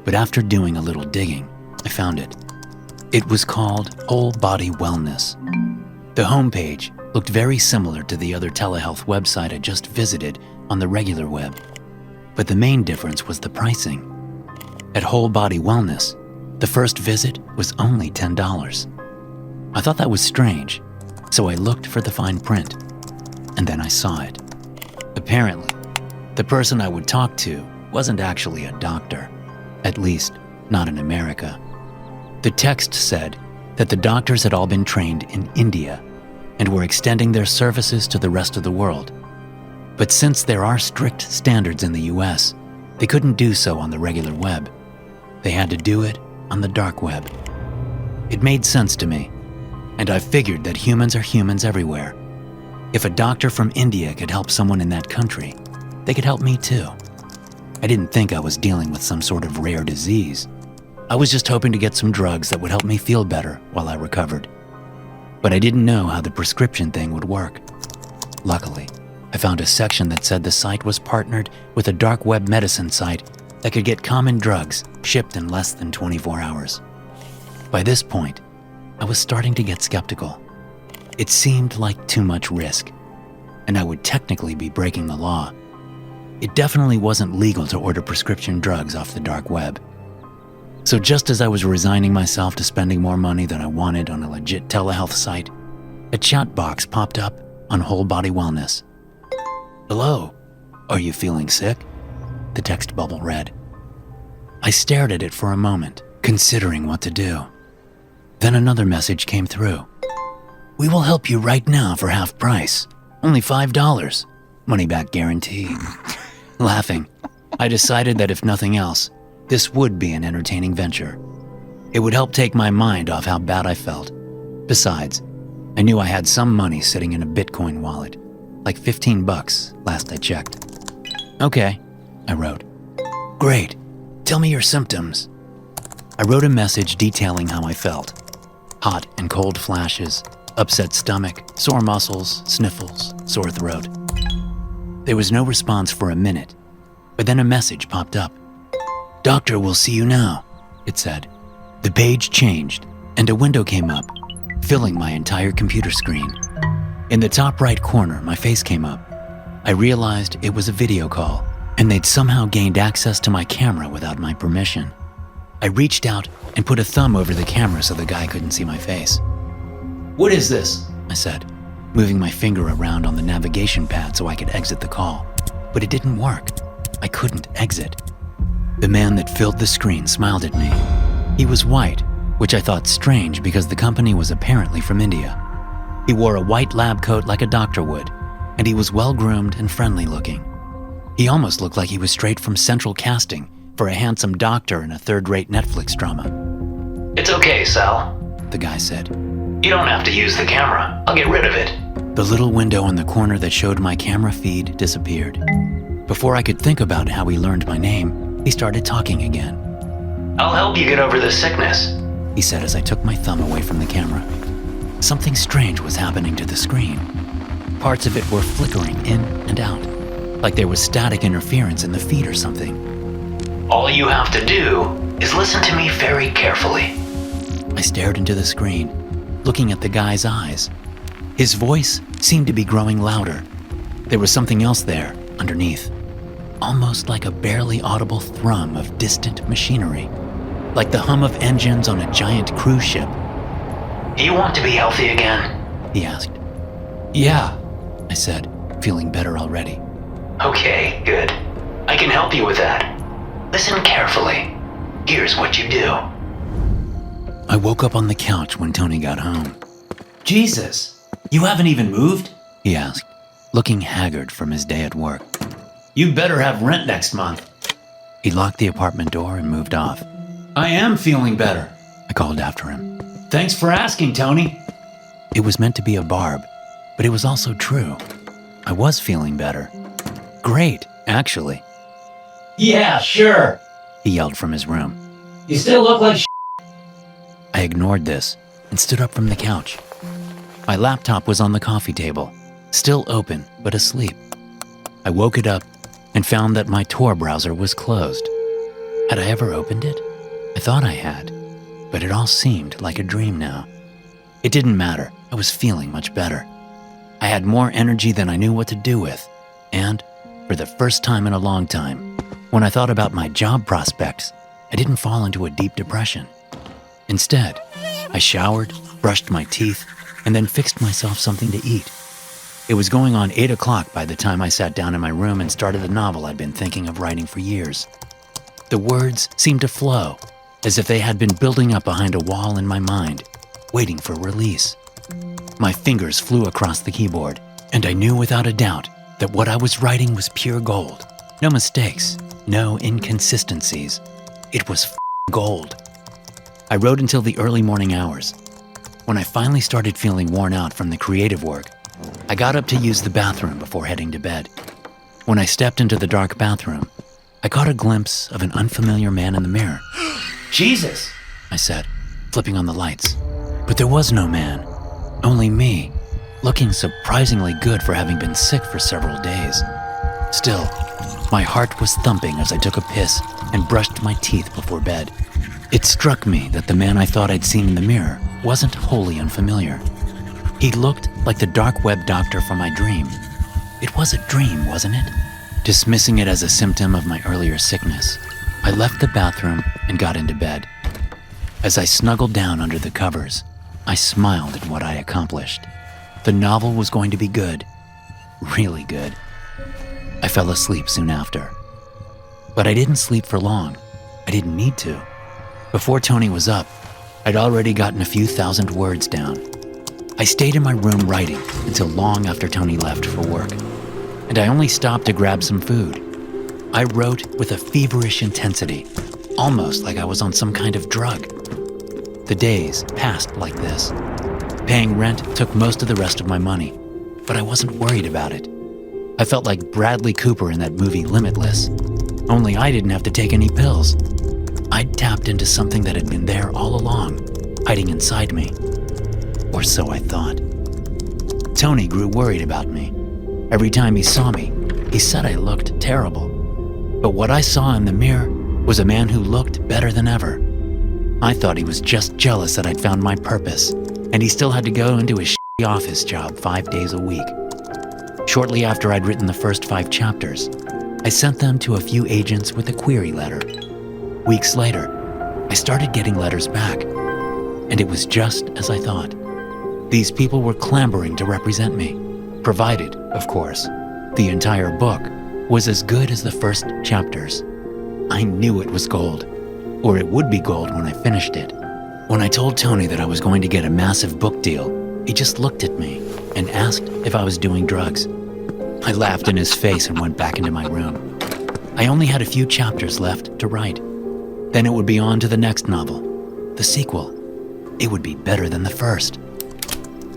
but after doing a little digging, I found it. It was called Whole Body Wellness. The homepage looked very similar to the other telehealth website I just visited on the regular web, but the main difference was the pricing. At Whole Body Wellness, the first visit was only $10. I thought that was strange, so I looked for the fine print, and then I saw it. Apparently, the person I would talk to wasn't actually a doctor, at least not in America. The text said that the doctors had all been trained in India and were extending their services to the rest of the world. But since there are strict standards in the US, they couldn't do so on the regular web. They had to do it on the dark web. It made sense to me, and I figured that humans are humans everywhere. If a doctor from India could help someone in that country, they could help me too. I didn't think I was dealing with some sort of rare disease. I was just hoping to get some drugs that would help me feel better while I recovered. But I didn't know how the prescription thing would work. Luckily, I found a section that said the site was partnered with a dark web medicine site that could get common drugs shipped in less than 24 hours. By this point, I was starting to get skeptical. It seemed like too much risk, and I would technically be breaking the law. It definitely wasn't legal to order prescription drugs off the dark web. So just as I was resigning myself to spending more money than I wanted on a legit telehealth site, a chat box popped up on Whole Body Wellness. "Hello, are you feeling sick?" the text bubble read. I stared at it for a moment, considering what to do. Then another message came through. "We will help you right now for half price. Only $5. Money back guarantee." Laughing, I decided that if nothing else, this would be an entertaining venture. It would help take my mind off how bad I felt. Besides, I knew I had some money sitting in a Bitcoin wallet, like $15 last I checked. "Okay," I wrote. "Great, tell me your symptoms." I wrote a message detailing how I felt. Hot and cold flashes, upset stomach, sore muscles, sniffles, sore throat. There was no response for a minute, but then a message popped up. "Doctor will see you now," it said. The page changed, and a window came up, filling my entire computer screen. In the top right corner, my face came up. I realized it was a video call, and they'd somehow gained access to my camera without my permission. I reached out and put a thumb over the camera so the guy couldn't see my face. "What is this?" I said, moving my finger around on the navigation pad so I could exit the call. But it didn't work. I couldn't exit. The man that filled the screen smiled at me. He was white, which I thought strange because the company was apparently from India. He wore a white lab coat like a doctor would, and he was well-groomed and friendly looking. He almost looked like he was straight from central casting for a handsome doctor in a third-rate Netflix drama. It's okay, Sal, the guy said. You don't have to use the camera. I'll get rid of it. The little window in the corner that showed my camera feed disappeared. Before I could think about how he learned my name, he started talking again. I'll help you get over this sickness, he said as I took my thumb away from the camera. Something strange was happening to the screen. Parts of it were flickering in and out, like there was static interference in the feed or something. All you have to do is listen to me very carefully. I stared into the screen, looking at the guy's eyes. His voice seemed to be growing louder. There was something else there, underneath. Almost like a barely audible thrum of distant machinery. Like the hum of engines on a giant cruise ship. Do you want to be healthy again? He asked. Yeah, I said, feeling better already. Okay, good. I can help you with that. Listen carefully. Here's what you do. I woke up on the couch when Tony got home. Jesus, you haven't even moved? He asked, looking haggard from his day at work. You better have rent next month. He locked the apartment door and moved off. I am feeling better, I called after him. Thanks for asking, Tony. It was meant to be a barb, but it was also true. I was feeling better. Great, actually. Yeah, sure, he yelled from his room. You still look like I ignored this and stood up from the couch. My laptop was on the coffee table, still open but asleep. I woke it up and found that my Tor browser was closed. Had I ever opened it? I thought I had, but it all seemed like a dream now. It didn't matter. I was feeling much better. I had more energy than I knew what to do with, and for the first time in a long time, when I thought about my job prospects, I didn't fall into a deep depression. Instead, I showered, brushed my teeth, and then fixed myself something to eat. It was going on 8 o'clock by the time I sat down in my room and started the novel I'd been thinking of writing for years. The words seemed to flow, as if they had been building up behind a wall in my mind, waiting for release. My fingers flew across the keyboard, and I knew without a doubt that what I was writing was pure gold. No mistakes, no inconsistencies. It was gold. I wrote until the early morning hours. When I finally started feeling worn out from the creative work, I got up to use the bathroom before heading to bed. When I stepped into the dark bathroom, I caught a glimpse of an unfamiliar man in the mirror. Jesus! I said, flipping on the lights. But there was no man, only me, looking surprisingly good for having been sick for several days. Still, my heart was thumping as I took a piss and brushed my teeth before bed. It struck me that the man I thought I'd seen in the mirror wasn't wholly unfamiliar. He looked like the dark web doctor from my dream. It was a dream, wasn't it? Dismissing it as a symptom of my earlier sickness, I left the bathroom and got into bed. As I snuggled down under the covers, I smiled at what I accomplished. The novel was going to be good, really good. I fell asleep soon after. But I didn't sleep for long. I didn't need to. Before Tony was up, I'd already gotten a few thousand words down. I stayed in my room writing until long after Tony left for work, and I only stopped to grab some food. I wrote with a feverish intensity, almost like I was on some kind of drug. The days passed like this. Paying rent took most of the rest of my money, but I wasn't worried about it. I felt like Bradley Cooper in that movie Limitless, only I didn't have to take any pills. I'd tapped into something that had been there all along, hiding inside me. Or so I thought. Tony grew worried about me. Every time he saw me, he said I looked terrible. But what I saw in the mirror was a man who looked better than ever. I thought he was just jealous that I'd found my purpose, and he still had to go into his shitty office job 5 days a week. Shortly after I'd written the first 5 chapters, I sent them to a few agents with a query letter. Weeks later, I started getting letters back, and it was just as I thought. These people were clamoring to represent me, provided, of course, the entire book was as good as the first chapters. I knew it was gold, or it would be gold when I finished it. When I told Tony that I was going to get a massive book deal, he just looked at me and asked if I was doing drugs. I laughed in his face and went back into my room. I only had a few chapters left to write. Then it would be on to the next novel, the sequel. It would be better than the first.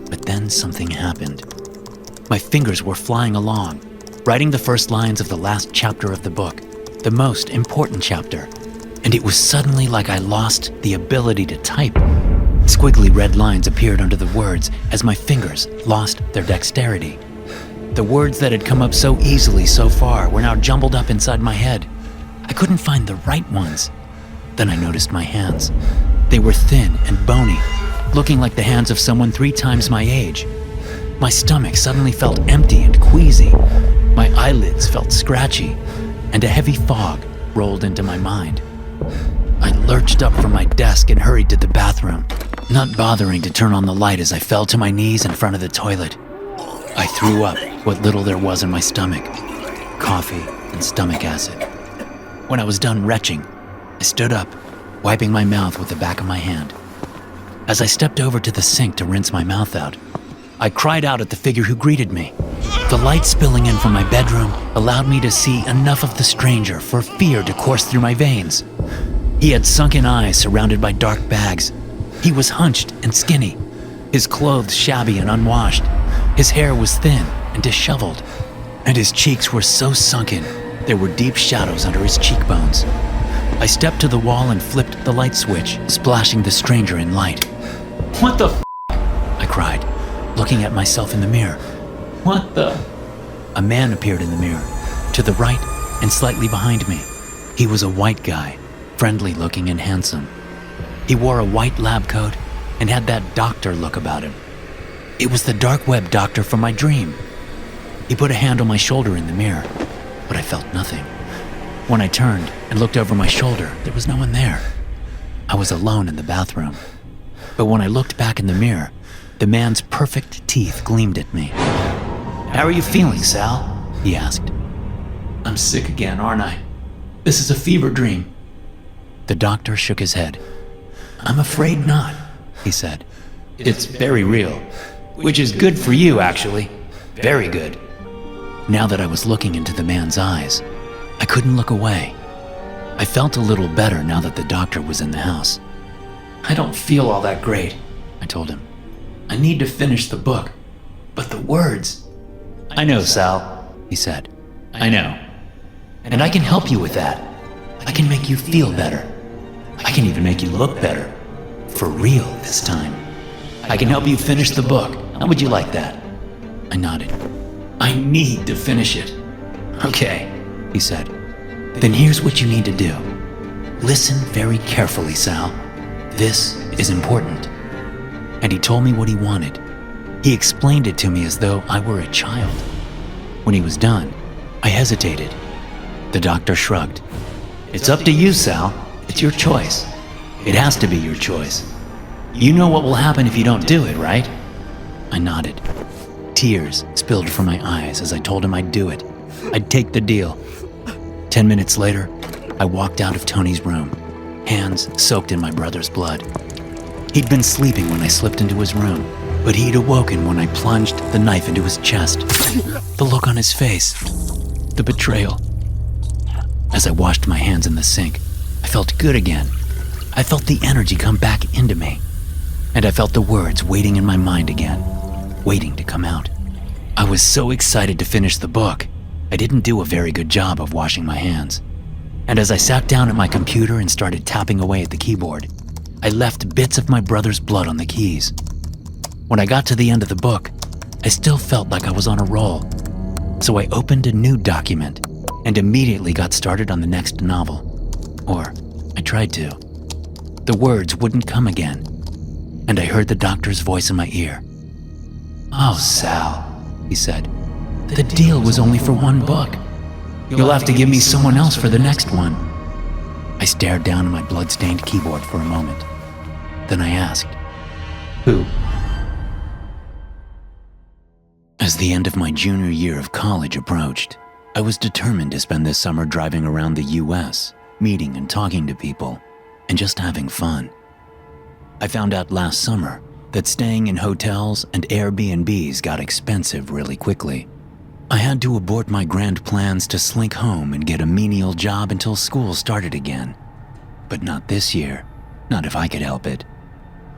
But then something happened. My fingers were flying along, writing the first lines of the last chapter of the book, the most important chapter, and it was suddenly like I lost the ability to type. Squiggly red lines appeared under the words as my fingers lost their dexterity. The words that had come up so easily so far were now jumbled up inside my head. I couldn't find the right ones. Then I noticed my hands. They were thin and bony, looking like the hands of someone 3 times my age. My stomach suddenly felt empty and queasy. My eyelids felt scratchy, and a heavy fog rolled into my mind. I lurched up from my desk and hurried to the bathroom, not bothering to turn on the light as I fell to my knees in front of the toilet. I threw up what little there was in my stomach, coffee and stomach acid. When I was done retching, I stood up, wiping my mouth with the back of my hand. As I stepped over to the sink to rinse my mouth out, I cried out at the figure who greeted me. The light spilling in from my bedroom allowed me to see enough of the stranger for fear to course through my veins. He had sunken eyes surrounded by dark bags. He was hunched and skinny, his clothes shabby and unwashed. His hair was thin and disheveled, and his cheeks were so sunken there were deep shadows under his cheekbones. I stepped to the wall and flipped the light switch, splashing the stranger in light. What the f***? I cried, looking at myself in the mirror. What the? A man appeared in the mirror, to the right and slightly behind me. He was a white guy, friendly looking and handsome. He wore a white lab coat and had that doctor look about him. It was the dark web doctor from my dream. He put a hand on my shoulder in the mirror, but I felt nothing. When I turned and looked over my shoulder, there was no one there. I was alone in the bathroom. But when I looked back in the mirror, the man's perfect teeth gleamed at me. How are you feeling, Sal? He asked. I'm sick again, aren't I? This is a fever dream. The doctor shook his head. I'm afraid not, He said. It's very real. Which is good for you, actually. Very good. Now that I was looking into the man's eyes, I couldn't look away. I felt a little better now that the doctor was in the house. I don't feel all that great, I told him. I need to finish the book. But the words... I know, Sal, He said. I know. And I can help you with that. I can make you feel better. I can even make you look better. For real this time. I can help you finish the book. How would you like that? I nodded. I need to finish it. Okay, He said. Then here's what you need to do. Listen very carefully, Sal. This is important. And he told me what he wanted. He explained it to me as though I were a child. When he was done, I hesitated. The doctor shrugged. It's up to you, Sal. It's your choice. It has to be your choice. You know what will happen if you don't do it, right? I nodded. Tears spilled from my eyes as I told him I'd do it. I'd take the deal. 10 minutes later, I walked out of Tony's room, hands soaked in my brother's blood. He'd been sleeping when I slipped into his room, but he'd awoken when I plunged the knife into his chest. The look on his face, the betrayal. As I washed my hands in the sink, I felt good again. I felt the energy come back into me. And I felt the words waiting in my mind again, waiting to come out. I was so excited to finish the book, I didn't do a very good job of washing my hands. And as I sat down at my computer and started tapping away at the keyboard, I left bits of my brother's blood on the keys. When I got to the end of the book, I still felt like I was on a roll. So I opened a new document and immediately got started on the next novel. Or I tried to. The words wouldn't come again, and I heard the doctor's voice in my ear. Oh, Sal, He said. The deal was only for one book. You'll have to give me someone else for the next one. I stared down at my blood-stained keyboard for a moment. Then I asked, Who? As the end of my junior year of college approached, I was determined to spend this summer driving around the US, meeting and talking to people, and just having fun. I found out last summer that staying in hotels and Airbnbs got expensive really quickly. I had to abort my grand plans to slink home and get a menial job until school started again. But not this year, not if I could help it.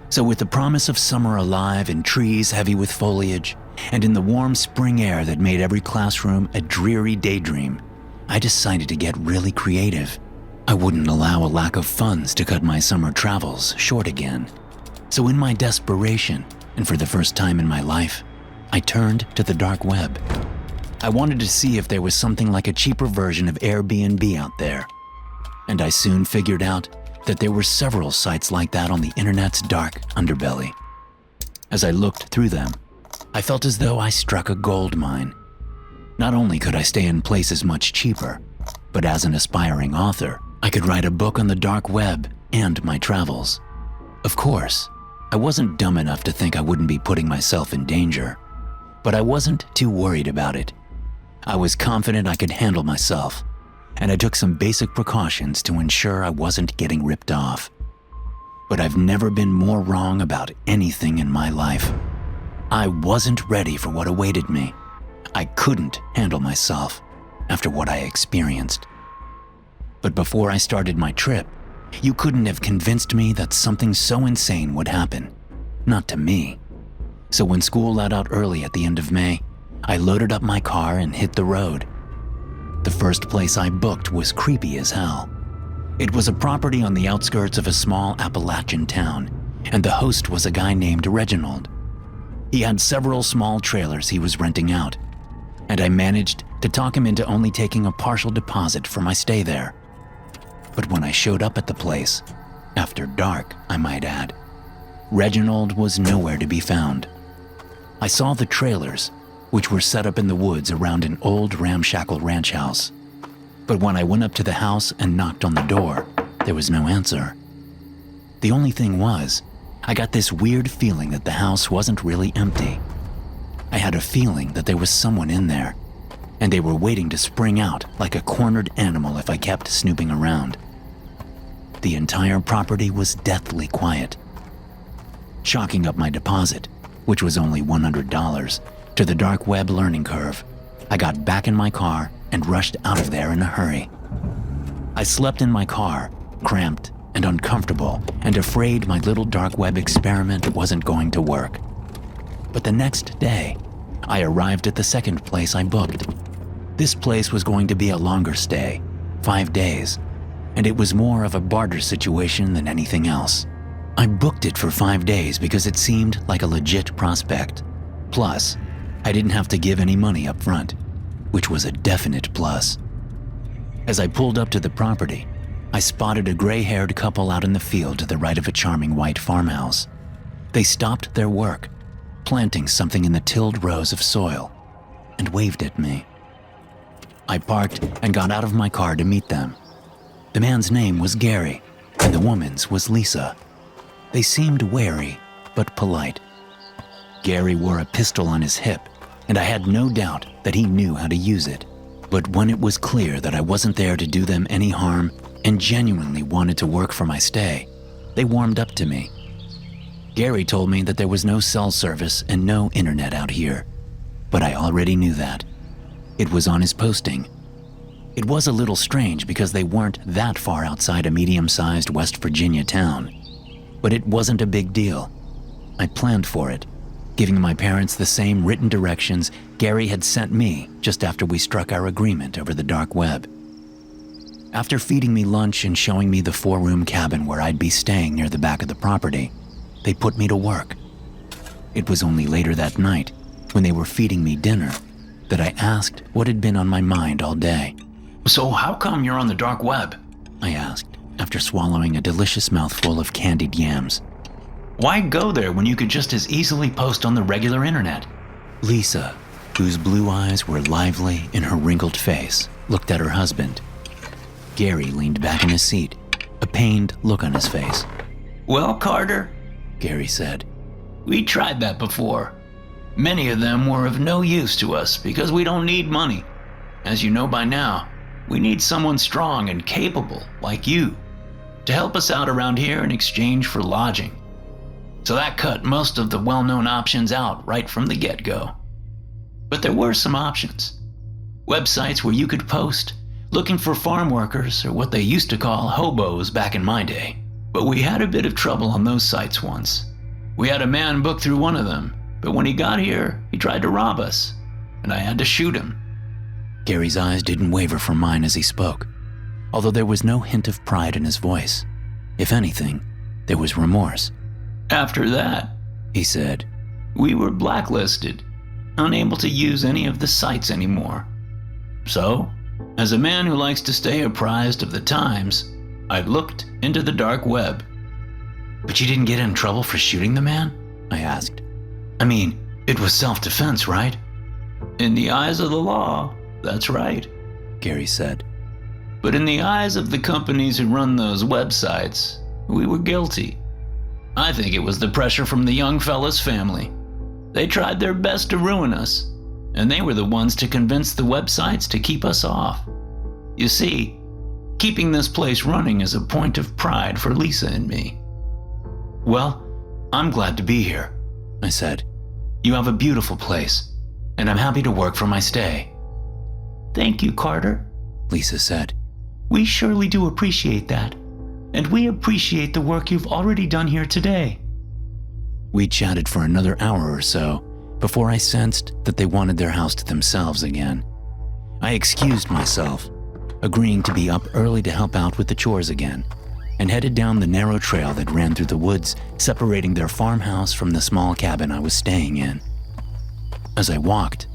So with the promise of summer alive and trees heavy with foliage, and in the warm spring air that made every classroom a dreary daydream, I decided to get really creative. I wouldn't allow a lack of funds to cut my summer travels short again. So in my desperation, and for the first time in my life, I turned to the dark web. I wanted to see if there was something like a cheaper version of Airbnb out there. And I soon figured out that there were several sites like that on the internet's dark underbelly. As I looked through them, I felt as though I struck a gold mine. Not only could I stay in places much cheaper, but as an aspiring author, I could write a book on the dark web and my travels. Of course, I wasn't dumb enough to think I wouldn't be putting myself in danger, but I wasn't too worried about it. I was confident I could handle myself, and I took some basic precautions to ensure I wasn't getting ripped off. But I've never been more wrong about anything in my life. I wasn't ready for what awaited me. I couldn't handle myself after what I experienced. But before I started my trip, you couldn't have convinced me that something so insane would happen. Not to me. So when school let out early at the end of May, I loaded up my car and hit the road. The first place I booked was creepy as hell. It was a property on the outskirts of a small Appalachian town, and the host was a guy named Reginald. He had several small trailers he was renting out, and I managed to talk him into only taking a partial deposit for my stay there. But when I showed up at the place, after dark, I might add, Reginald was nowhere to be found. I saw the trailers, which were set up in the woods around an old ramshackle ranch house. But when I went up to the house and knocked on the door, there was no answer. The only thing was, I got this weird feeling that the house wasn't really empty. I had a feeling that there was someone in there, and they were waiting to spring out like a cornered animal if I kept snooping around. The entire property was deathly quiet. Chalking up my deposit, which was only $100, to the dark web learning curve, I got back in my car and rushed out of there in a hurry. I slept in my car, cramped and uncomfortable, and afraid my little dark web experiment wasn't going to work. But the next day, I arrived at the second place I booked. This place was going to be a longer stay, 5 days, and it was more of a barter situation than anything else. I booked it for 5 days because it seemed like a legit prospect. Plus, I didn't have to give any money up front, which was a definite plus. As I pulled up to the property, I spotted a gray-haired couple out in the field to the right of a charming white farmhouse. They stopped their work, planting something in the tilled rows of soil, and waved at me. I parked and got out of my car to meet them. The man's name was Gary, and the woman's was Lisa. They seemed wary, but polite. Gary wore a pistol on his hip, and I had no doubt that he knew how to use it. But when it was clear that I wasn't there to do them any harm and genuinely wanted to work for my stay, they warmed up to me. Gary told me that there was no cell service and no internet out here, but I already knew that. It was on his posting. It was a little strange because they weren't that far outside a medium-sized West Virginia town, but it wasn't a big deal. I planned for it, giving my parents the same written directions Gary had sent me just after we struck our agreement over the dark web. After feeding me lunch and showing me the 4-room cabin where I'd be staying near the back of the property, they put me to work. It was only later that night, when they were feeding me dinner, that I asked what had been on my mind all day. So how come you're on the dark web? I asked, after swallowing a delicious mouthful of candied yams. Why go there when you could just as easily post on the regular internet? Lisa, whose blue eyes were lively in her wrinkled face, looked at her husband. Gary leaned back in his seat, a pained look on his face. Well, Carter, Gary said, we tried that before. Many of them were of no use to us because we don't need money. As you know by now, we need someone strong and capable like you to help us out around here in exchange for lodging. So that cut most of the well-known options out right from the get-go. But there were some options. Websites where you could post, looking for farm workers, or what they used to call hobos back in my day. But we had a bit of trouble on those sites once. We had a man book through one of them, but when he got here, he tried to rob us, and I had to shoot him. Gary's eyes didn't waver from mine as he spoke, although there was no hint of pride in his voice. If anything, there was remorse. After that, He said, we were blacklisted, unable to use any of the sites anymore. So, as a man who likes to stay apprised of the times, I looked into the dark web. "But you didn't get in trouble for shooting the man?" I asked. "I mean, it was self-defense, right?" In the eyes of the law, that's right, Gary said. But in the eyes of the companies who run those websites, we were guilty. I think it was the pressure from the young fella's family. They tried their best to ruin us, and they were the ones to convince the websites to keep us off. You see, keeping this place running is a point of pride for Lisa and me. "Well, I'm glad to be here," I said. "You have a beautiful place, and I'm happy to work for my stay." Thank you, Carter, Lisa said. We surely do appreciate that. And we appreciate the work you've already done here today. We chatted for another hour or so before I sensed that they wanted their house to themselves again. I excused myself, agreeing to be up early to help out with the chores again, and headed down the narrow trail that ran through the woods, separating their farmhouse from the small cabin I was staying in. As I walked,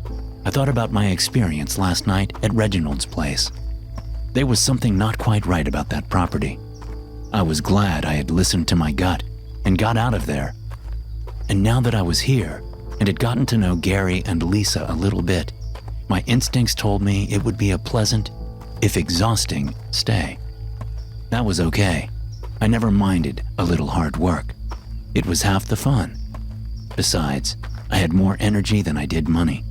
I thought about my experience last night at Reginald's place. There was something not quite right about that property. I was glad I had listened to my gut and got out of there. And now that I was here and had gotten to know Gary and Lisa a little bit, my instincts told me it would be a pleasant, if exhausting, stay. That was okay. I never minded a little hard work. It was half the fun. Besides, I had more energy than I did money.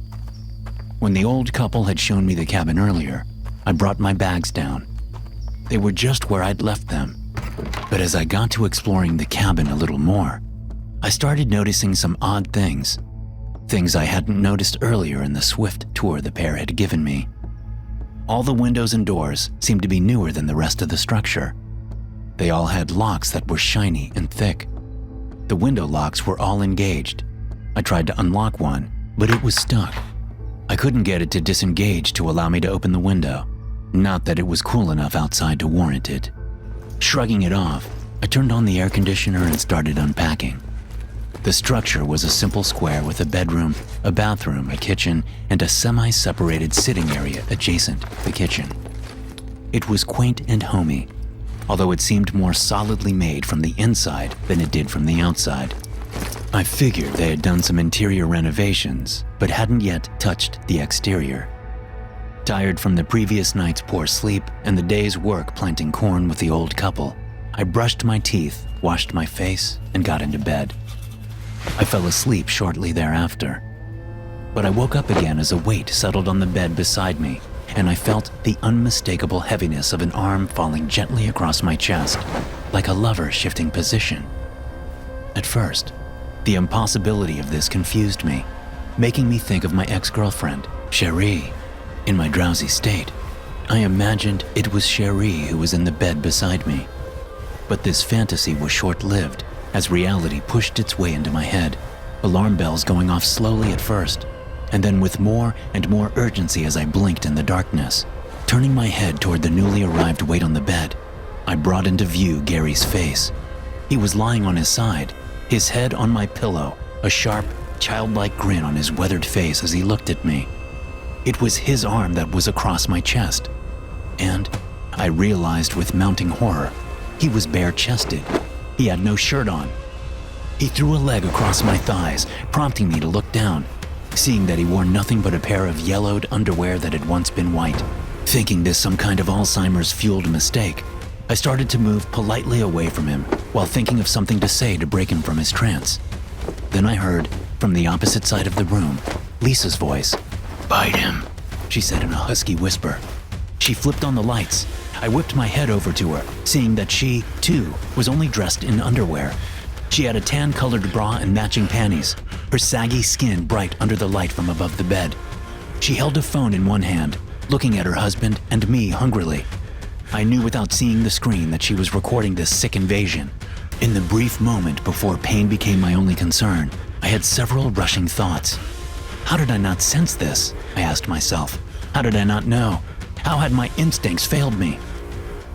When the old couple had shown me the cabin earlier, I brought my bags down. They were just where I'd left them. But as I got to exploring the cabin a little more, I started noticing some odd things. Things I hadn't noticed earlier in the swift tour the pair had given me. All the windows and doors seemed to be newer than the rest of the structure. They all had locks that were shiny and thick. The window locks were all engaged. I tried to unlock one, but it was stuck. I couldn't get it to disengage to allow me to open the window. Not that it was cool enough outside to warrant it. Shrugging it off, I turned on the air conditioner and started unpacking. The structure was a simple square with a bedroom, a bathroom, a kitchen, and a semi-separated sitting area adjacent the kitchen. It was quaint and homey, although it seemed more solidly made from the inside than it did from the outside. I figured they had done some interior renovations, but hadn't yet touched the exterior. Tired from the previous night's poor sleep and the day's work planting corn with the old couple, I brushed my teeth, washed my face, and got into bed. I fell asleep shortly thereafter. But I woke up again as a weight settled on the bed beside me, and I felt the unmistakable heaviness of an arm falling gently across my chest, like a lover shifting position. At first, the impossibility of this confused me, making me think of my ex-girlfriend, Cherie. In my drowsy state, I imagined it was Cherie who was in the bed beside me. But this fantasy was short-lived, as reality pushed its way into my head, alarm bells going off slowly at first, and then with more and more urgency as I blinked in the darkness. Turning my head toward the newly arrived weight on the bed, I brought into view Gary's face. He was lying on his side, his head on my pillow, a sharp, childlike grin on his weathered face as he looked at me. It was his arm that was across my chest. And I realized with mounting horror, he was bare-chested. He had no shirt on. He threw a leg across my thighs, prompting me to look down, seeing that he wore nothing but a pair of yellowed underwear that had once been white. Thinking this some kind of Alzheimer's-fueled mistake, I started to move politely away from him while thinking of something to say to break him from his trance. Then I heard, from the opposite side of the room, Lisa's voice. Bite him, she said in a husky whisper. She flipped on the lights. I whipped my head over to her, seeing that she, too, was only dressed in underwear. She had a tan-colored bra and matching panties, her saggy skin bright under the light from above the bed. She held a phone in one hand, looking at her husband and me hungrily. I knew without seeing the screen that she was recording this sick invasion. In the brief moment before pain became my only concern, I had several rushing thoughts. How did I not sense this? I asked myself. How did I not know? How had my instincts failed me?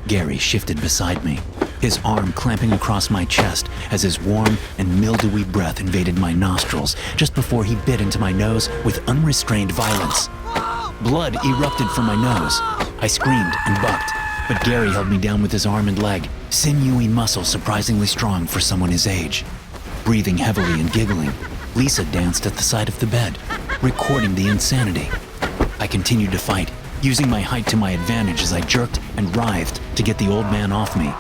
Gary shifted beside me, his arm clamping across my chest as his warm and mildewy breath invaded my nostrils just before he bit into my nose with unrestrained violence. Blood erupted from my nose. I screamed and bucked, but Gary held me down with his arm and leg, sinewy muscle surprisingly strong for someone his age. Breathing heavily and giggling, Lisa danced at the side of the bed, recording the insanity. I continued to fight, using my height to my advantage as I jerked and writhed to get the old man off me.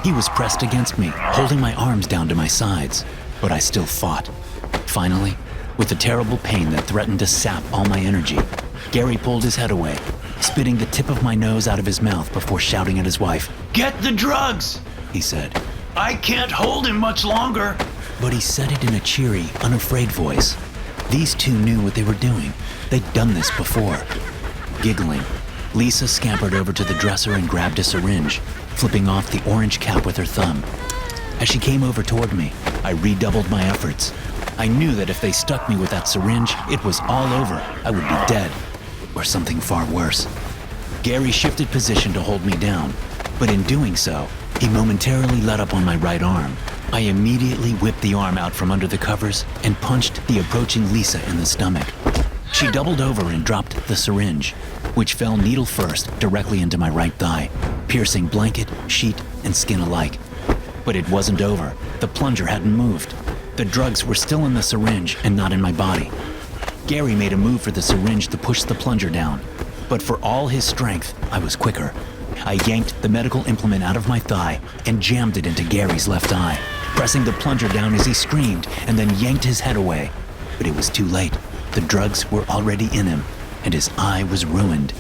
He was pressed against me, holding my arms down to my sides, but I still fought. Finally, with the terrible pain that threatened to sap all my energy, Gary pulled his head away, spitting the tip of my nose out of his mouth before shouting at his wife. Get the drugs, He said. I can't hold him much longer. But he said it in a cheery, unafraid voice. These two knew what they were doing. They'd done this before. Giggling, Lisa scampered over to the dresser and grabbed a syringe, flipping off the orange cap with her thumb. As she came over toward me, I redoubled my efforts. I knew that if they stuck me with that syringe, it was all over. I would be dead. Or something far worse. Gary shifted position to hold me down, but in doing so, he momentarily let up on my right arm. I immediately whipped the arm out from under the covers and punched the approaching Lisa in the stomach. She doubled over and dropped the syringe, which fell needle first directly into my right thigh, piercing blanket, sheet, and skin alike. But it wasn't over. The plunger hadn't moved. The drugs were still in the syringe and not in my body. Gary made a move for the syringe to push the plunger down, but for all his strength, I was quicker. I yanked the medical implement out of my thigh and jammed it into Gary's left eye, pressing the plunger down as he screamed and then yanked his head away. But it was too late. The drugs were already in him, and his eye was ruined.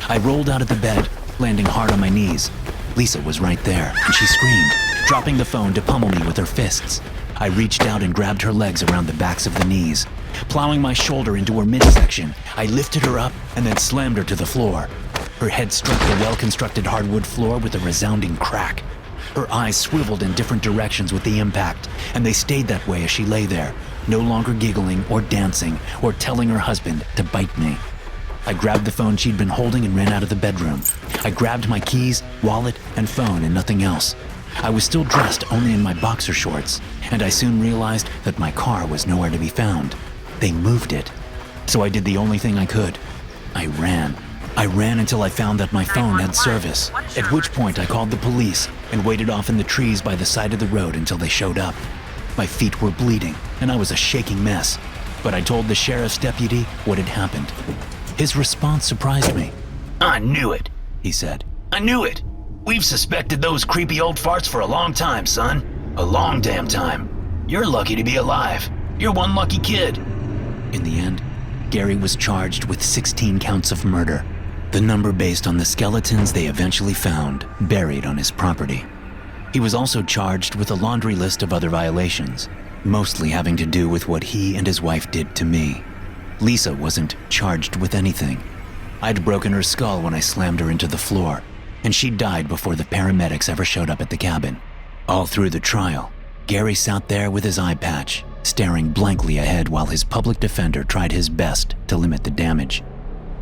I rolled out of the bed, landing hard on my knees. Lisa was right there, and she screamed, dropping the phone to pummel me with her fists. I reached out and grabbed her legs around the backs of the knees. Plowing my shoulder into her midsection, I lifted her up and then slammed her to the floor. Her head struck the well-constructed hardwood floor with a resounding crack. Her eyes swiveled in different directions with the impact, and they stayed that way as she lay there, no longer giggling or dancing or telling her husband to bite me. I grabbed the phone she'd been holding and ran out of the bedroom. I grabbed my keys, wallet, and phone and nothing else. I was still dressed only in my boxer shorts, and I soon realized that my car was nowhere to be found. They moved it. So I did the only thing I could. I ran. I ran until I found that my phone had service, at which point I called the police and waited off in the trees by the side of the road until they showed up. My feet were bleeding, and I was a shaking mess, but I told the sheriff's deputy what had happened. His response surprised me. I knew it, He said. I knew it. We've suspected those creepy old farts for a long time, son. A long damn time. You're lucky to be alive. You're one lucky kid. In the end, Gary was charged with 16 counts of murder, the number based on the skeletons they eventually found buried on his property. He was also charged with a laundry list of other violations, mostly having to do with what he and his wife did to me. Lisa wasn't charged with anything. I'd broken her skull when I slammed her into the floor, and she died before the paramedics ever showed up at the cabin. All through the trial, Gary sat there with his eye patch, staring blankly ahead while his public defender tried his best to limit the damage.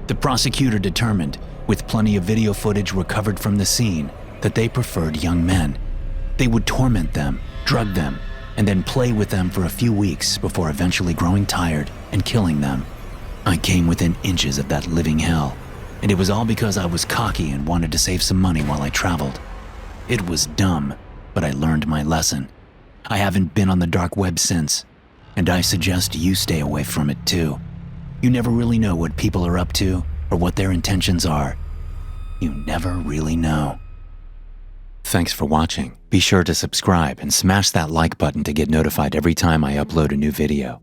The prosecutor determined, with plenty of video footage recovered from the scene, that they preferred young men. They would torment them, drug them, and then play with them for a few weeks before eventually growing tired and killing them. I came within inches of that living hell, and it was all because I was cocky and wanted to save some money while I traveled. It was dumb, but I learned my lesson. I haven't been on the dark web since, and I suggest you stay away from it too. You never really know what people are up to or what their intentions are. You never really know. Thanks for watching. Be sure to subscribe and smash that like button to get notified every time I upload a new video.